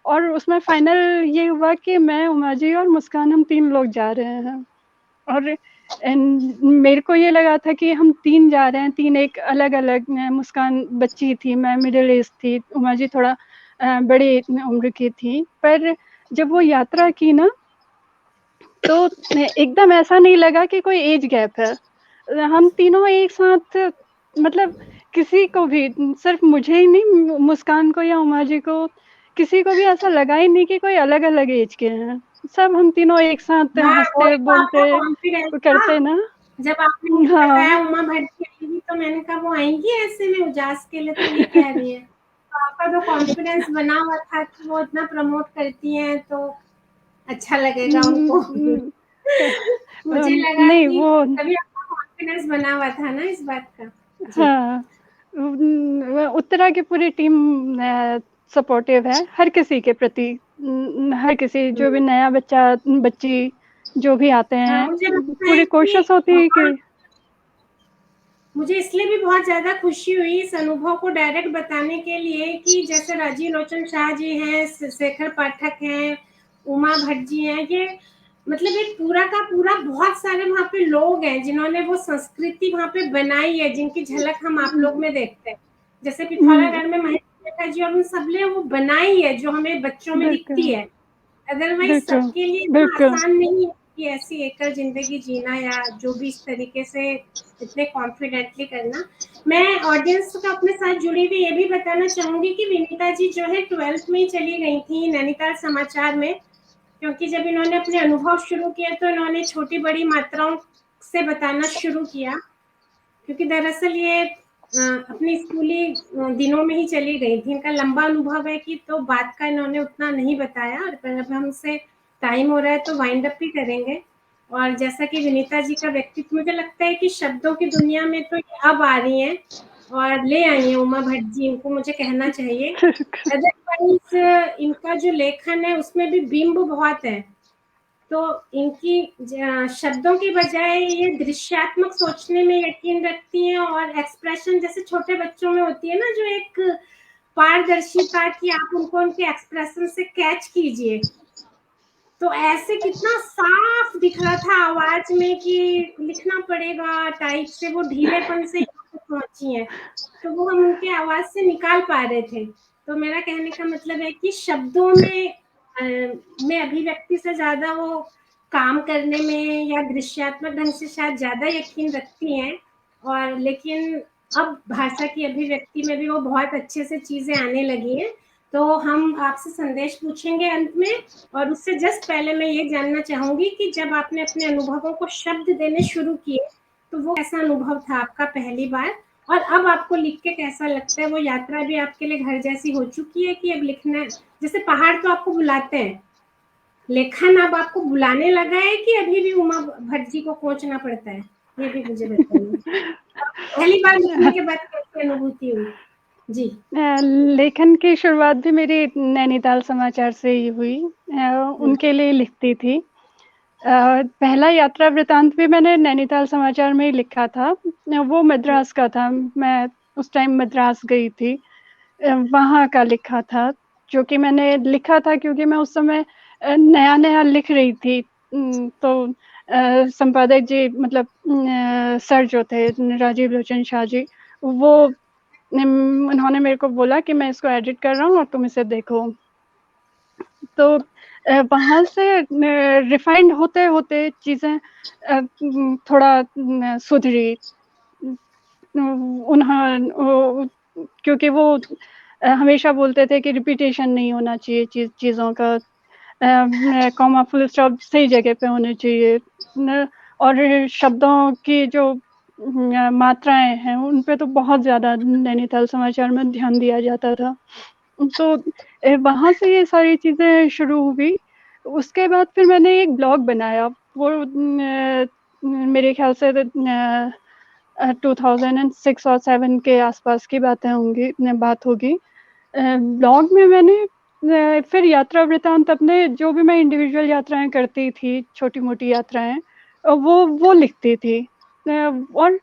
और उसमें फाइनल ये हुआ कि मैं, उमा जी और मुस्कान, हम 3 लोग जा रहे हैं। और मेरे को ये लगा था कि हम 3 जा रहे हैं, 3 एक अलग-अलग, मुस्कान बच्ची थी, मैं मिडिल एज थी, उमा जी थोड़ा बड़ी उम्र की थी। पर जब वो यात्रा की ना तो एकदम ऐसा नहीं लगा कि कोई एज गैप है। हम तीनों एक साथ, मतलब किसी को भी, सिर्फ मुझे ही नहीं, मुस्कान को या उमा जी को, किसी को भी ऐसा लगा ही नहीं कि कोई अलग-अलग एज के हैं। सब हम तीनों एक साथ हाँ, हँसते, वही तो बोलते आपका कॉन्फिडेंस था। करते ना। जब आपने मुझे बताया हाँ। उमा भट्टी आएंगी तो मैंने कहा वो आएंगी ऐसे में उजास के लिए, तो ये कह रही है। तो आपका जो कॉन्फिडेंस बना हुआ था कि वो इतना प्रमोट करती हैं तो अच्छा लगेगा उनको। मुझे लगा नहीं कि वो, तभी आपका कॉन्फिडेंस बना हुआ था ना इस बात का। जी। हाँ, उत्तरा की पूरी टीम सपोर्टिव है हर किसी के प्रति। हर किसी, जो भी नया बच्चा बच्ची जो भी आते हाँ, हैं, मुझे लगता है पूरी कि कोशिश होती है कि मुझे इसलिए भी बहुत ज़्यादा खुशी हुई इस अनुभव को डायरेक्ट बताने के लिए कि जैसे राजीव लोचन शाह जी हैं, शेखर पाठक हैं, उमा भट्ट जी हैं, ये मतलब एक पूरा का पूरा बहुत सारे वहाँ पे लोग हैं जिन्होंने वो संस्कृति वहाँ पे बनाई है, जिनकी झलक हम आप लोग में देखते हैं। जैसे पिथौरागढ़ में महेश शेखर जी और उन सब ने वो बनाई है जो हमें बच्चों में बिल्कुल, दिखती है। अदरवाइज बिल्कुल, सबके लिए इतना बिल्कुल। आसान नहीं है कि ऐसी एकल जिंदगी जीना या जो भी इस तरीके से इतने कॉन्फिडेंटली करना। मैं ऑडियंस को अपने साथ जुड़ी हुई ये भी बताना चाहूंगी कि विनीता जी जो है 12th में ही चली गई थी नैनीताल समाचार में, क्योंकि जब इन्होंने अपने अनुभव शुरू किए तो इन्होंने छोटी बड़ी मात्राओं से बताना शुरू किया, क्योंकि दरअसल ये अपनी स्कूली दिनों में ही चली गई थी। इनका लंबा अनुभव है कि तो बात का इन्होंने उतना नहीं बताया, और अब हमसे टाइम हो रहा है तो वाइंड अप भी करेंगे। और जैसा कि विनीता जी का व्यक्तित्व, मुझे लगता है कि शब्दों की दुनिया में तो ये अब आ रही हैं और ले आई हैं उमा भट्ट जी, इनको मुझे कहना चाहिए। अदरवाइज इनका जो लेखन है उसमें भी बिंब बहुत है, तो इनकी शब्दों की बजाय ये दृश्यात्मक सोचने में यकीन रखती हैं, और एक्सप्रेशन जैसे छोटे बच्चों में होती है ना, जो एक पारदर्शिता की आप उनको उनके एक्सप्रेशन से कैच कीजिए, तो ऐसे कितना साफ दिख रहा था आवाज में कि लिखना पड़ेगा टाइप से, वो ढीलेपन से यहाँ तक पहुंची है, तो वो हम उनके आवाज से निकाल पा रहे थे। तो मेरा कहने का मतलब है कि शब्दों में अभिव्यक्ति से ज्यादा वो काम करने में या दृश्यात्मक ढंग से शायद ज्यादा यकीन रखती हैं, और लेकिन अब भाषा की अभिव्यक्ति में भी वो बहुत अच्छे से चीजें आने लगी हैं। तो हम आपसे संदेश पूछेंगे अंत में, और उससे जस्ट पहले मैं ये जानना चाहूंगी कि जब आपने अपने अनुभवों को शब्द देने शुरू किए तो वो कैसा अनुभव था आपका पहली बार, और अब आपको लिख के कैसा लगता है? वो यात्रा भी आपके लिए घर जैसी हो चुकी है कि अब लिखना, जैसे पहाड़ तो आपको बुलाते हैं, लेखन अब आपको बुलाने लगा है कि अभी भी उमा भट्ट जी को कोचना पड़ता है? ये भी मुझे बताइए। पहली बार लिखने के बाद कैसी अनुभूति हुई? जी। लेखन की शुरुआत भी मेरी नैनीताल समाचार से ही हुई। उनके लिए लिखती थी। पहला यात्रा वृतांत भी मैंने नैनीताल समाचार में ही लिखा था। वो मद्रास का था, मैं उस टाइम मद्रास गई थी, वहाँ का लिखा था, जो कि मैंने लिखा था क्योंकि मैं उस समय नया नया लिख रही थी। तो संपादक जी, मतलब सर जो थे राजीव लोचन शाह जी, वो उन्होंने मेरे को बोला कि मैं इसको एडिट कर रहा हूँ और तुम इसे देखो। तो वहाँ से रिफाइंड होते होते चीज़ें थोड़ा सुधरी। उन्होंने, क्योंकि वो हमेशा बोलते थे कि रिपीटेशन नहीं होना चाहिए चीज़ों का, कॉमा फुल स्टॉप सही जगह पे होने चाहिए, और शब्दों की जो मात्राएं हैं उन पे तो बहुत ज़्यादा नैनीताल समाचार में ध्यान दिया जाता था। तो वहाँ से ये सारी चीज़ें शुरू हुई। उसके बाद फिर मैंने एक ब्लॉग बनाया, वो मेरे ख्याल से 2006 और 7 के आसपास की बात होगी। ब्लॉग में मैंने फिर यात्रा वृतांत, अपने जो भी मैं इंडिविजुअल यात्राएं करती थी, छोटी मोटी यात्राएं, वो लिखती थी। और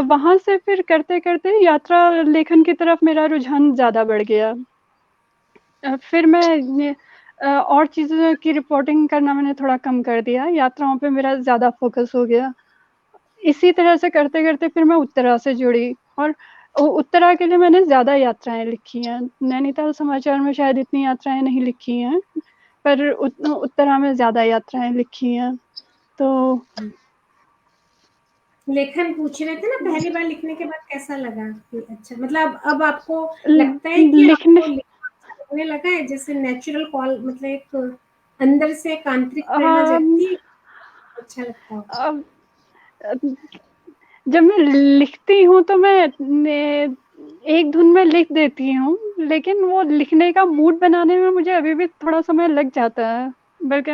वहाँ से फिर करते करते यात्रा लेखन की तरफ मेरा रुझान ज़्यादा बढ़ गया। फिर मैं और चीज़ों की रिपोर्टिंग करना मैंने थोड़ा कम कर दिया, यात्राओं पे मेरा ज़्यादा फोकस हो गया। इसी तरह से करते करते फिर मैं उत्तरा से जुड़ी, और उत्तरा के लिए मैंने ज़्यादा यात्राएं लिखी हैं। नैनीताल समाचार में शायद इतनी यात्राएं नहीं लिखी हैं, पर उत्तरा में ज़्यादा यात्राएं लिखी हैं। तो लेखन पूछ रहे थे ना, पहली बार लिखने के बाद कैसा लगा? कि अच्छा, मतलब अब आपको लगता है कि लिखने आपको लिखना अच्छा लगने लगा है, जैसे नेचुरल कॉल, मतलब एक अंदर से एक आंतरिक प्रेरणा अम, जगती है, अच्छा लगता हो? अब जब मैं लिखती हूँ तो मैं एक धुन में लिख देती हूँ, लेकिन वो लिखने का मूड बनाने में मुझे अभी भी थोड़ा समय लग जाता है। बल्कि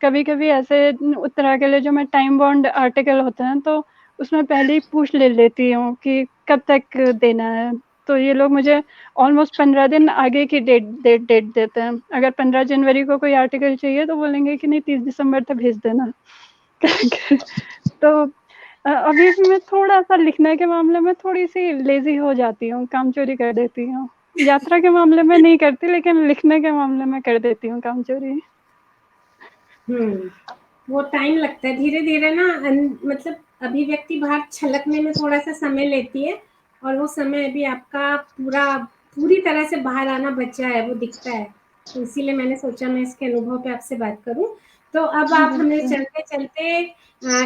कभी-कभी ऐसे उत्तरा के लिए जो मैं टाइम बाउंड आर्टिकल होते हैं, तो उसमें पहले ही पूछ ले लेती हूँ कि कब तक देना है। तो ये लोग मुझे ऑलमोस्ट 15 दिन आगे की डेट देते हैं। अगर 15 जनवरी को कोई आर्टिकल चाहिए तो बोलेंगे कि नहीं 30 दिसंबर तक भेज देना। तो अभी भी मैं थोड़ा-सा लिखने के मामले में थोड़ी-सी लेज़ी हो जाती हूँ, काम-चोरी कर देती हूँ। यात्रा के मामले में नहीं करती, लेकिन लिखने के मामले में कर देती हूँ काम-चोरी। वो टाइम लगता है, धीरे-धीरे ना मतलब अभिव्यक्ति बाहर छलकने में थोड़ा-सा समय लेती है, और वो समय अभी आपका पूरी तरह से बाहर आना बचा है, वो दिखता है। तो इसीलिए मैंने सोचा मैं इसके अनुभव पे आपसे बात करूँ। तो अब आप हमें बिल्कुल। चलते-चलते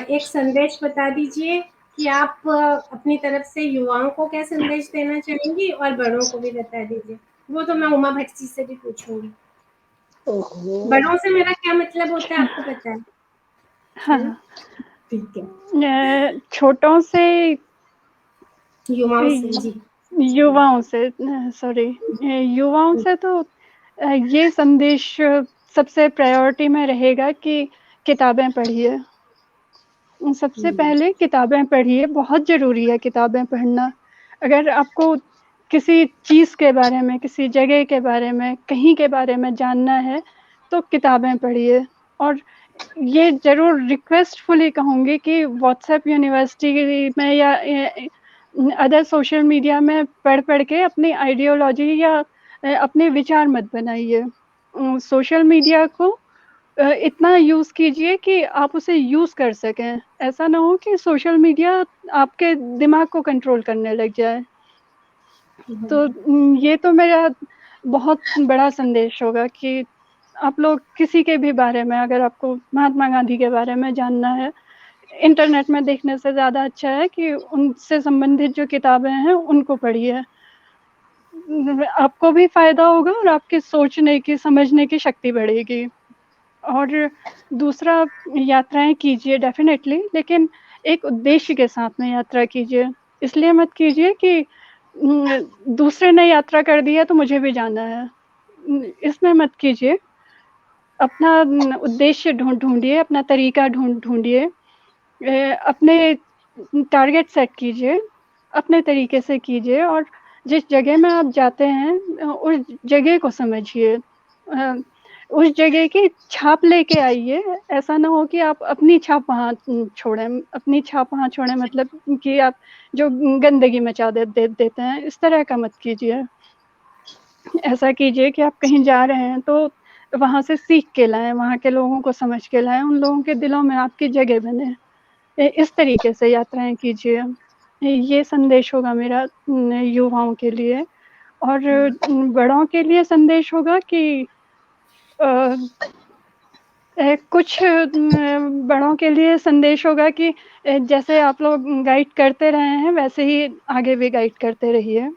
एक संदेश बता दीजिए कि आप अपनी तरफ से युवाओं को क्या संदेश देना चाहेंगी, और बड़ों को भी बता दीजिए। वो तो मैं उमा भट्ट जी से भी पूछूँगी। ओहो। बड़ों से मेरा क्या मतलब होता है आपको पता है? है ना? हाँ, ठीक है। छोटों से युवाओं से, जी। युवाओं से सॉरी युवाओं से तो ये संदेश सबसे प्रायोरिटी में रहेगा कि किताबें पढ़िए। सबसे पहले किताबें पढ़िए, बहुत ज़रूरी है किताबें पढ़ना। अगर आपको किसी चीज़ के बारे में, किसी जगह के बारे में, कहीं के बारे में जानना है, तो किताबें पढ़िए। और ये ज़रूर रिक्वेस्टफुली कहूँगी कि व्हाट्सएप यूनिवर्सिटी में या अदर सोशल मीडिया में पढ़ के अपनी आइडियोलॉजी या अपने विचार मत बनाइए। सोशल मीडिया को इतना यूज़ कीजिए कि आप उसे यूज़ कर सकें। ऐसा ना हो कि सोशल मीडिया आपके दिमाग को कंट्रोल करने लग जाए। तो ये तो मेरा बहुत बड़ा संदेश होगा कि आप लोग किसी के भी बारे में, अगर आपको महात्मा गांधी के बारे में जानना है, इंटरनेट में देखने से ज़्यादा अच्छा है कि उनसे संबंधित जो किताबें हैं, उनको पढ़िए। आपको भी फ़ायदा होगा और आपकी सोचने की, समझने की शक्ति बढ़ेगी। और दूसरा, यात्राएँ कीजिए डेफ़िनेटली, लेकिन एक उद्देश्य के साथ में यात्रा कीजिए। इसलिए मत कीजिए कि दूसरे ने यात्रा कर दी है तो मुझे भी जाना है। इसमें मत कीजिए। अपना उद्देश्य ढूँढिए, अपना तरीका ढूँढिए। अपने टारगेट सेट कीजिए, अपने तरीके से कीजिए और जिस जगह में आप जाते हैं उस जगह को समझिए। उस जगह की छाप लेके आइए। ऐसा ना हो कि आप अपनी छाप वहाँ छोड़ें। अपनी छाप वहाँ छोड़ें मतलब कि आप जो गंदगी मचा देते हैं, इस तरह का मत कीजिए। ऐसा कीजिए कि आप कहीं जा रहे हैं तो वहाँ से सीख के लाएँ, वहाँ के लोगों को समझ के लाएँ, उन लोगों के दिलों में आपकी जगह बने। इस तरीके से यात्राएँ कीजिए। ये संदेश होगा मेरा युवाओं के लिए। और बड़ों के लिए संदेश होगा कि अ, कुछ बड़ों के लिए संदेश होगा कि जैसे आप लोग गाइड करते रहे हैं, वैसे ही आगे भी गाइड करते रहिए।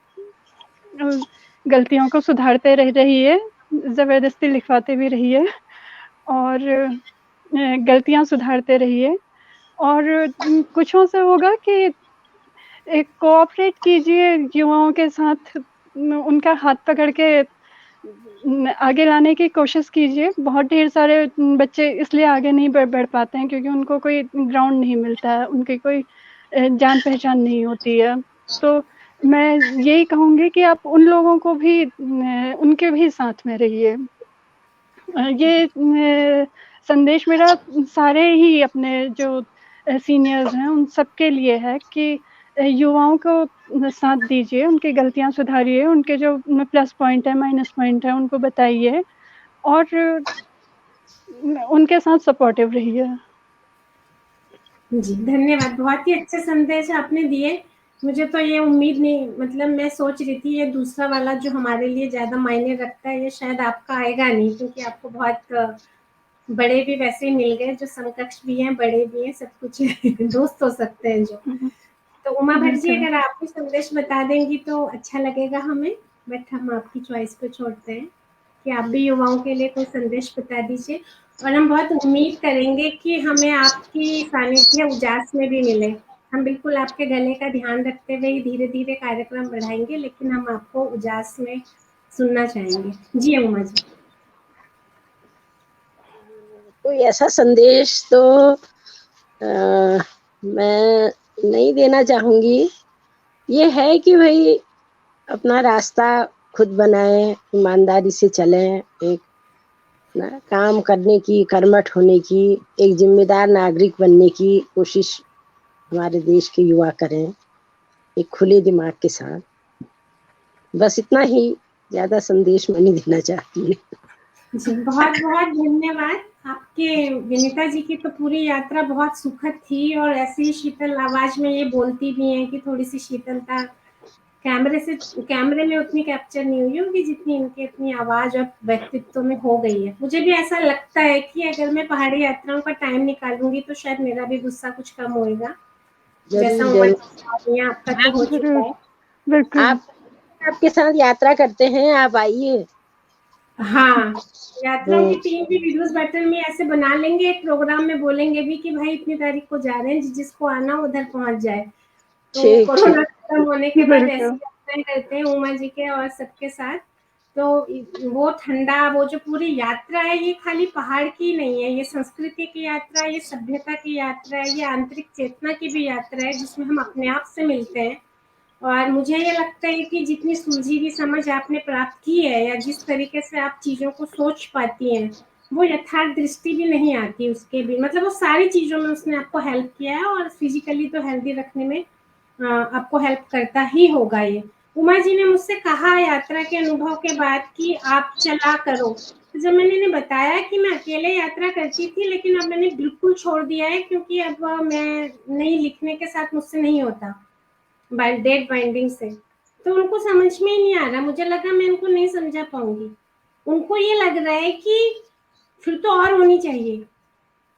गलतियों को सुधारते रहिए, ज़बरदस्ती लिखवाते भी रहिए और गलतियाँ सुधारते रहिए। और कुछों से होगा कि एक कोऑपरेट कीजिए युवाओं के साथ, उनका हाथ पकड़ के आगे लाने की कोशिश कीजिए। बहुत ढेर सारे बच्चे इसलिए आगे नहीं बढ़ पाते हैं क्योंकि उनको कोई ग्राउंड नहीं मिलता है, उनकी कोई जान-पहचान नहीं होती है। तो मैं यही कहूँगी कि आप उन लोगों को भी उनके भी साथ में रहिए। ये संदेश मेरा सारे ही अपने जो सीनियर्स हैं उन सबके लिए है कि युवाओं को साथ दीजिए, उनकी गलतियाँ सुधारिए, उनके जो प्लस पॉइंट है, माइनस पॉइंट है, उनको बताइए और उनके साथ सपोर्टिव रहिए। जी, धन्यवाद। बहुत ही अच्छे संदेश आपने दिए। मुझे तो ये उम्मीद नहीं, मतलब मैं सोच रही थी ये दूसरा वाला जो हमारे लिए ज़्यादा मायने रखता है, ये शायद आपका आएगा नहीं, क्योंकि आपको बहुत बड़े भी वैसे ही मिल गए, जो समकक्ष भी हैं, बड़े भी हैं, सब कुछ है। दोस्त हो सकते हैं जो। तो उमा भट्ट जी, बिल्कुल। अगर आप भी संदेश बता देंगी तो अच्छा लगेगा हमें, बट हम आपकी चॉइस पे छोड़ते हैं। कि आप भी युवाओं के लिए कोई संदेश बता दीजिए, और हम बहुत उम्मीद करेंगे कि हमें आपकी सानिध्य उजास में भी मिले। हम बिल्कुल आपके गले का ध्यान रखते हुए ही धीरे-धीरे कार्यक्रम बढ़ाएँगे, लेकिन हम आपको उजास में सुनना चाहेंगे। जी उमा जी। कोई ऐसा संदेश तो मैं नहीं देना चाहूंगी। ये है कि भाई अपना रास्ता खुद बनाएं, ईमानदारी से चलें, एक ना काम करने की, कर्मठ होने की, एक जिम्मेदार नागरिक बनने की कोशिश हमारे देश के युवा करें, एक खुले दिमाग के साथ। बस इतना ही, ज्यादा संदेश मैं नहीं देना चाहती हूँ। जी, बहुत-बहुत धन्यवाद। आपके विनीता जी की तो पूरी यात्रा बहुत सुखद थी, और ऐसी ही शीतल आवाज़ में ये बोलती भी हैं कि थोड़ी-सी शीतलता कैमरे में उतनी कैप्चर नहीं हुई होगी जितनी इनकी इतनी आवाज़ और व्यक्तित्व में हो गई है। मुझे भी ऐसा लगता है कि अगर मैं पहाड़ी यात्राओं का टाइम निकालूँगी तो शायद मेरा भी गुस्सा कुछ कम होएगा। जैसा जरूर उमर जरूर। आपका तो हो चुका ज़रूर, है। बिल्कुल। आप आपके साथ यात्रा करते हैं, आप आइए। हाँ, यात्राओं की हम्म, टीम भी विडोज बैटल में ऐसे बना लेंगे, एक प्रोग्राम में बोलेंगे भी कि भाई इतनी तारीख को जा रहे हैं, जिसको आना उधर पहुंच जाए। तो ठीक ठीक। कोरोना खत्म होने के बाद बिल्कुल। ऐसी यात्राएं करते हैं उमा जी के और सबके साथ। तो वो ठंडा, वो जो पूरी यात्रा है, ये खाली पहाड़ की नहीं है, ये संस्कृति की यात्रा है, ये सभ्यता की यात्रा है, ये आंतरिक चेतना की भी यात्रा है, जिसमें हम अपने आप से मिलते हैं। और मुझे ये लगता है कि जितनी सुलझी हुई समझ आपने प्राप्त की है, या जिस तरीके से आप चीज़ों को सोच पाती हैं, वो यथार्थ दृष्टि भी नहीं आती उसके भी, मतलब वो सारी चीज़ों में उसने आपको हेल्प किया है, और फिजिकली तो हेल्दी रखने में आपको हेल्प करता ही होगा ये। उमा जी ने मुझसे कहा यात्रा के अनुभव के बाद कि आप चला करो। तो जब मैंने इन्हें बताया कि मैं अकेले यात्रा करती थी, लेकिन अब मैंने बिल्कुल छोड़ दिया है, क्योंकि अब मैं नहीं, लिखने के साथ मुझसे नहीं होता, डेट बाइंडिंग से। तो उनको समझ में ही नहीं आ रहा, मुझे लगा मैं उनको नहीं समझा पाऊंगी। उनको ये लग रहा है कि फिर तो और होनी चाहिए।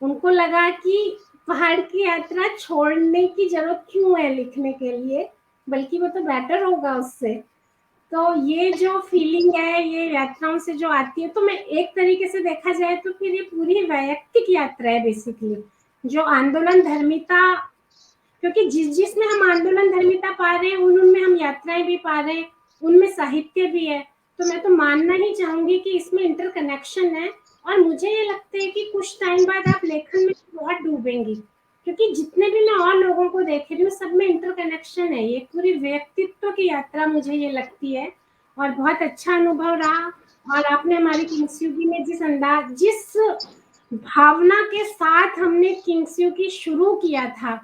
उनको लगा कि पहाड़ की यात्रा छोड़ने की जरूरत क्यों है लिखने के लिए, बल्कि वो तो बेटर होगा उससे। तो ये जो फीलिंग है, ये यात्राओं से जो आती है, तो मैं एक तरीके से देखा जाए तो फिर ये पूरी वैयक्तिक यात्रा है बेसिकली, जो आंदोलन धर्मिता, क्योंकि जिसमें हम आंदोलन धर्मिता पा रहे हैं, उनमें हम यात्राएं भी पा रहे हैं, उनमें साहित्य भी है। तो मैं तो मानना ही चाहूंगी कि इसमें इंटरकनेक्शन है। और मुझे ये लगता है कि कुछ टाइम बाद आप लेखन में बहुत डूबेंगी, क्योंकि जितने भी मैं और लोगों को देख रही हूँ, सब में इंटरकनेक्शन है। ये पूरी व्यक्तित्व की यात्रा मुझे ये लगती है, और बहुत अच्छा अनुभव रहा। और आपने हमारी किंग्सयुगी में जिस भावना के साथ हमने किंग्सयुगी शुरू किया था,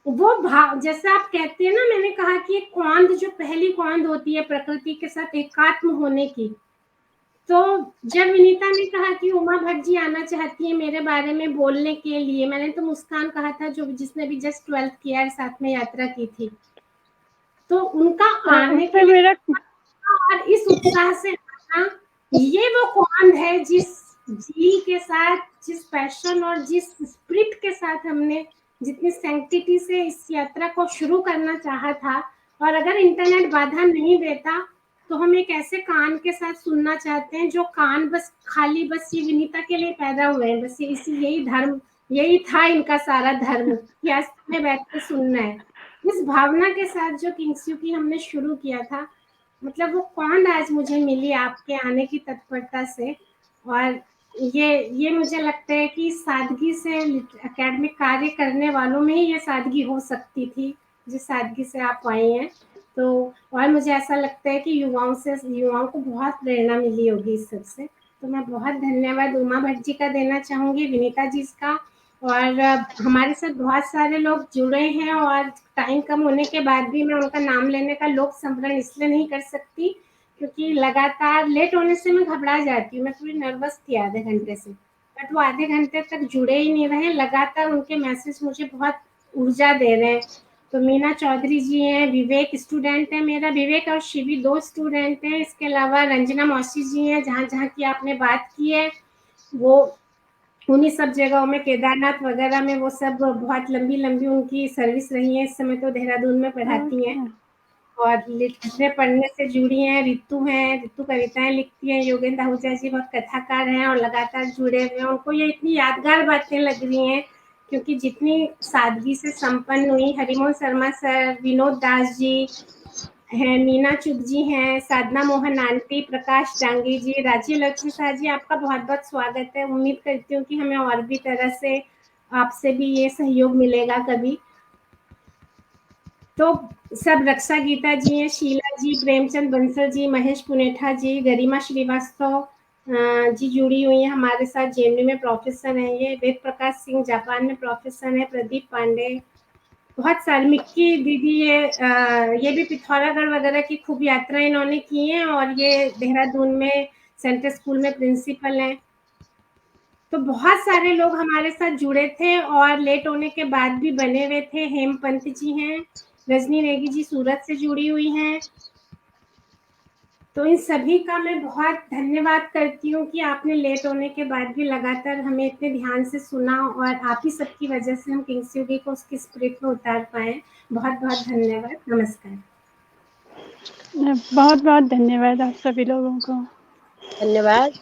वो भाव, जैसे आप कहते हैं ना, मैंने कहा कि एक क्वांद, जो पहली क्वांद होती है प्रकृति के साथ एकात्म होने की। तो जब विनीता ने कहा कि उमा भट्ट जी आना चाहती है मेरे बारे में बोलने के लिए, मैंने तो मुस्कान कहा था, जो जिसने भी जस्ट 12th किया है, साथ में यात्रा की थी, तो उनका आने के उससे लिए मेरा और इस उत्साह से आना, ये वो क्वांद है जिस जी के साथ, जिस पैशन और जिस स्पिरिट के साथ हमने जितनी सैंक्टिटी से इस यात्रा को शुरू करना चाहा था। और अगर इंटरनेट बाधा नहीं देता, तो हम एक ऐसे कान के साथ सुनना चाहते हैं, जो कान बस खाली बस ये विनीता के लिए पैदा हुए हैं, बस यही धर्म, यही था इनका सारा धर्म कि आज में बैठ के सुनना है। इस भावना के साथ जो किंग्सयुगी हमने शुरू किया था, मतलब वो क्वांड आज मुझे मिली आपके आने की तत्परता से। और ये मुझे लगता है कि सादगी से एकेडमिक कार्य करने वालों में ही ये सादगी हो सकती थी, जिस सादगी से आप आई हैं। तो और मुझे ऐसा लगता है कि युवाओं को बहुत प्रेरणा मिली होगी इस सबसे। तो मैं बहुत धन्यवाद उमा भट्ट जी का देना चाहूँगी, विनीता जी का। और हमारे साथ बहुत सारे लोग जुड़े हैं, और टाइम कम होने के बाद भी मैं उनका नाम लेने का लोक संवरण इसलिए नहीं कर सकती, क्योंकि लगातार लेट होने से मैं घबरा जाती हूँ। मैं थोड़ी नर्वस थी आधे घंटे से, बट वो आधे घंटे तक जुड़े ही नहीं रहे। लगातार उनके मैसेज मुझे बहुत ऊर्जा दे रहे हैं। तो मीना चौधरी जी हैं, विवेक स्टूडेंट है मेरा, विवेक और शिवी 2 स्टूडेंट हैं। इसके अलावा रंजना मौसी जी हैं, जहाँ जहाँ की आपने बात की है, वो उन्हीं सब जगहों में, केदारनाथ वगैरह में, वो सब बहुत लंबी लंबी उनकी सर्विस रही है। इस समय तो देहरादून में पढ़ाती हैं। और लिखने पढ़ने से जुड़ी हैं। रितु हैं, रितु कविताएं लिखती हैं। योगेंद्र आहूजा जी बहुत कथाकार हैं और लगातार जुड़े हुए हैं। उनको ये इतनी यादगार बातें लग रही हैं क्योंकि जितनी सादगी से संपन्न हुई। हरिमोहन शर्मा सर, विनोद दास जी हैं, मीना चुग जी हैं, साधना मोहन आंटी, प्रकाश डांगी जी, राजीव लक्ष्मी शाह जी, आपका बहुत बहुत स्वागत है। उम्मीद करती हूँ कि हमें और भी तरह से आपसे भी ये सहयोग मिलेगा कभी। तो सब रक्षा गीता जी हैं, शीला जी, प्रेमचंद बंसल जी, महेश पुनेठा जी, गरिमा श्रीवास्तव जी जुड़ी हुई हैं हमारे साथ। जेएनयू में प्रोफेसर हैं ये। वेद प्रकाश सिंह जापान में प्रोफेसर हैं। प्रदीप पांडे, बहुत सारी, मिक्की दीदी, ये भी पिथौरागढ़ वगैरह की खूब यात्राएं इन्होंने की हैं और ये देहरादून में सेंट्रल स्कूल में प्रिंसिपल हैं। तो बहुत सारे लोग हमारे साथ जुड़े थे और लेट होने के बाद भी बने हुए थे। हेमपंत जी हैं, रजनी नेगी जी सूरत से जुड़ी हुई हैं। तो इन सभी का मैं बहुत धन्यवाद करती हूँ कि आपने लेट होने के बाद भी लगातार हमें इतने ध्यान से सुना और आप ही सबकी वजह से हम किंग्स योगी को उसकी स्पिरिट में उतार पाए। बहुत बहुत धन्यवाद। नमस्कार। बहुत बहुत धन्यवाद आप सभी लोगों को। धन्यवाद।